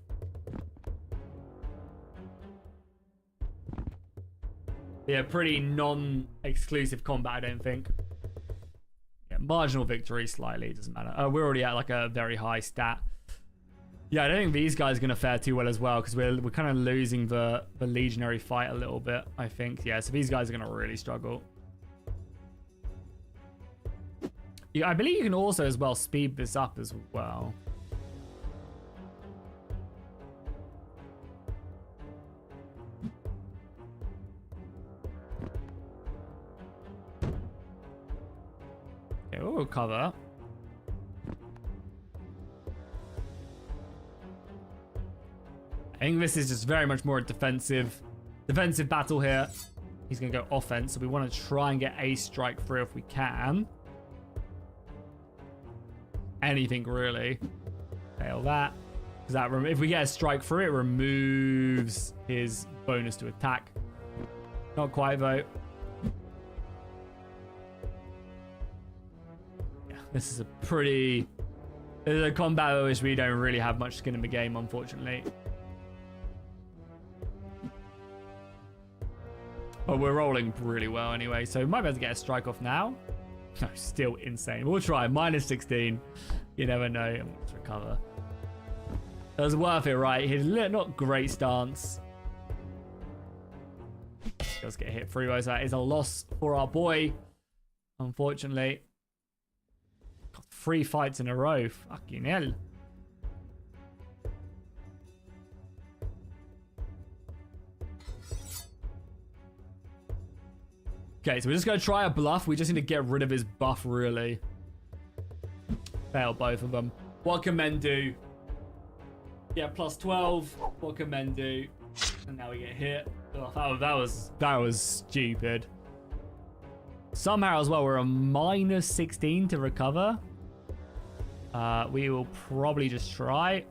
Yeah, pretty non-exclusive combat, I don't think. Yeah, marginal victory slightly. It doesn't matter. We're already at like a very high stat. Yeah, I don't think these guys are going to fare too well as well, because we're kind of losing the legionary fight a little bit, I think. Yeah, so these guys are going to really struggle. Yeah, I believe you can also as well speed this up as well. Okay, we'll recover. I think this is just very much more a defensive battle here. He's going to go offense, so we want to try and get a strike through if we can. Anything, really. Fail that. Because if we get a strike through, it removes his bonus to attack. Not quite, though. Yeah, this is a pretty... This is a combat in which we don't really have much skin in the game, unfortunately. But we're rolling really well anyway, so we might be able to get a strike off now. No, still insane. We'll try. Minus 16. You never know. Let's recover. It was worth it, right? His not great stance. Does get hit through, so that is a loss for our boy. Unfortunately. Got 3 fights in a row. Fucking hell. Okay, so we're just going to try a bluff. We just need to get rid of his buff, really. Fail both of them. What can men do? Yeah, plus 12. What can men do? And now we get hit. Oh, that was stupid. Somehow as well, we're a minus 16 to recover. We will probably just try.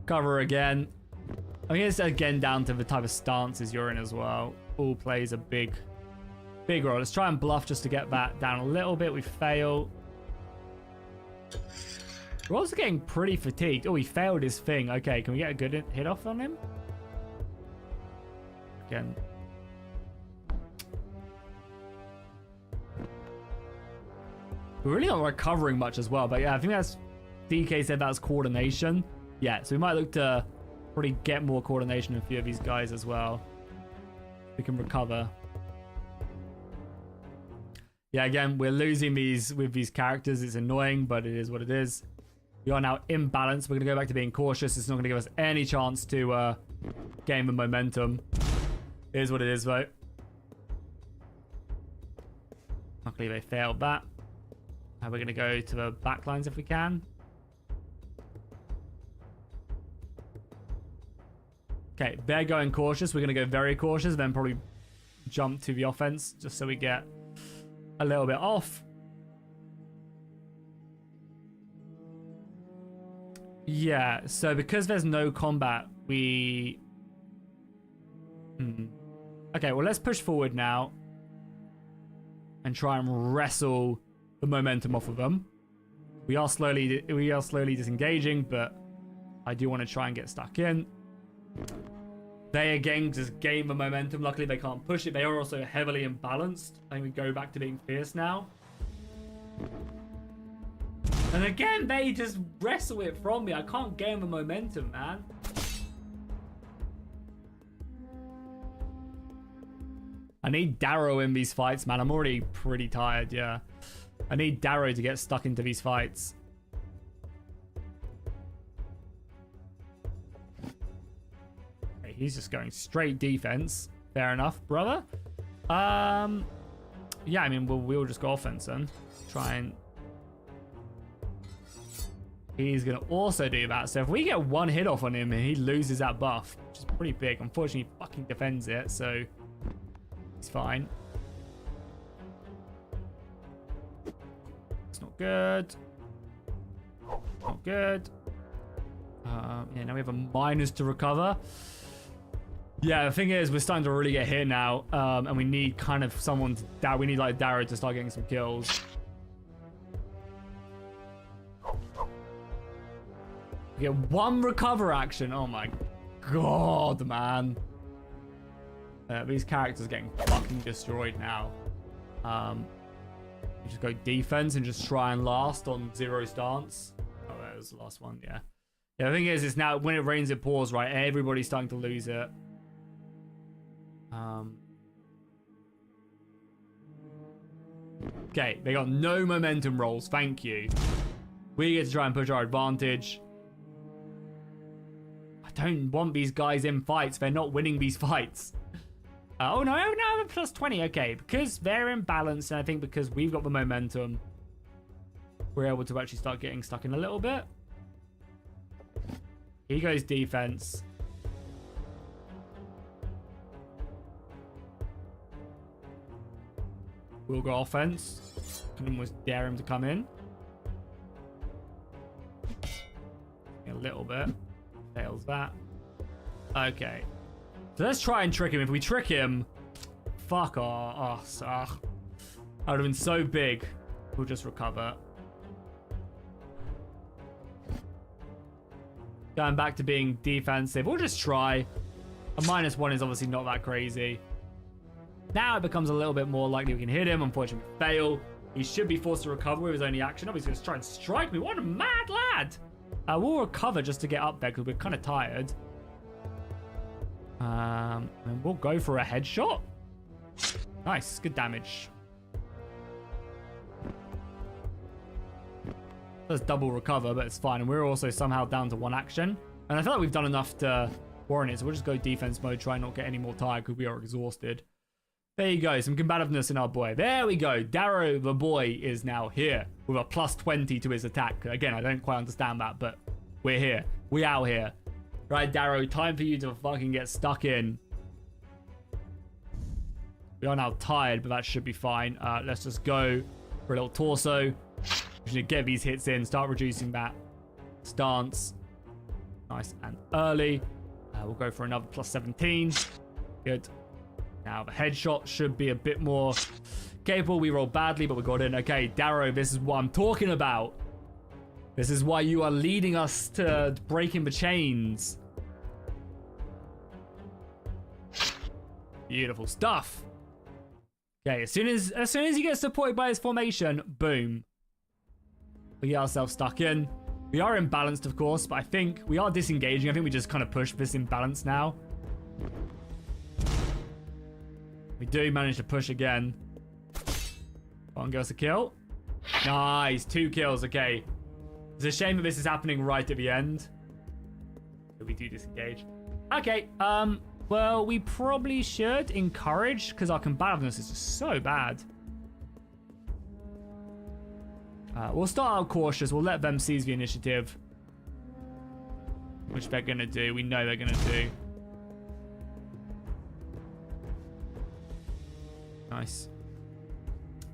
Cover again. I guess again down to the type of stances you're in as well. All plays a big role. Let's try and bluff just to get that down a little bit. We fail. We're also getting pretty fatigued. Oh, he failed his thing. Okay, can we get a good hit off on him? Again. We're really not recovering much as well. But yeah, I think that's... DK said that's coordination. Yeah, so we might look to probably get more coordination in a few of these guys as well. We can recover. Yeah, again, we're losing these with these characters. It's annoying, but it is what it is. We are now imbalanced. We're going to go back to being cautious. It's not going to give us any chance to gain the momentum. It is what it is, though. Luckily, they failed that. We're going to go to the back lines if we can. Okay, they're going cautious. We're going to go very cautious, then probably jump to the offense just so we get a little bit off. Yeah, so because there's no combat, we... Okay, well, let's push forward now and try and wrestle the momentum off of them. We are slowly disengaging, but I do want to try and get stuck in. They again just gain the momentum. Luckily, they can't push it. They are also heavily imbalanced. I think we go back to being fierce now. And again, they just wrestle it from me. I can't gain the momentum, man. I need Darrow in these fights, man. I'm already pretty tired, yeah. I need Darrow to get stuck into these fights. Okay, he's just going straight defense. Fair enough, brother. Yeah, I mean, we'll just go offense then. Try and... He's going to also do that. So if we get one hit off on him, he loses that buff, which is pretty big. Unfortunately, he fucking defends it, so he's fine. It's not good. Not good. Yeah, now we have a minus to recover. Yeah, the thing is, we're starting to really get hit now, and we need kind of someone that we need like Darrow to start getting some kills. We get one recover action. Oh my god, man. These characters are getting fucking destroyed now. We just go defense and just try and last on 0 stance. Oh, that was the last one, yeah. Yeah, the thing is, it's now when it rains, it pours, right? Everybody's starting to lose it. Okay, they got no momentum rolls. Thank you. We get to try and push our advantage. I don't want these guys in fights. They're not winning these fights. Oh, no, plus 20. Okay, because they're in balance, and I think because we've got the momentum, we're able to actually start getting stuck in a little bit. He goes defense. We'll go offense. Can almost dare him to come in. A little bit. Fails that. Okay. So let's try and trick him. If we trick him, fuck us. That would have been so big. We'll just recover. Going back to being defensive. We'll just try. A -1 is obviously not that crazy. Now it becomes a little bit more likely we can hit him. Unfortunately, we fail. He should be forced to recover with his only action. Oh, he's going to try and strike me. What a mad lad. We'll recover just to get up there because we're kind of tired. And we'll go for a headshot. Nice. Good damage. Does double recover, but it's fine. And we're also somehow down to 1 action. And I feel like we've done enough to warrant it. So we'll just go defense mode, try and not get any more tired because we are exhausted. There you go. Some combativeness in our boy. There we go. Darrow, the boy, is now here with a +20 to his attack. Again, I don't quite understand that, but we're here. We out here. Right, Darrow, time for you to fucking get stuck in. We are now tired, but that should be fine. Let's just go for a little torso. We should get these hits in, start reducing that stance. Nice and early. We'll go for another +17. Good. Now the headshot should be a bit more capable. We rolled badly, but we got in. Okay, Darrow, this is what I'm talking about. This is why you are leading us to breaking the chains. Beautiful stuff. Okay, as soon as he gets supported by his formation, boom. We get ourselves stuck in. We are imbalanced, of course, but I think we are disengaging. I think we just kind of push this imbalance now. We do manage to push again. Come on, give us a kill. Nice, 2 kills. Okay. It's a shame that this is happening right at the end. But we do disengage. Okay, well, we probably should encourage because our combativeness is just so bad. We'll start out cautious. We'll let them seize the initiative. Which they're going to do. We know they're going to do. Nice.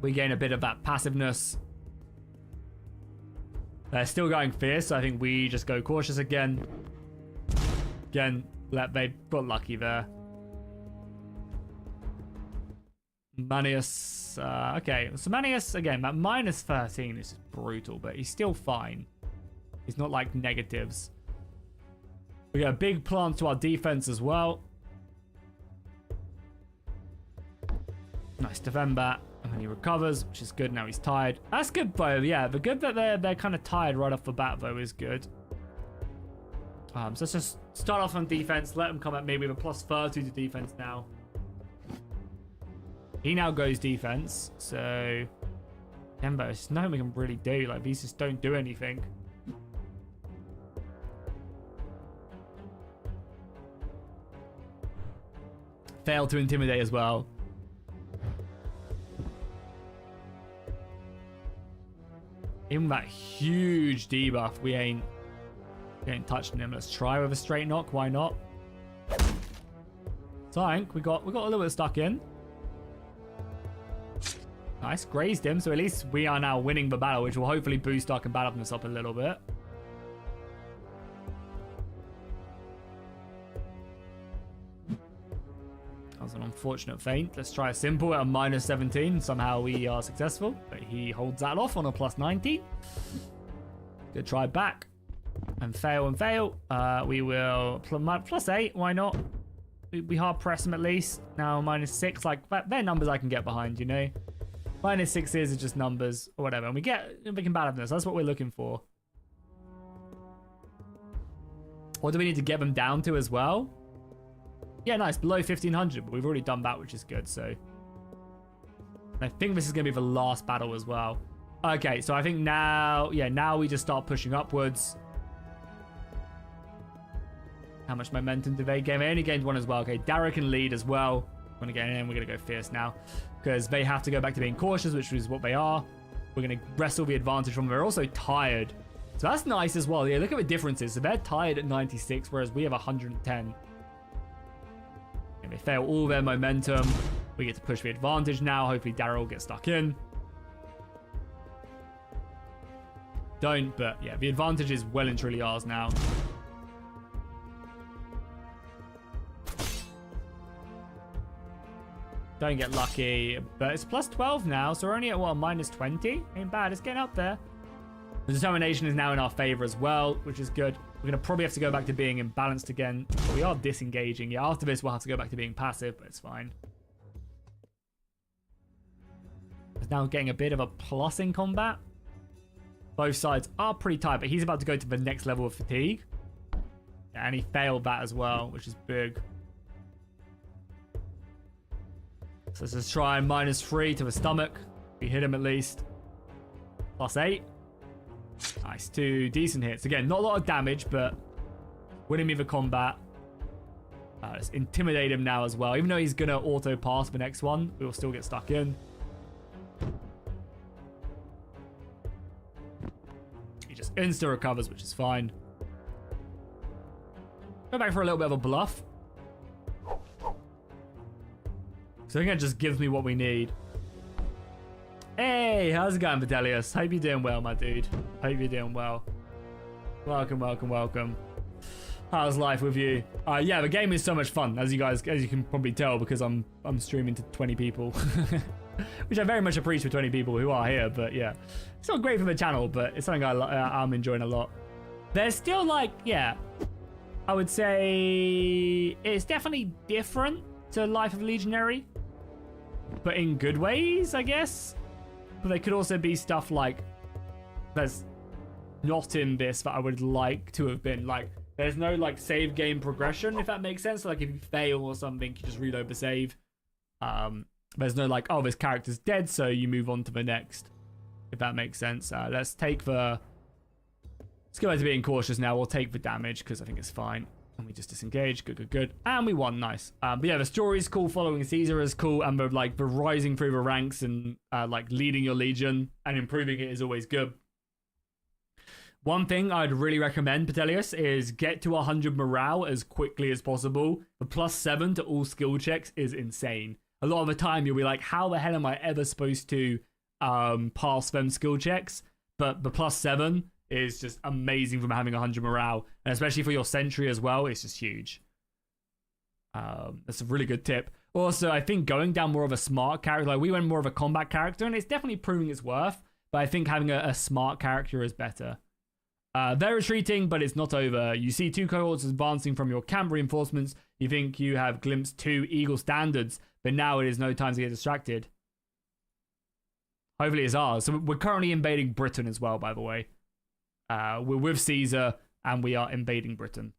We gain a bit of that passiveness. They're still going fierce, so I think we just go cautious again. Again, they got lucky there. Manius, okay, so Manius, again, that -13 is brutal, but he's still fine. He's not like negatives. We got a big plant to our defense as well. Nice, defend that. And then he recovers, which is good. Now he's tired. That's good, though. Yeah, the good that they're kind of tired right off the bat, though, is good. So let's just start off on defense. Let him come at me with a +30 to defense now. He now goes defense. So, Kembo, there's nothing we can really do. Like, these just don't do anything. Fail to intimidate as well. Even that huge debuff, we ain't touching him. Let's try with a straight knock. Why not? So I think we got a little bit stuck in. Nice, grazed him. So at least we are now winning the battle, which will hopefully boost our combativeness up a little bit. That was an unfortunate feint. Let's try a simple at a -17. Somehow we are successful, but he holds that off on a +19. Good try back. And fail and fail. We will +8. Why not? We hard press him at least. Now -6. Like, they're numbers I can get behind, you know? -6 is just numbers or whatever. And we get the combativeness. That's what we're looking for. What do we need to get them down to as well? Yeah, nice. Below 1500, but we've already done that, which is good. So I think this is going to be the last battle as well. Okay, so I think now, yeah, now we just start pushing upwards. How much momentum do they gain? They only gained 1 as well. Okay, Darrow can lead as well. We're going to get in. We're going to go fierce now because they have to go back to being cautious, which is what they are. We're going to wrestle the advantage from them. They're also tired. So that's nice as well. Yeah, look at the differences. So they're tired at 96, whereas we have 110. And they fail all their momentum. We get to push the advantage now. Hopefully Darrow will get stuck in. Don't, but yeah, the advantage is well and truly ours now. Don't get lucky, but it's +12 now, so we're only at, what, -20? Ain't bad, it's getting up there. The determination is now in our favor as well, which is good. We're going to probably have to go back to being imbalanced again. But we are disengaging. Yeah, after this, we'll have to go back to being passive, but it's fine. It's now getting a bit of a plus in combat. Both sides are pretty tight, but he's about to go to the next level of fatigue. Yeah, and he failed that as well, which is big. So let's just try and -3 to the stomach. We hit him at least. +8. Nice, 2 decent hits. Again, not a lot of damage, but winning me the combat. Let's intimidate him now as well. Even though he's going to auto-pass the next one, we will still get stuck in. He just insta-recovers, which is fine. Go back for a little bit of a bluff. So I think that just gives me what we need. Hey, how's it going, Vitellius? Hope you're doing well, my dude. Hope you're doing well. Welcome, welcome, welcome. How's life with you? Yeah, the game is so much fun, as you can probably tell, because I'm streaming to 20 people, which I very much appreciate for 20 people who are here. But yeah, it's not great for the channel, but it's something I'm enjoying a lot. There's still like, yeah, I would say it's definitely different to Life of Legionary, but in good ways, I guess. But there could also be stuff like there's not in this that I would like to have been. Like, there's no like save game progression, if that makes sense. So, like, if you fail or something, you just reload the save. There's no like, oh, this character's dead, so you move on to the next, if that makes sense. Let's go back to being cautious now. We'll take the damage because I think it's fine. And we just disengage. Good, good, good. And we won. Nice. But yeah, the story's cool. Following Caesar is cool. And the rising through the ranks and like leading your legion and improving it is always good. One thing I'd really recommend, Petelius, is get to 100 morale as quickly as possible. The +7 to all skill checks is insane. A lot of the time you'll be like, how the hell am I ever supposed to pass them skill checks? But the +7 is just amazing from having 100 morale, and especially for your sentry as well, it's just huge. That's a really good tip. Also, I think going down more of a smart character, like we went more of a combat character, and it's definitely proving its worth, but I think having a smart character is better. They're retreating, but it's not over. You see 2 cohorts advancing from your camp reinforcements. You think you have glimpsed 2 Eagle standards, but now it is no time to get distracted. Hopefully it's ours. So we're currently invading Britain as well, by the way. We're with Caesar, and we are invading Britain.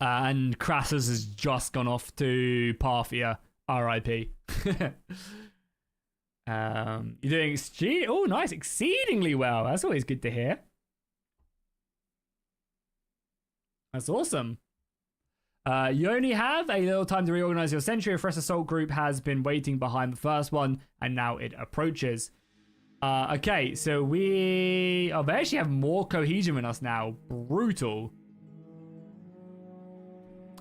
And Crassus has just gone off to Parthia. R.I.P. You're doing nice, exceedingly well. That's always good to hear. That's awesome. You only have a little time to reorganize your sentry. A fresh assault group has been waiting behind the first one, and now it approaches. Okay, so they actually have more cohesion than us now. Brutal.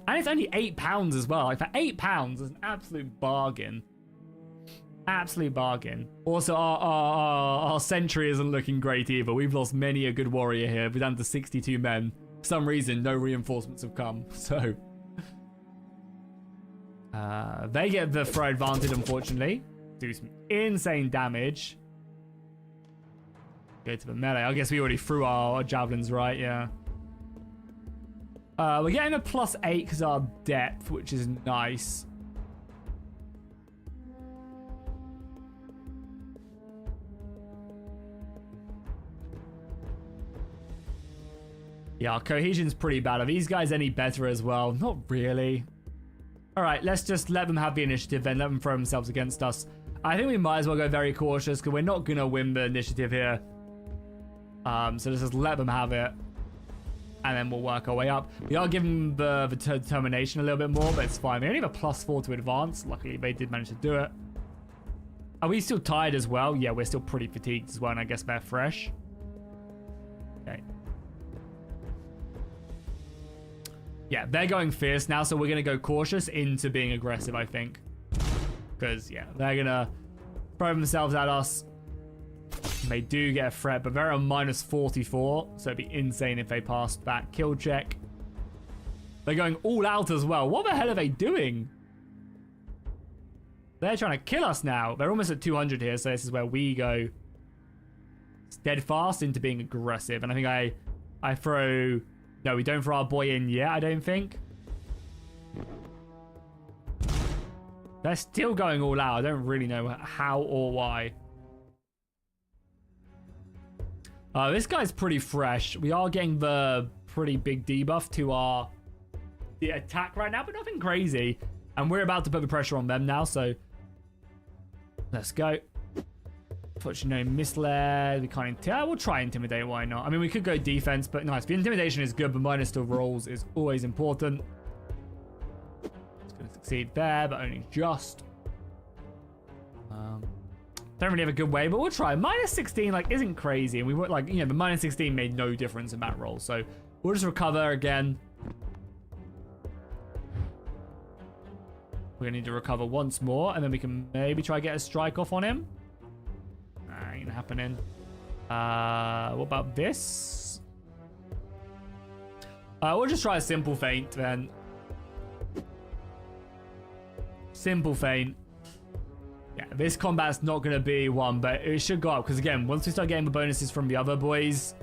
And it's only £8 as well. Like, for £8, it's an absolute bargain. Absolute bargain. Also, our sentry isn't looking great either. We've lost many a good warrior here. We're down to 62 men. For some reason, no reinforcements have come. So, they get the throw advantage, unfortunately. Do some insane damage. Go to the melee. I guess we already threw our javelins, right? Yeah. We're getting a +8 because of our depth, which is nice. Yeah, our cohesion's pretty bad. Are these guys any better as well? Not really. All right, let's just let them have the initiative then. Let them throw themselves against us. I think we might as well go very cautious because we're not going to win the initiative here. So let's just let them have it. And then we'll work our way up. We are giving the determination a little bit more, but it's fine. They only have a +4 to advance. Luckily, they did manage to do it. Are we still tired as well? Yeah, we're still pretty fatigued as well, and I guess they're fresh. Okay. Yeah, they're going fierce now, so we're going to go cautious into being aggressive, I think. Because, yeah, they're going to throw themselves at us. They do get a threat, but they're on -44, so it'd be insane if they passed that kill check. They're going all out as well. What the hell are they doing? They're trying to kill us now. They're almost at 200 here, so this is where we go steadfast into being aggressive. And I think I I throw... No, we don't throw our boy in yet, I don't think. They're still going all out. I don't really know how or why. This guy's pretty fresh. We are getting the pretty big debuff to the attack right now, but nothing crazy. And we're about to put the pressure on them now, so let's go. Fortunately, no misled. We can't we'll try intimidate, why not? I mean, we could go defense, but nice. The intimidation is good, but minus to rolls is always important. It's going to succeed there, but only just. Don't really have a good way, but we'll try. Minus 16, like, isn't crazy. And we were like, you know, the minus 16 made no difference in that roll. So we'll just recover again. We're going to need to recover once more, and then we can maybe try get a strike off on him. Ain't happening. What about this? We'll just try a simple feint then. Simple feint. Yeah, this combat's not going to be one, but it should go up. Because again, once we start getting the bonuses from the other boys,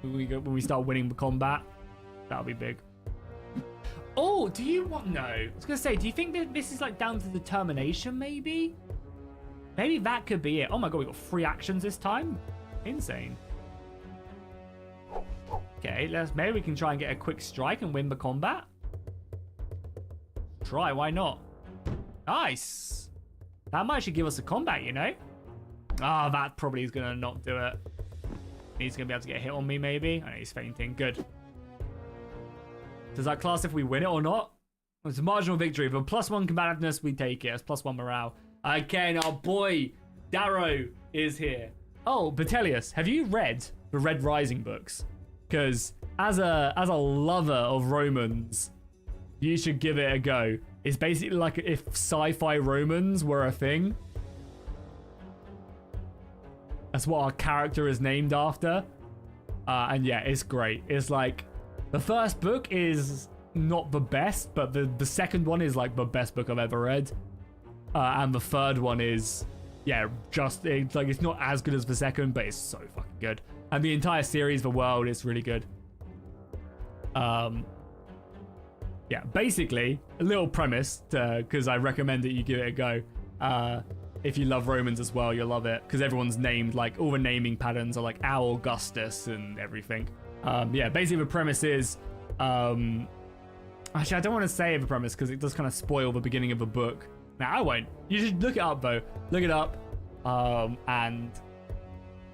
when we start winning the combat, that'll be big. Oh, do you want... No. I was going to say, do you think that this is like down to determination maybe? Maybe that could be it. Oh my god, we got 3 actions this time. Insane. Okay, maybe we can try and get a quick strike and win the combat. Try, why not? Nice. That might actually give us a combat, you know? Ah, that probably is going to not do it. He's going to be able to get a hit on me, maybe. I know he's fainting. Good. Does that class if we win it or not? It's a marginal victory. But +1 combativeness, we take it. It's +1 morale. Okay, and our boy, Darrow, is here. Oh, Vitellius, have you read the Red Rising books? Because as a lover of Romans, you should give it a go. It's basically like if sci-fi Romans were a thing. That's what our character is named after. And yeah, it's great. It's like, the first book is not the best, but the second one is like the best book I've ever read. And the third one is, yeah, it's not as good as the second, but it's so fucking good. And the entire series, the world, is really good. Yeah, basically, a little premise, because I recommend that you give it a go. If you love Romans as well, you'll love it, because everyone's named, like, all the naming patterns are like Our Augustus and everything. Yeah, basically the premise is, actually, I don't want to say the premise, because it does kind of spoil the beginning of the book. Now, I won't. You should look it up, though. Look it up, and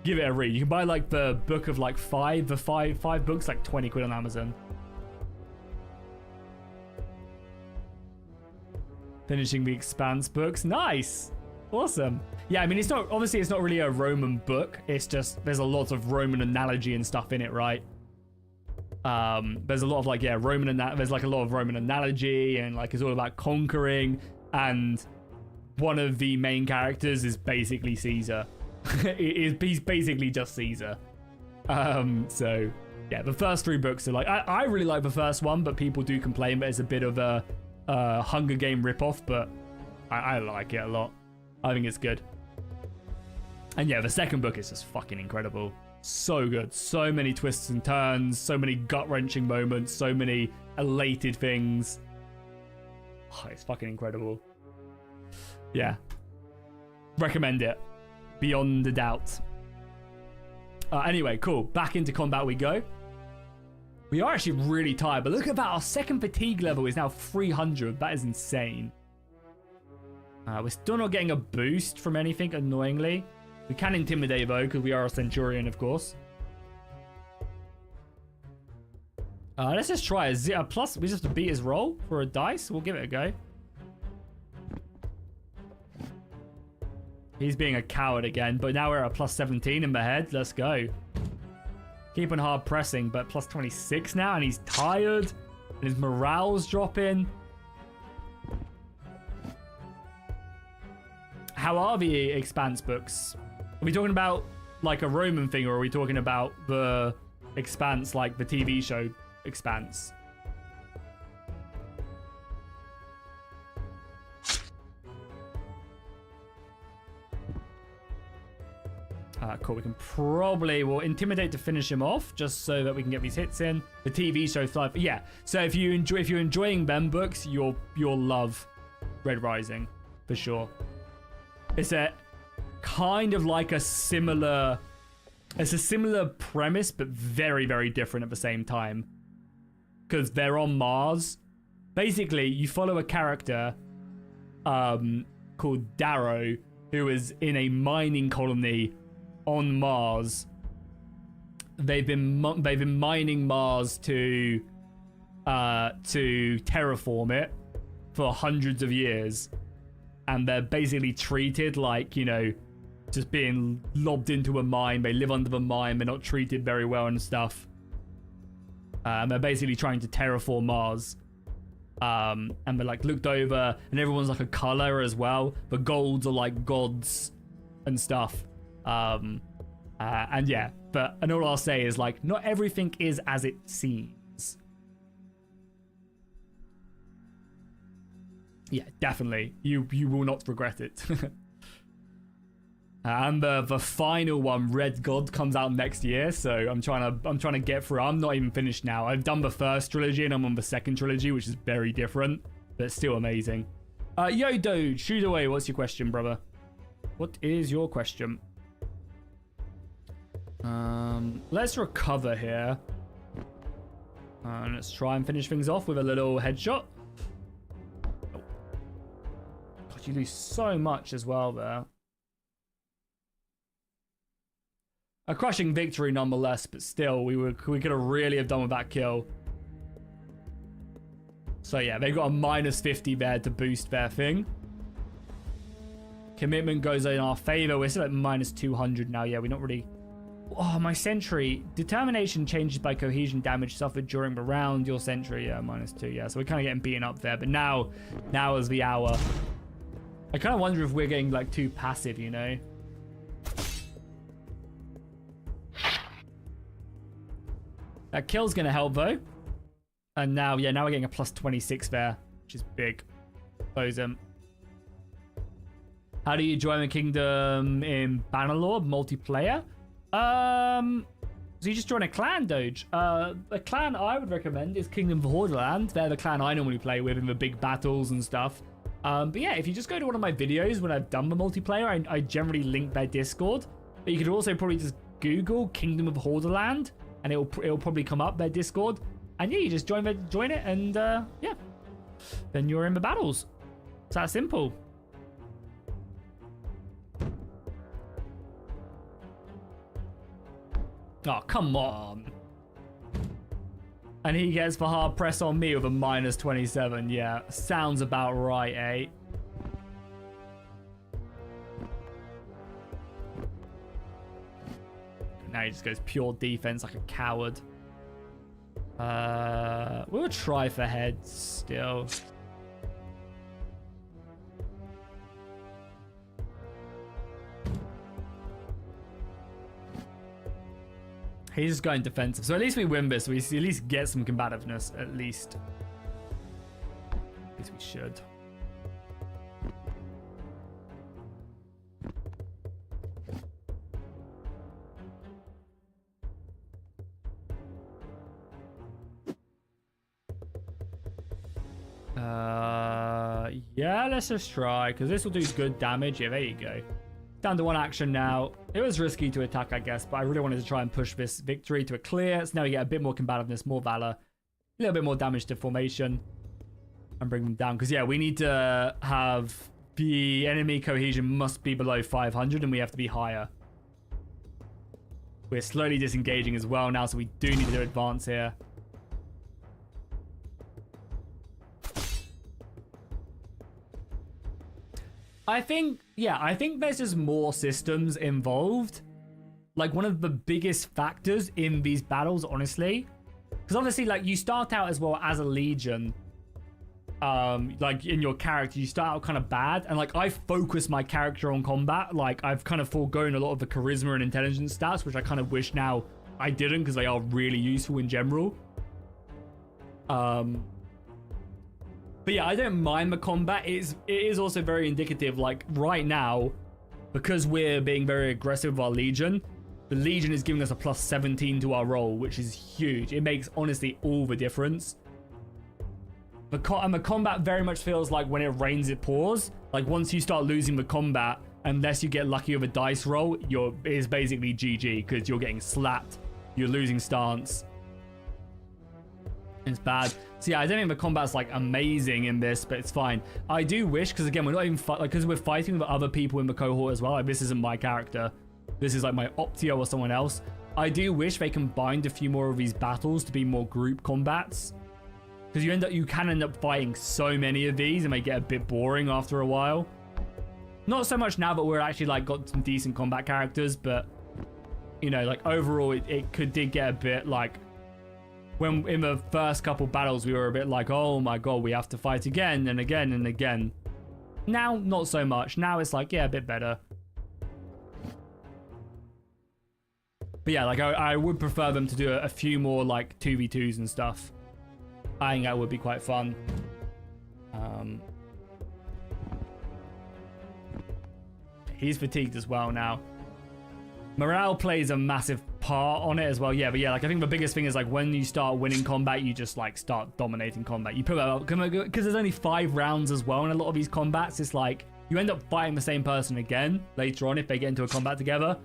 give it a read. You can buy, like, the book of, like, five books, like, 20 quid on Amazon. Finishing the Expanse books. Nice. Awesome. Yeah, I mean, it's not really a Roman book. It's just, there's a lot of Roman analogy and stuff in it, right? There's a lot of, like, yeah, there's, like, a lot of Roman analogy, and, like, it's all about conquering, and one of the main characters is basically Caesar. He's basically just Caesar. So, yeah, the first 3 books are, like, I really like the first one, but people do complain that it's a bit of a Hunger Game ripoff, but I like it a lot. I think it's good. And yeah, the second book is just fucking incredible. So good. So many twists and turns, so many gut-wrenching moments, so many elated things. Oh, it's fucking incredible. Yeah. Recommend it. Beyond a doubt. Anyway, cool. Back into combat we go. We are actually really tired, but look at that. Our second fatigue level is now 300. That is insane. We're still not getting a boost from anything, annoyingly. We can intimidate, though, because we are a centurion, of course. Let's just try a plus. We just have to beat his roll for a dice. We'll give it a go. He's being a coward again, but now we're at a +17 in the head. Let's go. Keeping hard pressing, but +26 now, and he's tired, and his morale's dropping. How are the Expanse books? Are we talking about like a Roman thing, or are we talking about the Expanse, like the TV show Expanse? Cool. We can probably we'll intimidate to finish him off, just so that we can get these hits in. The TV show stuff, yeah. So if you're enjoying them books, you'll love Red Rising for sure. It's a kind of like a similar premise, but very, very different at the same time. Because they're on Mars. Basically, you follow a character called Darrow, who is in a mining colony on Mars. They've been mining Mars to terraform it for hundreds of years, and they're basically treated like, you know, just being lobbed into a mine. They live under the mine. They're not treated very well and stuff. And they're basically trying to terraform Mars. And they're like looked over, and everyone's like a color as well. The golds are like gods and stuff. And yeah, and all I'll say is like, not everything is as it seems. Yeah, definitely. You will not regret it. And the final one, Red God, comes out next year, so I'm trying to get through. I'm not even finished now. I've done the first trilogy and I'm on the second trilogy, which is very different, but still amazing. Yo, Doge, shoot away. What's your question, brother? What is your question? Let's recover here. Let's try and finish things off with a little headshot. Oh. God, you lose so much as well there. A crushing victory nonetheless, but still, we could have really have done with that kill. So yeah, they've got a -50 there to boost their thing. Commitment goes in our favor. We're still at -200 now. Yeah, we're not really... Oh, my sentry. Determination changes by cohesion damage suffered during the round. Your sentry, yeah, -2. Yeah, so we're kind of getting beaten up there. But now is the hour. I kind of wonder if we're getting like too passive, you know? That kill's going to help, though. And now, yeah, now we're getting a +26 there, which is big. Close him. How do you join the kingdom in Bannerlord multiplayer? So you just join a clan, Doge. A clan I would recommend is Kingdom of Hordaland. They're the clan I normally play with in the big battles and stuff. But yeah, if you just go to one of my videos when I've done the multiplayer, I generally link their Discord. But you could also probably just Google Kingdom of Hordaland, and it'll probably come up, their Discord. And yeah, you just join it, and yeah. Then you're in the battles. It's that simple. Oh, come on. And he gets the hard press on me with a -27. Yeah, sounds about right, eh? Now he just goes pure defense like a coward. We'll try for heads still. He's just going defensive. So at least we win this. We at least get some combativeness. At least. At least we should. Yeah, let's just try, because this will do good damage. Yeah, there you go. Down to one action now. It was risky to attack, I guess, but I really wanted to try and push this victory to a clear. So now we get a bit more combativeness, more valor, a little bit more damage to formation, and bring them down. Because yeah, we need to have the enemy cohesion must be below 500, and we have to be higher. We're slowly disengaging as well now, so we do need to advance here. I think there's just more systems involved. Like, one of the biggest factors in these battles, honestly. Because obviously, like, you start out as well as a legion. Like, in your character, you start out kind of bad. And, like, I focus my character on combat. Like, I've kind of foregone a lot of the charisma and intelligence stats, which I kind of wish now I didn't, because they are really useful in general. But yeah, I don't mind the combat. It is also very indicative. Like, right now, because we're being very aggressive with our Legion, the Legion is giving us a plus 17 to our roll, which is huge. It makes, honestly, all the difference. And the combat very much feels like when it rains, it pours. Like, once you start losing the combat, unless you get lucky with a dice roll, it's basically GG, because you're getting slapped. You're losing stance. It's bad. So yeah, I don't think the combat's like amazing in this, but it's fine. I do wish, because again, we're not even because we're fighting with other people in the cohort as well. Like, this isn't my character. This is like my Optio or someone else. I do wish they combined a few more of these battles to be more group combats, because you can end up fighting so many of these, and they get a bit boring after a while. Not so much now that we're actually like got some decent combat characters, but you know, like overall, it did get a bit like. When in the first couple battles, we were a bit like, oh my god, we have to fight again and again and again. Now, not so much. Now it's like, yeah, a bit better. But yeah, like I would prefer them to do a few more like 2v2s and stuff. I think that would be quite fun. He's fatigued as well now. Morale plays a massive part on it as well. Yeah, but yeah, like I think the biggest thing is like when you start winning combat, you just like start dominating combat. You put that up because there's only 5 rounds as well in a lot of these combats. It's like you end up fighting the same person again later on if they get into a combat together.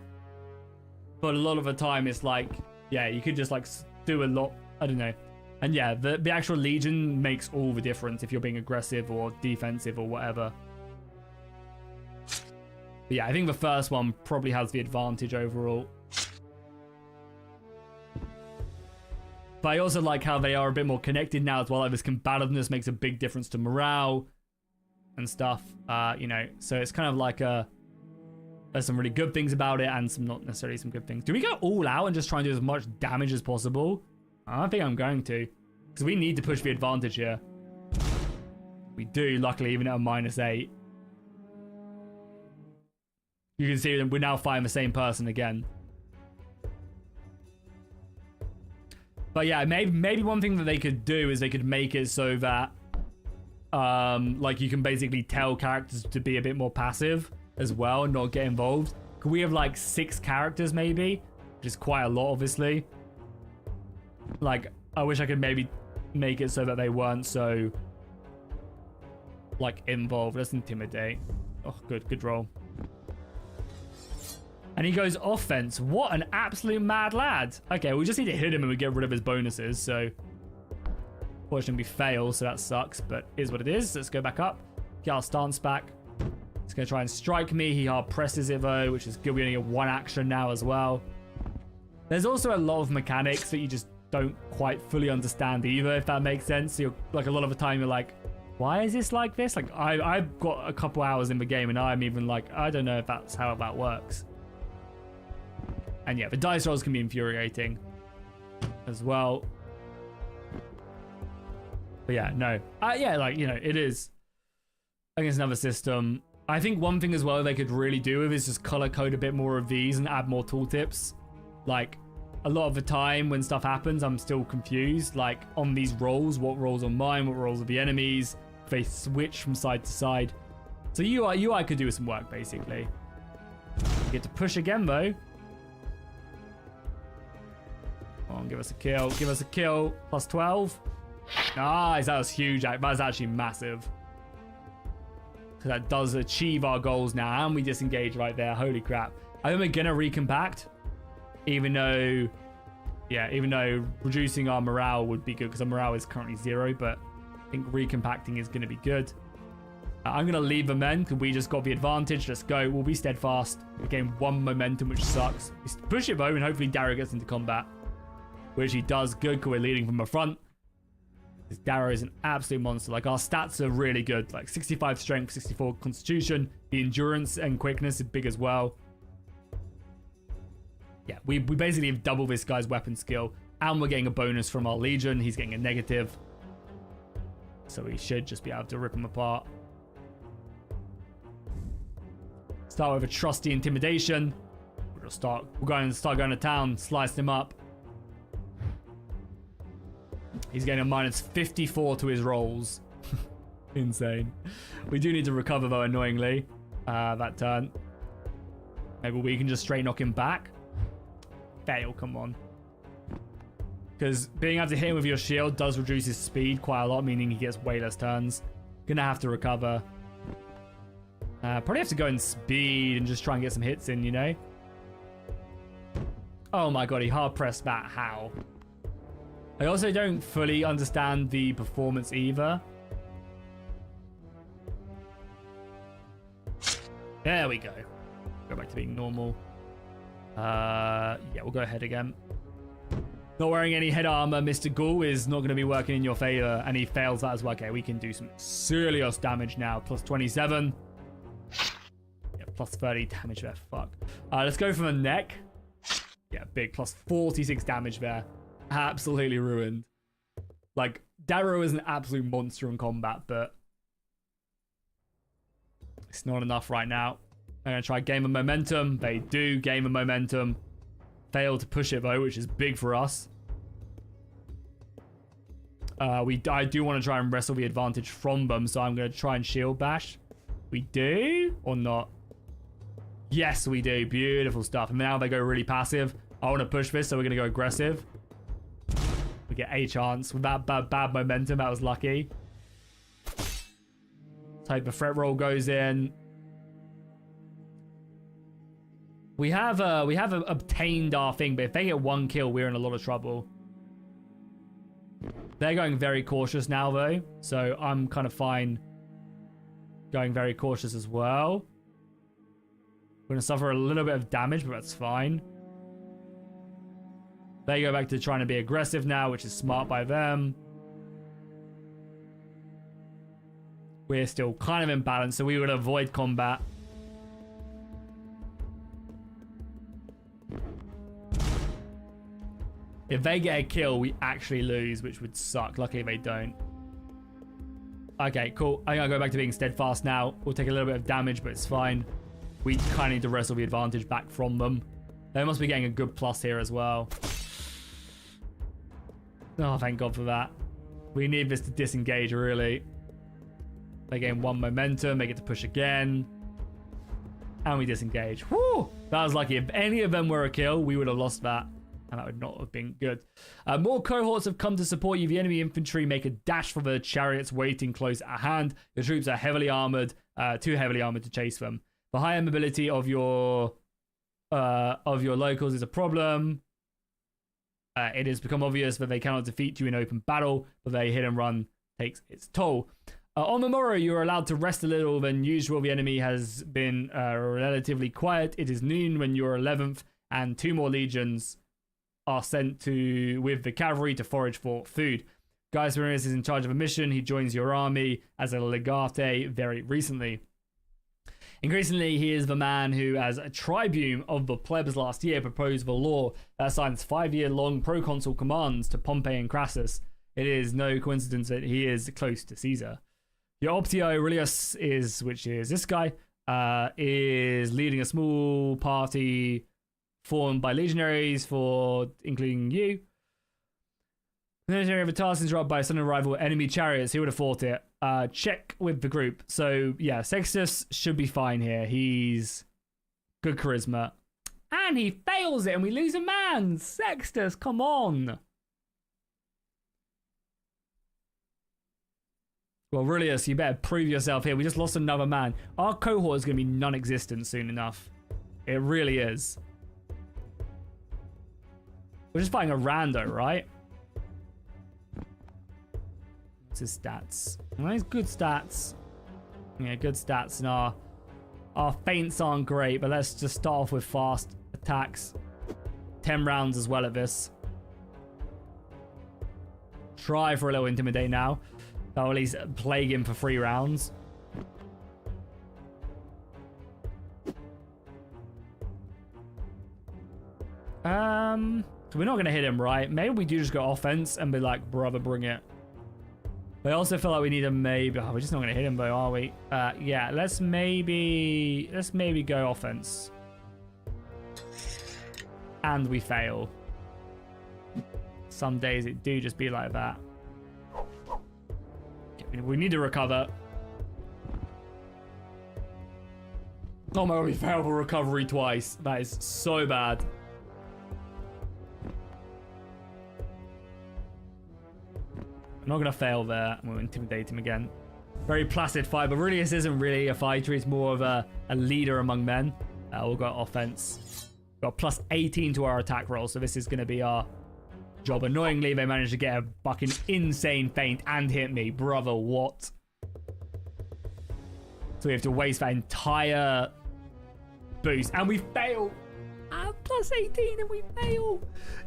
But a lot of the time it's like, yeah, you could just like do a lot. I don't know. And yeah, the actual Legion makes all the difference if you're being aggressive or defensive or whatever. But yeah, I think the first one probably has the advantage overall. But I also like how they are a bit more connected now as well. Like this combativeness makes a big difference to morale and stuff. You know, so it's kind of like there's some really good things about it and some not necessarily some good things. Do we go all out and just try and do as much damage as possible? I don't think I'm going to, because we need to push the advantage here. We do, luckily, even at a -8. You can see that we're now fighting the same person again. But yeah, maybe one thing that they could do is they could make it so that like you can basically tell characters to be a bit more passive as well and not get involved. Could we have like 6 characters maybe? Which is quite a lot, obviously. Like, I wish I could maybe make it so that they weren't so like involved. Let's intimidate. Oh, good roll. And he goes offense. What an absolute mad lad. Okay, we just need to hit him and we get rid of his bonuses. So, fortunately, we fail, so that sucks. But is what it is. Let's go back up. Get our stance back. He's going to try and strike me. He hard presses it, though, which is good. We only get 1 action now as well. There's also a lot of mechanics that you just don't quite fully understand either, if that makes sense. So you're, like, a lot of the time, you're like, why is this like this? Like, I've got a couple hours in the game, and I'm even like, I don't know if that's how that works. And yeah, the dice rolls can be infuriating as well. But yeah, no. Yeah, like, you know, it is against another system. I think one thing as well they could really do with is just color code a bit more of these and add more tooltips. Like, a lot of the time when stuff happens, I'm still confused. Like, on these rolls, what rolls are mine, what rolls are the enemies. They switch from side to side. So UI could do some work, basically. You get to push again, though. Come on, give us a kill. Give us a kill. Plus 12. Nice. That was huge. That was actually massive. So that does achieve our goals now. And we disengage right there. Holy crap. I think we're going to recompact. Even though reducing our morale would be good, because our morale is currently 0. But I think recompacting is going to be good. I'm going to leave them then, because we just got the advantage. Let's go. We'll be steadfast. We gain 1 momentum, which sucks. We push it, though, and hopefully Darrow gets into combat. Which he does good, because we're leading from the front. This Darrow is an absolute monster. Like, our stats are really good. Like, 65 strength, 64 constitution. The endurance and quickness is big as well. Yeah, we basically have double this guy's weapon skill. And we're getting a bonus from our Legion. He's getting a negative. So we should just be able to rip him apart. Start with a trusty intimidation. We're going to start going to town, slice him up. He's getting a -54 to his rolls. Insane. We do need to recover, though, annoyingly, that turn. Maybe we can just straight knock him back. Fail, come on. Because being able to hit him with your shield does reduce his speed quite a lot, meaning he gets way less turns. Gonna have to recover. Probably have to go in speed and just try and get some hits in, you know? Oh my god, he hard pressed that. How? I also don't fully understand the performance either. There we go. Go back to being normal. Yeah, we'll go ahead again. Not wearing any head armor, Mr. Ghoul, is not going to be working in your favor, and he fails that as well. Okay, we can do some serious damage now. Plus 27. Yeah, plus 30 damage there. Fuck. Let's go from the neck. Yeah, big. Plus 46 damage there. Absolutely ruined. Like, Darrow is an absolute monster in combat, but it's not enough right now. I'm going to try game of momentum. They do game of momentum. Fail to push it though, which is big for us. I do want to try and wrestle the advantage from them, so I'm going to try and shield bash. We do or not? Yes, we do. Beautiful stuff. And now they go really passive. I want to push this, so we're going to go aggressive. We get a chance with that bad momentum. That was lucky. Let's hope the threat roll goes in. We have obtained our thing, but if they get one kill, we're in a lot of trouble. They're going very cautious now, though, so I'm kind of fine going very cautious as well. We're going to suffer a little bit of damage, but that's fine. They go back to trying to be aggressive now, which is smart by them. We're still kind of imbalanced, so we would avoid combat. If they get a kill, we actually lose, which would suck. Luckily, they don't. Okay, cool. I'm going to go back to being steadfast now. We'll take a little bit of damage, but it's fine. We kind of need to wrestle the advantage back from them. They must be getting a good plus here as well. Oh, thank God for that. We need this to disengage, really. They gain one momentum. They get to push again. And we disengage. Woo! That was lucky. If any of them were a kill, we would have lost that. And that would not have been good. More cohorts have come to support you. The enemy infantry make a dash for the chariots waiting close at hand. The troops are heavily armored, too heavily armored to chase them. The higher mobility of your locals is a problem. It has become obvious that they cannot defeat you in open battle, but their hit and run takes its toll. On the morrow, you are allowed to rest a little than usual. The enemy has been relatively quiet. It is noon when you are 11th, and 2 more legions are sent with the cavalry to forage for food. Gaius Marius is in charge of a mission. He joins your army as a legate very recently. Increasingly, he is the man who, as a tribune of the plebs last year, proposed the law that assigns 5-year-long proconsul commands to Pompey and Crassus. It is no coincidence that he is close to Caesar. Your Optio Aurelius which is this guy, is leading a small party formed by legionaries including you. The military of the task is robbed by a sudden arrival enemy chariots. He would have fought it. Check with the group. So yeah, Sextus should be fine here. He's good charisma. And he fails it and we lose a man. Sextus, come on. Well, Aurelius, you better prove yourself here. We just lost another man. Our cohort is going to be non-existent soon enough. It really is. We're just fighting a rando, right? What's his stats? Well, he's good stats. Yeah, good stats. And our feints aren't great, but let's just start off with fast attacks. 10 rounds as well at this. Try for a little intimidate now. That'll at least plague him for 3 rounds. So we're not going to hit him, right? Maybe we do just go offense and be like, brother, bring it. But I also feel like we need a maybe. Oh, we're just not going to hit him though, are we? Yeah, let's maybe go offense. And we fail. Some days it do just be like that. We need to recover. Oh my god, we failed for recovery twice. That is so bad. I'm not going to fail there. I'm going to intimidate him again. Very placid fight, but really this isn't really a fighter. He's more of a leader among men. We'll go offense. Got plus 18 to our attack roll, so this is going to be our job. Annoyingly, they managed to get a fucking insane feint and hit me. Brother, what? So we have to waste that entire boost. And we fail. Plus 18 and we fail.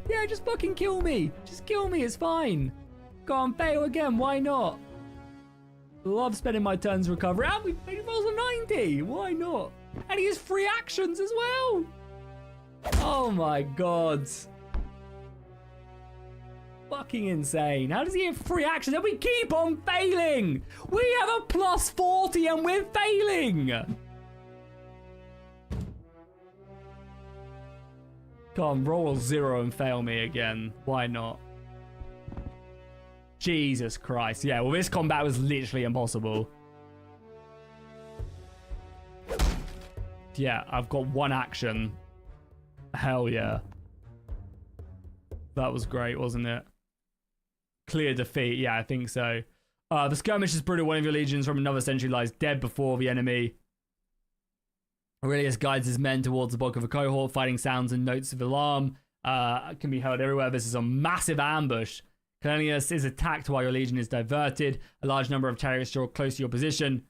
Yeah, just fucking kill me. Just kill me, it's fine. Go on, fail again, why not? Love spending my turns recovery. And we rolls a 90. Why not? And he has free actions as well. Oh my god. Fucking insane. How does he have free actions? And we keep on failing. We have a plus 40 and we're failing. Come on, roll a 0 and fail me again. Why not? Jesus Christ. Yeah, well, this combat was literally impossible. Yeah, I've got one action. Hell yeah. That was great, wasn't it? Clear defeat. Yeah, I think so. The skirmish is brutal. One of your legions from another century lies dead before the enemy. Aurelius guides his men towards the bulk of a cohort. Fighting sounds and notes of alarm can be heard everywhere. This is a massive ambush. Calenius is attacked while your legion is diverted. A large number of chariots draw close to your position.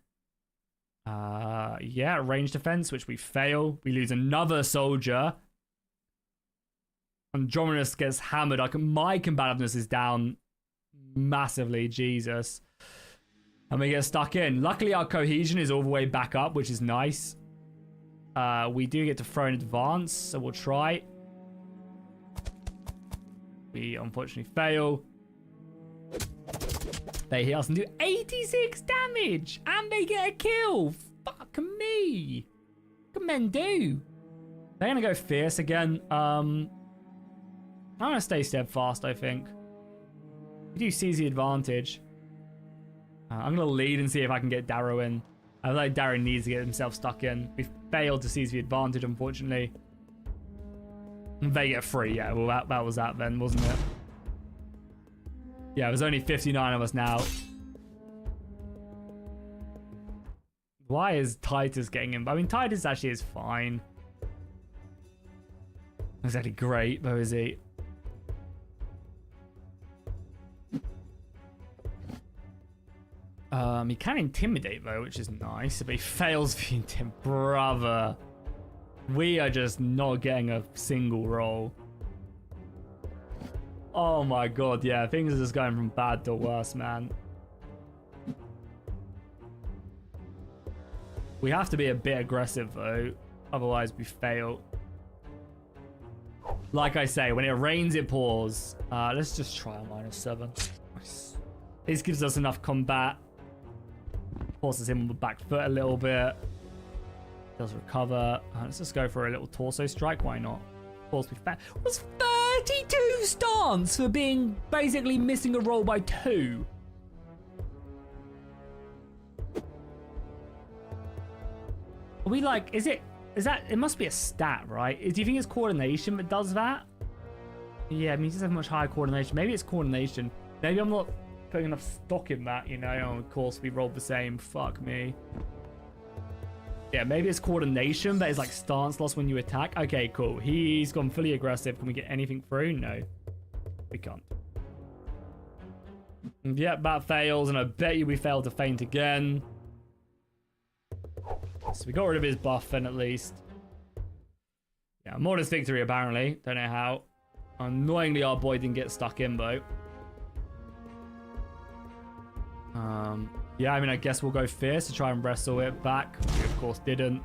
Yeah, range defense, which we fail. We lose another soldier. Andromenus gets hammered. My combativeness is down massively. Jesus. And we get stuck in. Luckily, our cohesion is all the way back up, which is nice. We do get to throw in advance, so we'll try. We unfortunately fail. They hit us and do 86 damage, and they get a kill. Fuck me. What can men do? They're gonna go fierce again. I'm gonna stay steadfast, I think. We do seize the advantage. I'm gonna lead and see if I can get Darrow in. I feel like Darrow needs to get himself stuck in. We failed to seize the advantage, unfortunately. They get free, yeah. Well, that was that then, wasn't it? Yeah, there's only 59 of us now. Why is Titus getting in? I mean, Titus actually is fine. Not exactly great, though, is he? He can intimidate, though, which is nice. But he fails the intimidate. Brother. We are just not getting a single roll. Oh my god, yeah. Things are just going from bad to worse, man. We have to be a bit aggressive, though. Otherwise, we fail. Like I say, when it rains, it pours. Let's just try a -7. This gives us enough combat. Forces him on the back foot a little bit. Does recover. Let's just go for a little torso strike. Why not? Force me back. What's 32 stance for being basically missing a roll by 2? Are we like, is that, it must be a stat, right? Do you think it's coordination that does that? Yeah, I mean, he doesn't have much higher coordination. Maybe it's coordination. Maybe I'm not putting enough stock in that, you know? Oh, of course, we rolled the same. Fuck me. Yeah, maybe it's coordination, but it's like stance loss when you attack. Okay, cool. He's gone fully aggressive. Can we get anything through? No. We can't. Yep, that fails, and I bet you we failed to feint again. So we got rid of his buff then, at least. Yeah, modest victory, apparently. Don't know how. Annoyingly, our boy didn't get stuck in, though. Yeah, I mean, I guess we'll go fierce to try and wrestle it back. We, of course, didn't.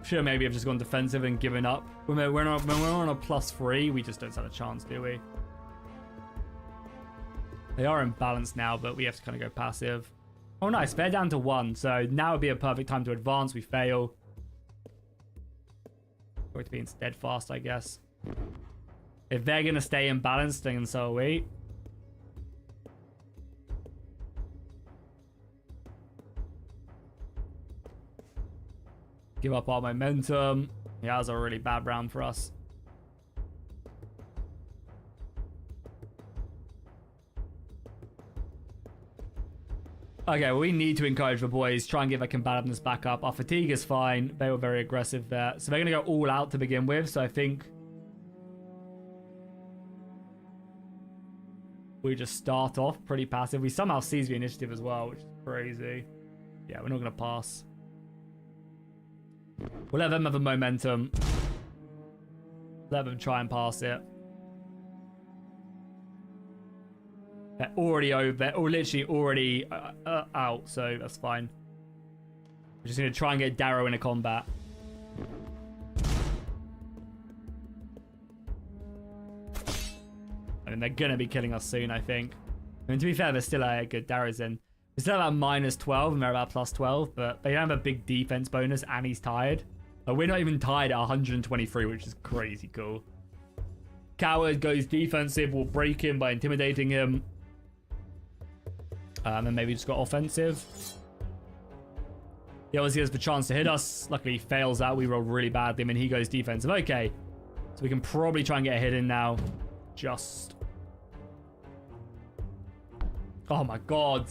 Should maybe have just gone defensive and given up. When we're on a +3, we just don't stand a chance, do we? They are in balance now, but we have to kind of go passive. Oh, nice. They're down to 1, so now would be a perfect time to advance. We fail. Going to be in steadfast, I guess. If they're going to stay in balance, then so are we. Give up our momentum. Yeah, that was a really bad round for us. Okay, well, we need to encourage the boys. Try and get their combativeness back up. Our fatigue is fine. They were very aggressive there. So they're going to go all out to begin with. So I think we just start off pretty passive. We somehow seize the initiative as well, which is crazy. Yeah, we're not going to pass. We'll let them have the momentum. Let them try and pass it. They're already over. They're literally already out, so that's fine. We're just going to try and get Darrow in a combat. I mean, they're going to be killing us soon, I think. I mean, to be fair, they're still a good Darrow's in. We're still about -12 and they're about +12, but they don't have a big defense bonus and he's tired. We're not even tied at 123, which is crazy cool. Coward goes defensive. We'll break him by intimidating him. And then maybe just got offensive. He obviously has the chance to hit us. Luckily, he fails that. We rolled really badly. I mean, he goes defensive. Okay. So we can probably try and get a hit in now. Just. Oh my god.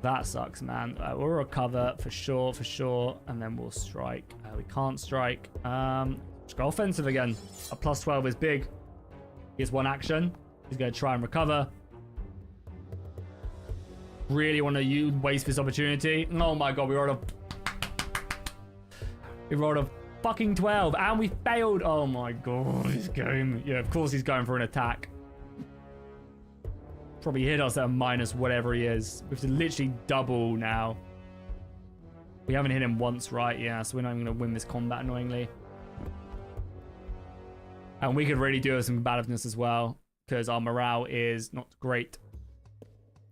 That sucks, man. We'll recover for sure. And then we'll strike. We can't strike. Just go offensive again. A +12 is big. He has one action. He's going to try and recover. Really want to waste this opportunity. Oh my god, we rolled a fucking 12 and we failed. Oh my god, he's going. Yeah, of course he's going for an attack. Probably hit us at a minus whatever he is. We have to literally double now. We haven't hit him once, right? Yeah, so we're not even going to win this combat, annoyingly. And we could really do with some combativeness as well, because our morale is not great.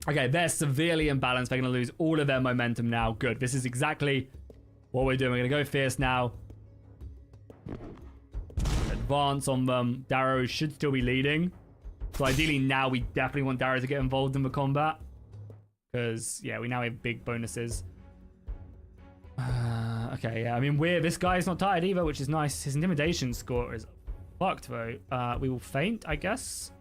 Okay, they're severely imbalanced. They're going to lose all of their momentum now. Good. This is exactly what we're doing. We're going to go fierce now. Advance on them. Darrow should still be leading. So ideally now we definitely want Darrow to get involved in the combat. Because, yeah, we now have big bonuses. Okay, yeah. I mean, this guy's not tired either, which is nice. His intimidation score is fucked, though. We will feint, I guess.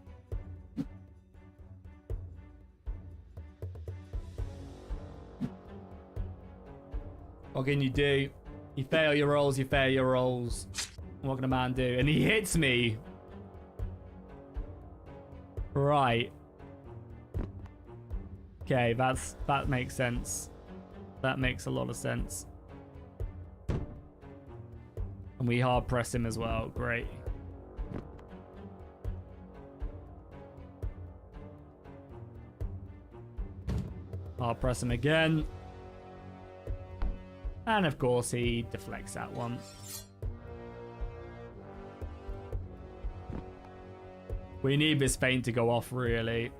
What can you do? You fail your rolls, you fail your rolls. What can a man do? And he hits me. Right. Okay, that makes sense. That makes a lot of sense. And we hard press him as well. Great. Hard press him again. And of course, he deflects that one. We need this feint to go off, really.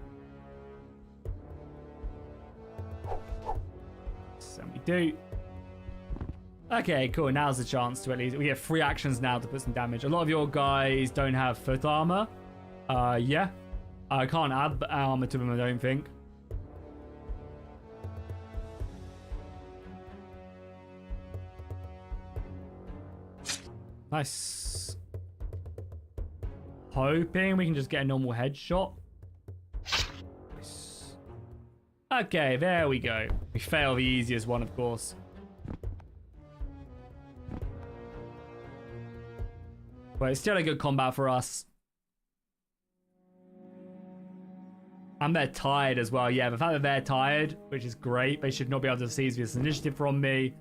So we do. Okay, cool. Now's the chance to at least... We have 3 actions now to put some damage. A lot of your guys don't have foot armor. Yeah. I can't add armor to them, I don't think. Nice. Hoping we can just get a normal headshot. Nice. Okay, there we go. We fail the easiest one, of course. But it's still a good combat for us. And they're tired as well. Yeah, the fact that they're tired, which is great. They should not be able to seize this initiative from me.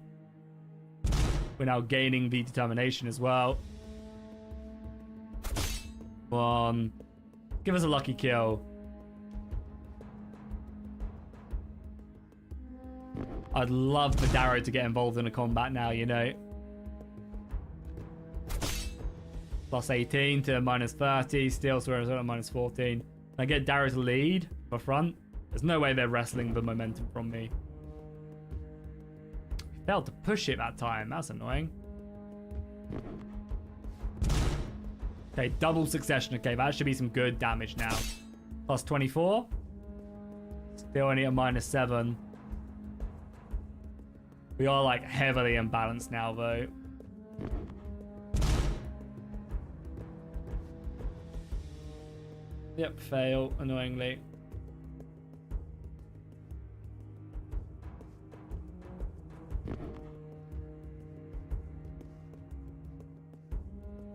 We're now gaining the determination as well. Come on. Give us a lucky kill. I'd love for Darrow to get involved in a combat now, you know. Plus 18 to minus 30. Still, so we're at minus 14. I get Darrow to lead for front. There's no way they're wrestling the momentum from me. Failed to push it that time. That's annoying. Okay, double succession. Okay, that should be some good damage now. Plus 24. Still only at minus 7. We are like heavily imbalanced now though. Yep, fail, annoyingly.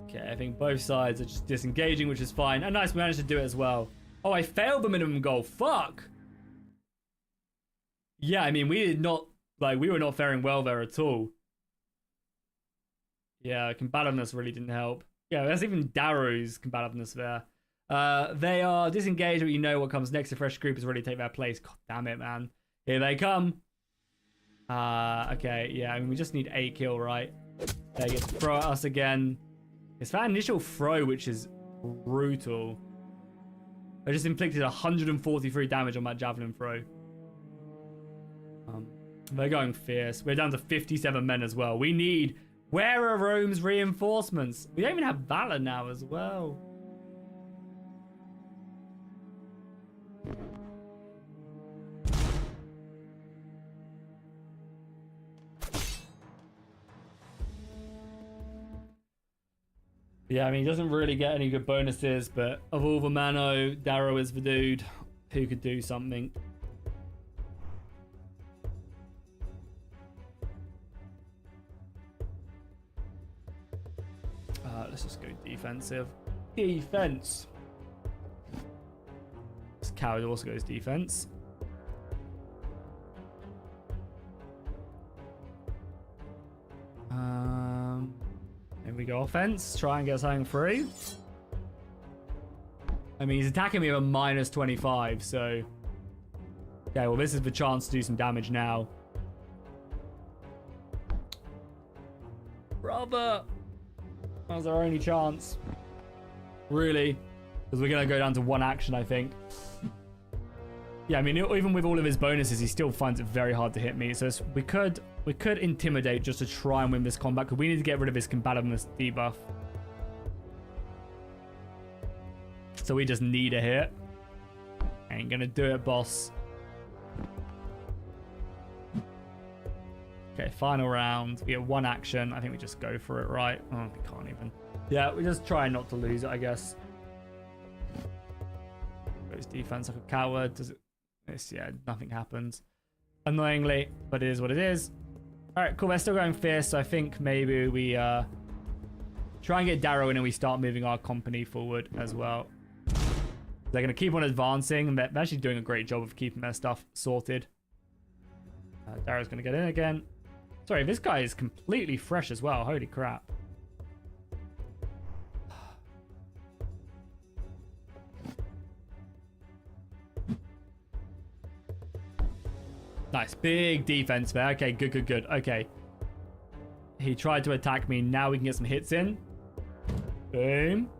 Okay, I think both sides are just disengaging, which is fine. And nice, we managed to do it as well. Oh, I failed the minimum goal. Fuck. Yeah, I mean, we did not, like, we were not faring well there at all. Yeah, combativeness really didn't help. Yeah, there's even Darrow's combativeness there. They are disengaged, but you know what comes next. A fresh group is ready to take their place. God damn it, man. Here they come. Okay, yeah, I mean, we just need 8 kill, right? They get to throw at us again. It's that initial throw, which is brutal. I just inflicted 143 damage on that javelin throw. They're going fierce. We're down to 57 men as well. We need... Where are Rome's reinforcements? We don't even have Valor now as well. Yeah, I mean, he doesn't really get any good bonuses, but of all the Mano, Darrow is the dude who could do something. Let's just go defensive. Defense. This coward also goes defense. Here we go, offense. Try and get something through. I mean, he's attacking me with a -25, so... Okay, well, this is the chance to do some damage now. Brother! That was our only chance. Really? Because we're going to go down to 1 action, I think. Yeah, I mean, even with all of his bonuses, he still finds it very hard to hit me. So we could intimidate just to try and win this combat, because we need to get rid of his combativeness debuff. So we just need a hit. Ain't gonna do it, boss. Okay, final round. We get 1 action. I think we just go for it, right? Oh, we can't even. Yeah, we just try not to lose it, I guess. Goes defense like a coward. Does it? Yeah, nothing happens. Annoyingly, but it is what it is. All right, cool. We're still going fierce, so I think maybe we try and get Darrow in and we start moving our company forward as well. They're going to keep on advancing, and they're actually doing a great job of keeping their stuff sorted. Darrow's going to get in again. Sorry, this guy is completely fresh as well. Holy crap. Nice. Big defense there. Okay, good, good, good. Okay. He tried to attack me. Now we can get some hits in. Boom.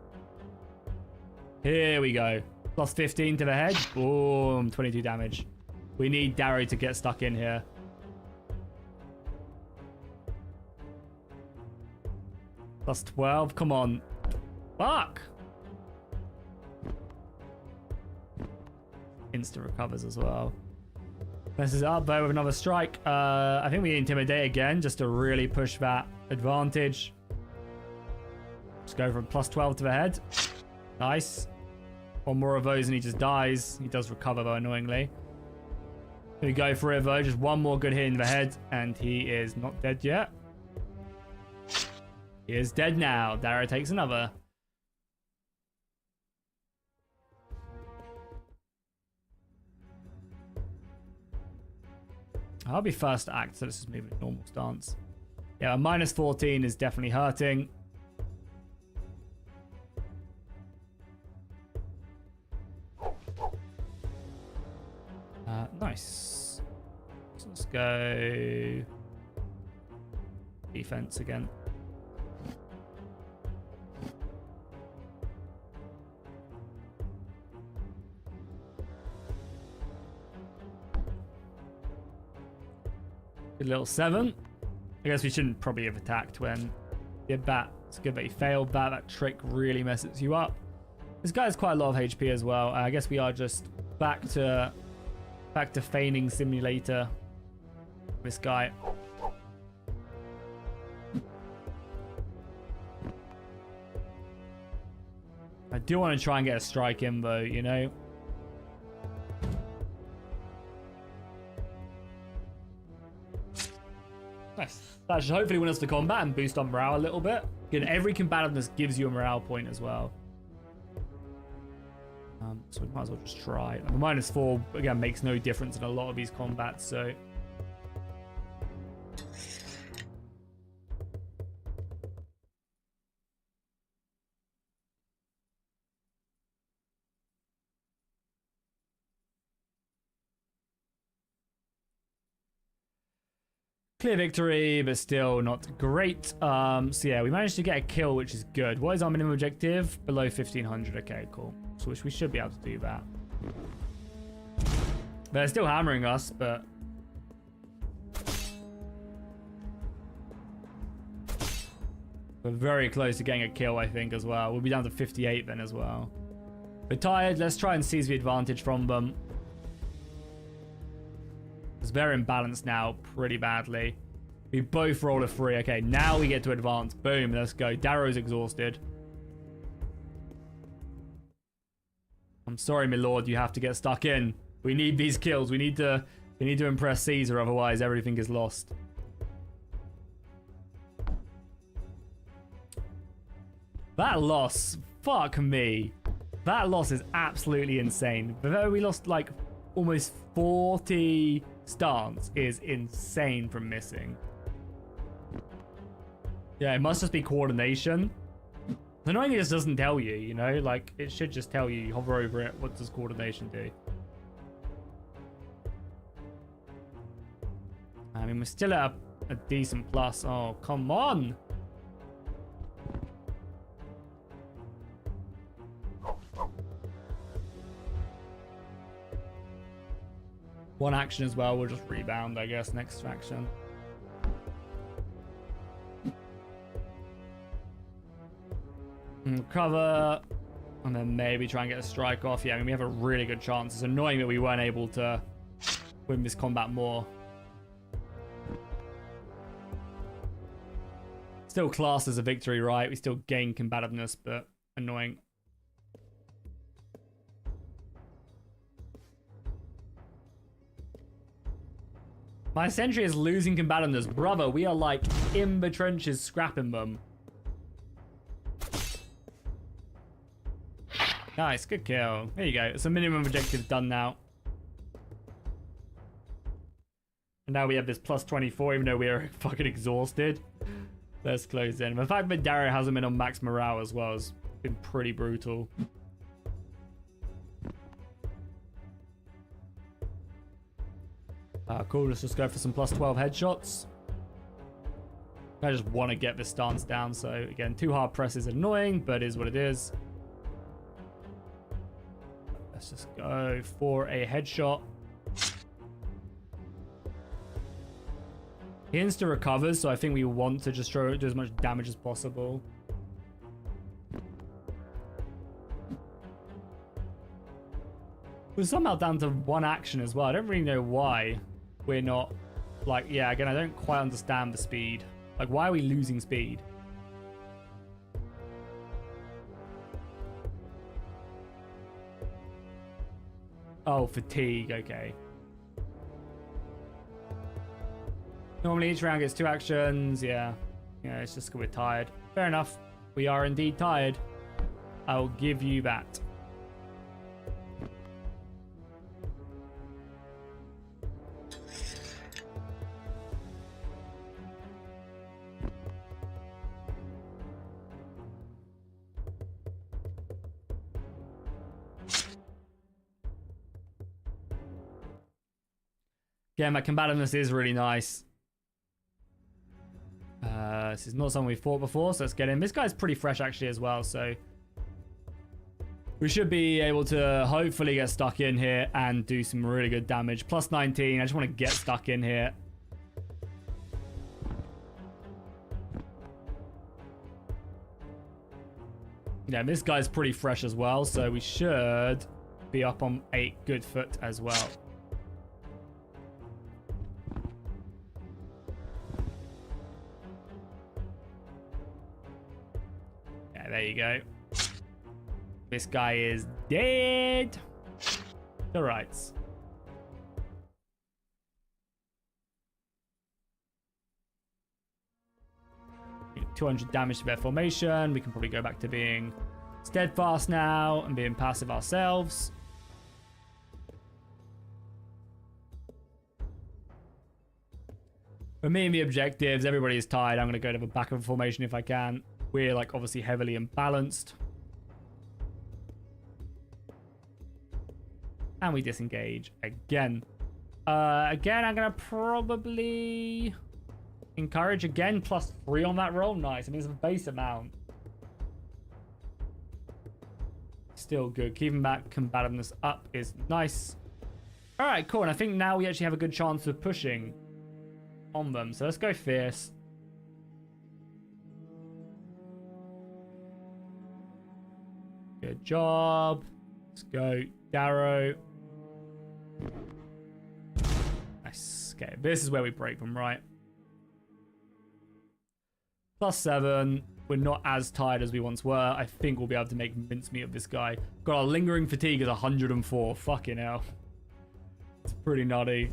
Here we go. Plus 15 to the head. Boom. 22 damage. We need Darrow to get stuck in here. Plus 12. Come on. Fuck. Insta recovers as well. This is up there with another strike. I think we intimidate again just to really push that advantage. Just go from plus 12 to the head. Nice. 1 more of those and he just dies. He does recover though, annoyingly. Here we go for it though. Just 1 more good hit in the head and he is not dead yet. He is dead now. Darrow takes another. I'll be first to act, so let's just move in normal stance. Yeah, a -14 is definitely hurting. Nice. So let's go defense again. Good little 7. I guess we shouldn't probably have attacked when he did that. It's good that he failed that. That trick really messes you up. This guy has quite a lot of HP as well. I guess we are just back to feigning simulator. This guy. I do want to try and get a strike in though, you know? Nice. That should hopefully win us the combat and boost on morale a little bit. Again, every combativeness gives you a morale point as well. So we might as well just try. The -4, again, makes no difference in a lot of these combats, so... Clear victory, but still not great. So yeah, we managed to get a kill, which is good. What is our minimum objective? Below 1500. Okay, cool. So we should be able to do that. They're still hammering us, but... we're very close to getting a kill, I think, as well. We'll be down to 58 then as well. We're tired. Let's try and seize the advantage from them. Because they're imbalanced now pretty badly. We both roll a 3. Okay, now we get to advance. Boom, let's go. Darrow's exhausted. I'm sorry, my lord, you have to get stuck in. We need these kills. We need to impress Caesar, otherwise everything is lost. That loss, fuck me. That loss is absolutely insane. Though we lost like almost 40 stance is insane from missing. Yeah, it must just be coordination. Annoyingly, it just doesn't tell you, you know? Like, it should just tell you, you hover over it, what does coordination do? I mean, we're still at a decent plus. Oh, come on! One action as well, we'll just rebound, I guess, next action. Cover, and then maybe try and get a strike off. Yeah, I mean, we have a really good chance. It's annoying that we weren't able to win this combat more. Still classed as a victory, right? We still gain combativeness, but annoying. My sentry is losing combativeness. Brother, we are like in the trenches scrapping them. Nice, good kill. There you go. It's a minimum objective done now. And now we have this plus 24, even though we are fucking exhausted. Let's close in. The fact that Darrow hasn't been on max morale as well has been pretty brutal. Cool, let's just go for some plus 12 headshots. I just want to get this stance down, so again, 2 hard press is annoying, but is what it is. Let's just go for a headshot. He insta recovers, so I think we want to just do as much damage as possible. We're somehow down to 1 action as well. I don't really know why we're not, like, yeah, again, I don't quite understand the speed. Like, why are we losing speed? Oh, fatigue, okay. Normally each round gets 2 actions, yeah. Yeah, it's just because we're tired. Fair enough. We are indeed tired. I'll give you that. Yeah, my combativeness is really nice. This is not something we've fought before, so let's get in. This guy's pretty fresh actually as well, so we should be able to hopefully get stuck in here and do some really good damage. Plus 19, I just want to get stuck in here. Yeah, this guy's pretty fresh as well, so we should be up on 8 good foot as well. There you go. This guy is dead. All right. 200 damage to their formation. We can probably go back to being steadfast now and being passive ourselves. For me and the objectives, everybody is tired. I'm going to go to the back of the formation if I can. We're like obviously heavily imbalanced. And we disengage again. Again, I'm going to probably encourage again. +3 on that roll. Nice. I mean, it's a base amount. Still good. Keeping that combativeness up is nice. All right, cool. And I think now we actually have a good chance of pushing on them. So let's go fierce. Good job. Let's go Darrow. Nice. Okay, this is where we break them, right? +7. We're not as tired as we once were. I think we'll be able to make mincemeat of this guy. Got our lingering fatigue is 104. Fucking hell. It's pretty nutty.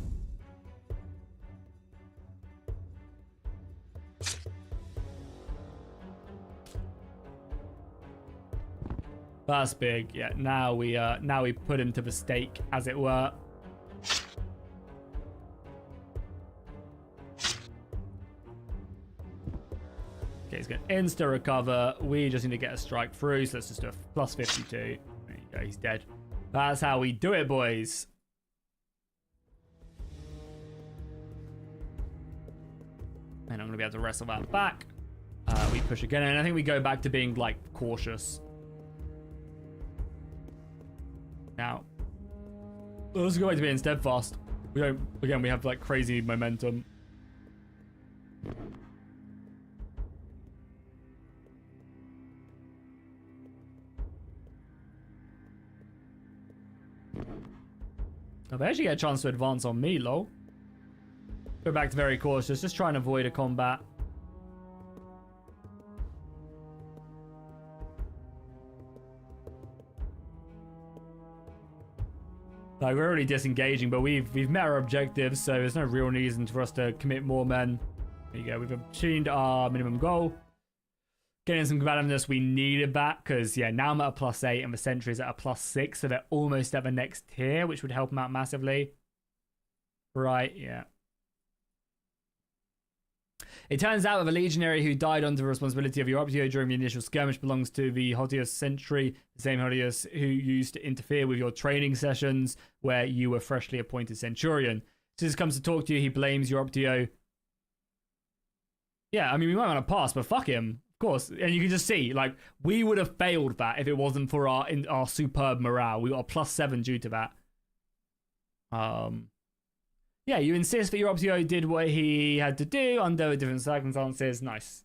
That's big. Yeah, now we put him to the stake, as it were. Okay, he's going to insta recover. We just need to get a strike through, so let's just do a +52. There you go, he's dead. That's how we do it, boys. And I'm going to be able to wrestle that back. We push again, and I think we go back to being, like, cautious. Now, let's go back to being steadfast. We don't, again, we have, like, crazy momentum. Oh, they actually get a chance to advance on me, lol. Go back to very cautious, just try and avoid a combat. Like, we're already disengaging, but we've met our objectives, so there's no real reason for us to commit more men. There you go, we've achieved our minimum goal. Getting some combativeness, we needed that, because, yeah, now I'm at a +8, and the sentry is at a +6, so they're almost at the next tier, which would help them out massively. Right, yeah. It turns out that the legionary who died under the responsibility of your Optio during the initial skirmish belongs to the Hotius sentry, the same Hotius who used to interfere with your training sessions where you were freshly appointed centurion. Since he comes to talk to you, he blames your Optio. Yeah, I mean, we might want to pass, but fuck him. Of course. And you can just see, like, we would have failed that if it wasn't for our superb morale. We got a +7 due to that. Yeah, you insist that your Optio did what he had to do under different circumstances. Nice.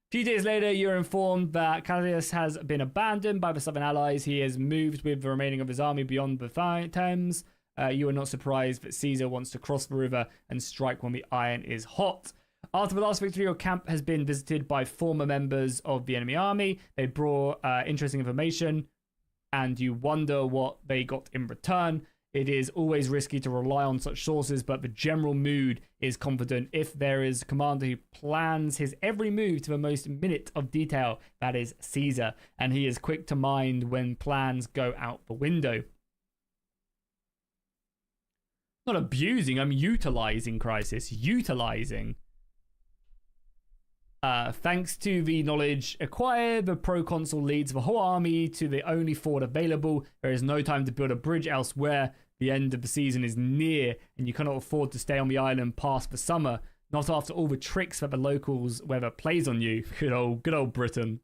A few days later, you're informed that Callius has been abandoned by the Southern Allies. He has moved with the remaining of his army beyond the Thames. You are not surprised that Caesar wants to cross the river and strike when the iron is hot. After the last victory, your camp has been visited by former members of the enemy army. They brought interesting information, and you wonder what they got in return. It is always risky to rely on such sources, but the general mood is confident. If there is a commander who plans his every move to the most minute of detail, that is Caesar, and he is quick to mind when plans go out the window. Not abusing, I'm utilizing, Crisis. Utilizing. Thanks to the knowledge acquired, the proconsul leads the whole army to the only ford available. There is no time to build a bridge elsewhere. The end of the season is near, and you cannot afford to stay on the island past the summer. Not after all the tricks that the locals weather plays on you. Good old Britain.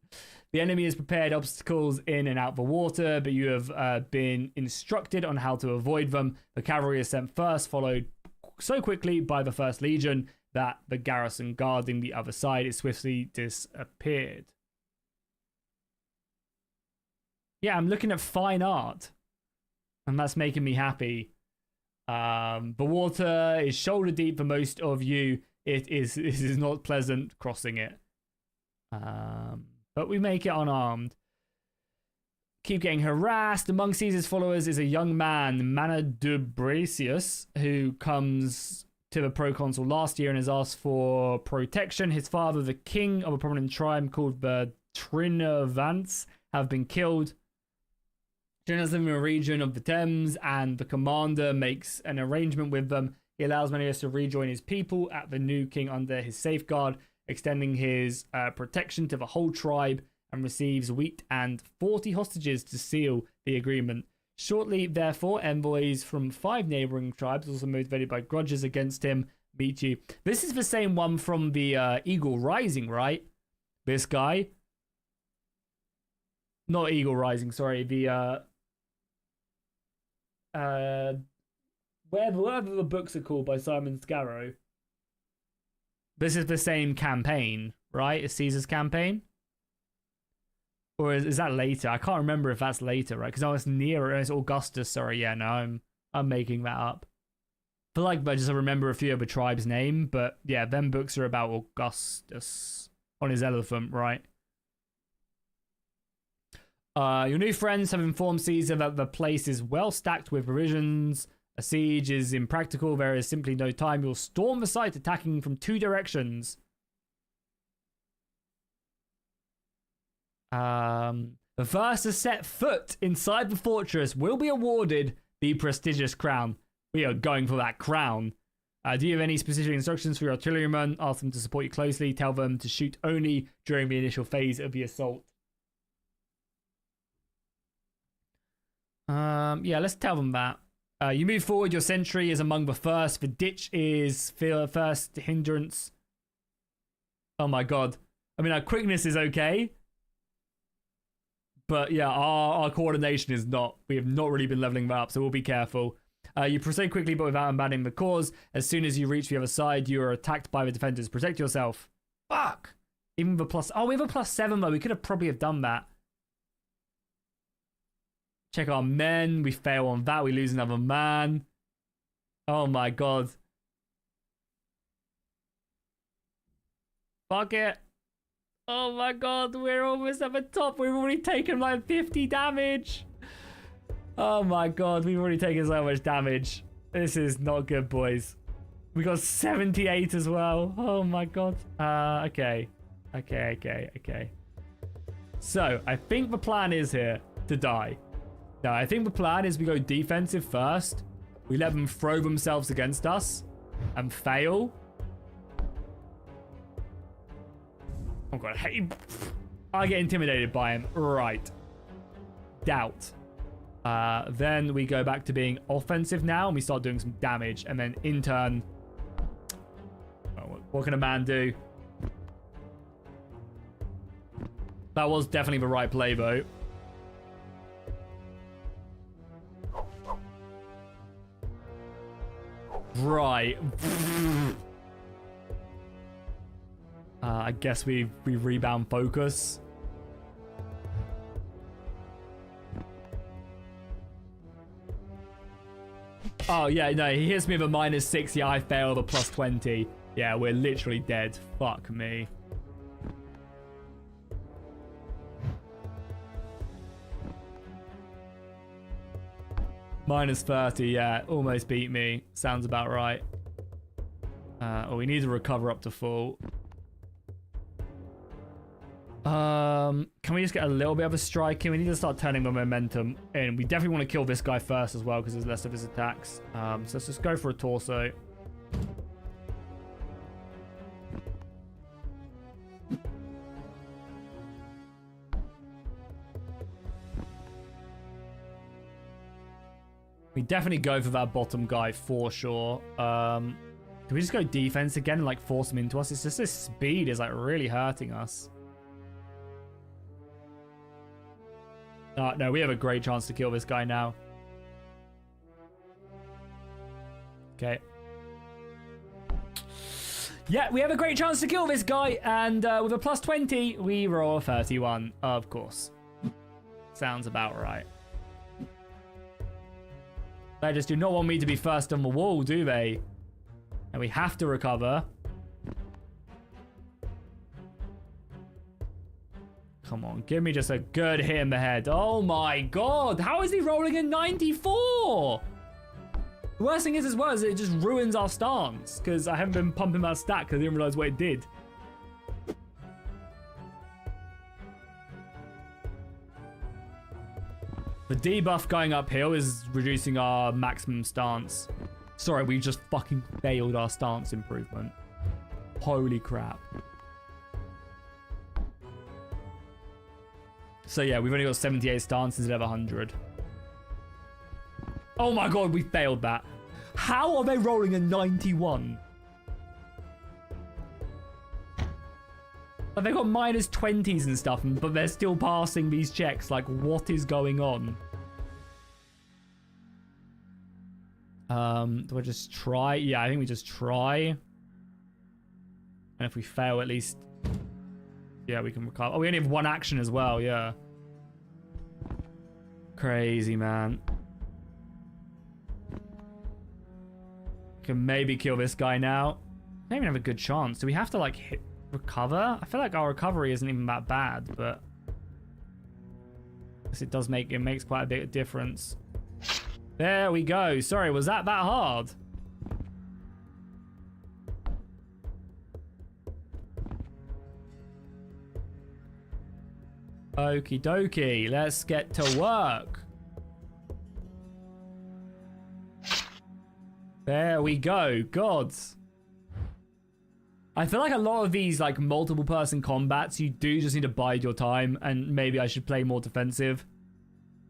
The enemy has prepared obstacles in and out the water, but you have been instructed on how to avoid them. The cavalry is sent first, followed so quickly by the First Legion that the garrison guarding the other side is swiftly disappeared. Yeah, I'm looking at fine art, and that's making me happy. The water is shoulder deep for most of you. It is not pleasant crossing it. But we make it unarmed. keep getting harassed. Among Caesar's followers is a young man, Manadubracius, who comes to the proconsul last year and has asked for protection. His father, the king of a prominent tribe called the Trinavants, have been killed. Journalists live in a region of the Thames, and the commander makes an arrangement with them. He allows Manius to rejoin his people at the new king under his safeguard, extending his protection to the whole tribe, and receives wheat and 40 hostages to seal the agreement. Shortly, therefore, envoys from 5 neighboring tribes, also motivated by grudges against him, meet you. This is the same one from the Eagle Rising, right? This guy. Not Eagle Rising, sorry. The whatever the books are called by Simon Scarrow. This is the same campaign, right? It's Caesar's campaign? Or is that later? I can't remember if that's later, right? Because it's Nero, it's Augustus. Sorry, yeah, no, I'm making that up. I feel like I just remember a few of the tribe's name, but yeah, them books are about Augustus on his elephant, right? Your new friends have informed Caesar that the place is well stacked with provisions. A siege is impractical. There is simply no time. You'll storm the site, attacking from 2 directions. The first to set foot inside the fortress will be awarded the prestigious crown. We are going for that crown. Do you have any specific instructions for your artillerymen? Ask them to support you closely. Tell them to shoot only during the initial phase of the assault. Yeah, let's tell them that. You move forward. Your sentry is among the first. The ditch is the first hindrance. Oh my god. I mean, our quickness is okay. But yeah, our coordination is not. We have not really been leveling that up, so we'll be careful. You proceed quickly, but without abandoning the cause. As soon as you reach the other side, you are attacked by the defenders. Protect yourself. Fuck! Even the plus... Oh, we have a +7, though. We could have probably have done that. Check our men. We fail on that. We lose another man. Oh, my God. Fuck it. Oh, my God. We're almost at the top. We've already taken, like, 50 damage. Oh my god, we've already taken so much damage. This is not good, boys. We got 78 as well. Oh my god. Okay. So, I think the plan is here to die. Now, I think the plan is we go defensive first. We let them throw themselves against us and fail. Oh god, hey. I get intimidated by him. Right. Doubt. Then we go back to being offensive now, and we start doing some damage. And then in turn, what can a man do? That was definitely the right play, though. Right. I guess we rebound focus. Oh, yeah, no, he hits me with a -6. Yeah, I failed a +20. Yeah, we're literally dead. Fuck me. -30, yeah, almost beat me. Sounds about right. Oh, we need to recover up to full. Can we just get a little bit of a strike in? We need to start turning the momentum in. We definitely want to kill this guy first as well because there's less of his attacks. So let's just go for a torso. We definitely go for that bottom guy for sure. Can we just go defense again and like force him into us? It's just this speed is like really hurting us. No, we have a great chance to kill this guy now. Okay. Yeah, we have a great chance to kill this guy. And with a +20, we roll 31, of course. Sounds about right. They just do not want me to be first on the wall, do they? And we have to recover. Come on, give me just a good hit in the head. Oh my god, how is he rolling a 94? The worst thing is as well is it just ruins our stance because I haven't been pumping that stat because I didn't realize what it did. The debuff going uphill is reducing our maximum stance. Sorry, we just fucking failed our stance improvement. Holy crap. So yeah, we've only got 78 stances instead of 100. Oh my god, we failed that. How are they rolling a 91? Like, they've got minus 20s and stuff, but they're still passing these checks. Like, what is going on? Do I just try? Yeah, I think we just try. And if we fail, at least... Yeah, we can recover. Oh, we only have one action as well, yeah. Crazy, man. Can maybe kill this guy now. I don't even have a good chance. Do we have to, like, recover? I feel like our recovery isn't even that bad, but... I guess it does make... It makes quite a bit of difference. There we go. Sorry, was that hard? Okie dokie, let's get to work. There we go, gods. I feel like a lot of these like multiple person combats, you do just need to bide your time, and maybe I should play more defensive.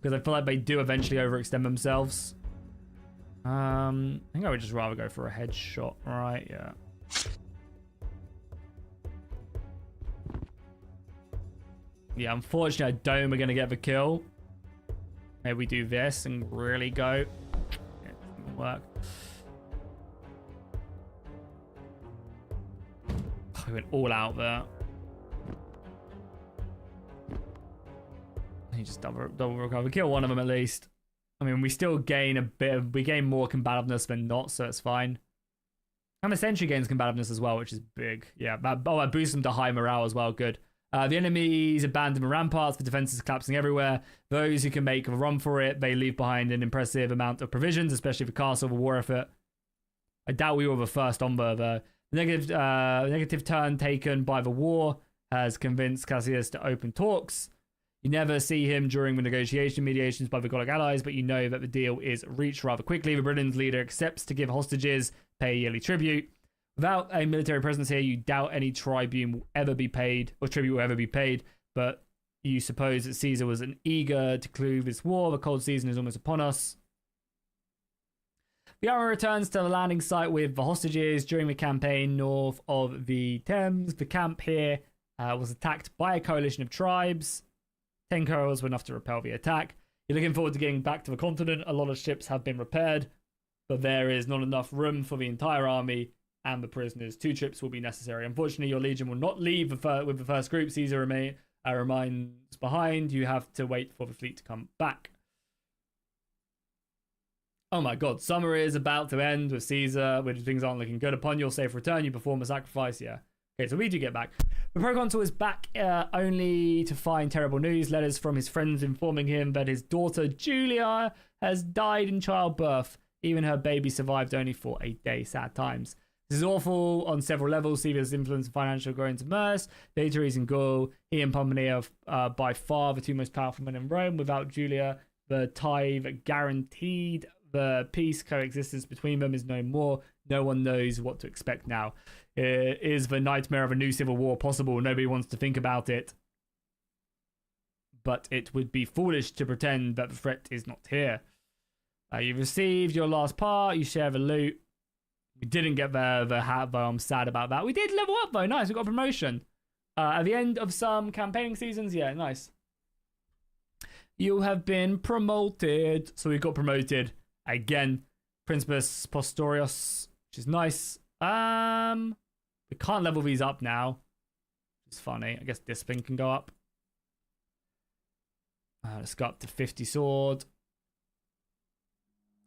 Because I feel like they do eventually overextend themselves. I think I would just rather go for a headshot, right? Yeah. Yeah, unfortunately, I don't think we're going to get the kill. Maybe we do this and really go. Yeah, it doesn't work. Oh, we went all out there. He just double recover. Kill one of them at least. I mean, we still gain a bit of... We gain more combativeness than not, so it's fine. And the sentry gains combativeness as well, which is big. Yeah, that boosts them to high morale as well. Good. The enemies abandon the ramparts. The defenses collapsing everywhere. Those who can make a run for it, they leave behind an impressive amount of provisions, especially for castle of a war effort. I doubt we were the first on the negative turn taken by the war has convinced Cassius to open talks. You never see him during the mediations by the Gallic allies, but you know that the deal is reached rather quickly. The Britain's leader accepts to give hostages, pay yearly tribute. Without a military presence here, you doubt any tribune will ever be paid, or tribute will ever be paid, but you suppose that Caesar was eager to conclude this war. The cold season is almost upon us. The army returns to the landing site with the hostages during the campaign north of the Thames. The camp here was attacked by a coalition of tribes. 10 coils were enough to repel the attack. You're looking forward to getting back to the continent. A lot of ships have been repaired, but there is not enough room for the entire army and the prisoners. 2 trips will be necessary. Unfortunately, your legion will not leave with the first group. Caesar remains behind. You have to wait for the fleet to come back. Oh my god, summer is about to end with Caesar, which things aren't looking good. Upon your safe return, you perform a sacrifice. Yeah. Okay, so we do get back. The proconsul is back only to find terrible news. Letters from his friends informing him that his daughter Julia has died in childbirth. Even her baby survived only for a day. Sad times. This is awful on several levels. Caesar's influence and financial growing to Merce. Later he's in Gaul. He and Pompey are by far the 2 most powerful men in Rome. Without Julia, the tie that guaranteed the peace coexistence between them is no more. No one knows what to expect now. Is the nightmare of a new civil war possible? Nobody wants to think about it. But it would be foolish to pretend that the threat is not here. You've received your last part. You share the loot. We didn't get the hat, though. I'm sad about that. We did level up, though. Nice. We got a promotion. At the end of some campaigning seasons. Yeah, nice. You have been promoted. So we got promoted again. Principus Postorius, which is nice. We can't level these up now. It's funny. I guess discipline can go up. Let's go up to 50 sword.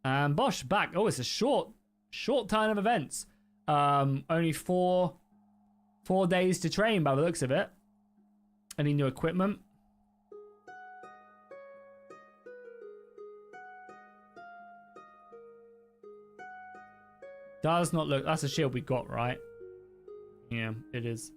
And Bosch back. Oh, it's a short turn of events. Only four days to train by the looks of it. Any new equipment? does not look... That's a shield we got, right? Yeah, it is.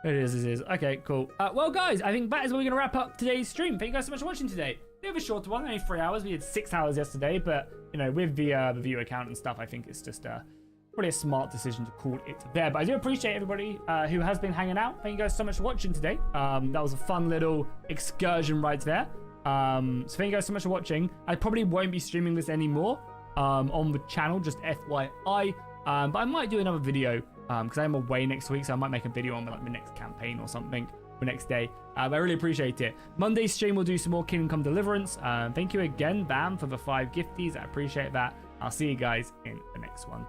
It is. Okay, cool. Well, guys, I think that is where we're going to wrap up today's stream. Thank you guys so much for watching today. Bit of a shorter one, only 3 hours. We did 6 hours yesterday, but, you know, with the viewer count and stuff, I think it's just probably a smart decision to call it there. But I do appreciate everybody who has been hanging out. Thank you guys so much for watching today. That was a fun little excursion right there. So thank you guys so much for watching. I probably won't be streaming this anymore on the channel, just FYI. But I might do another video because I'm away next week, so I might make a video on like the next campaign or something the next day. I really appreciate it. Monday's stream will do some more Kingdom Come Deliverance. Thank you again, Bam, for the 5 gifties. I appreciate that. I'll see you guys in the next one.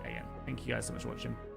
Again, thank you guys so much for watching.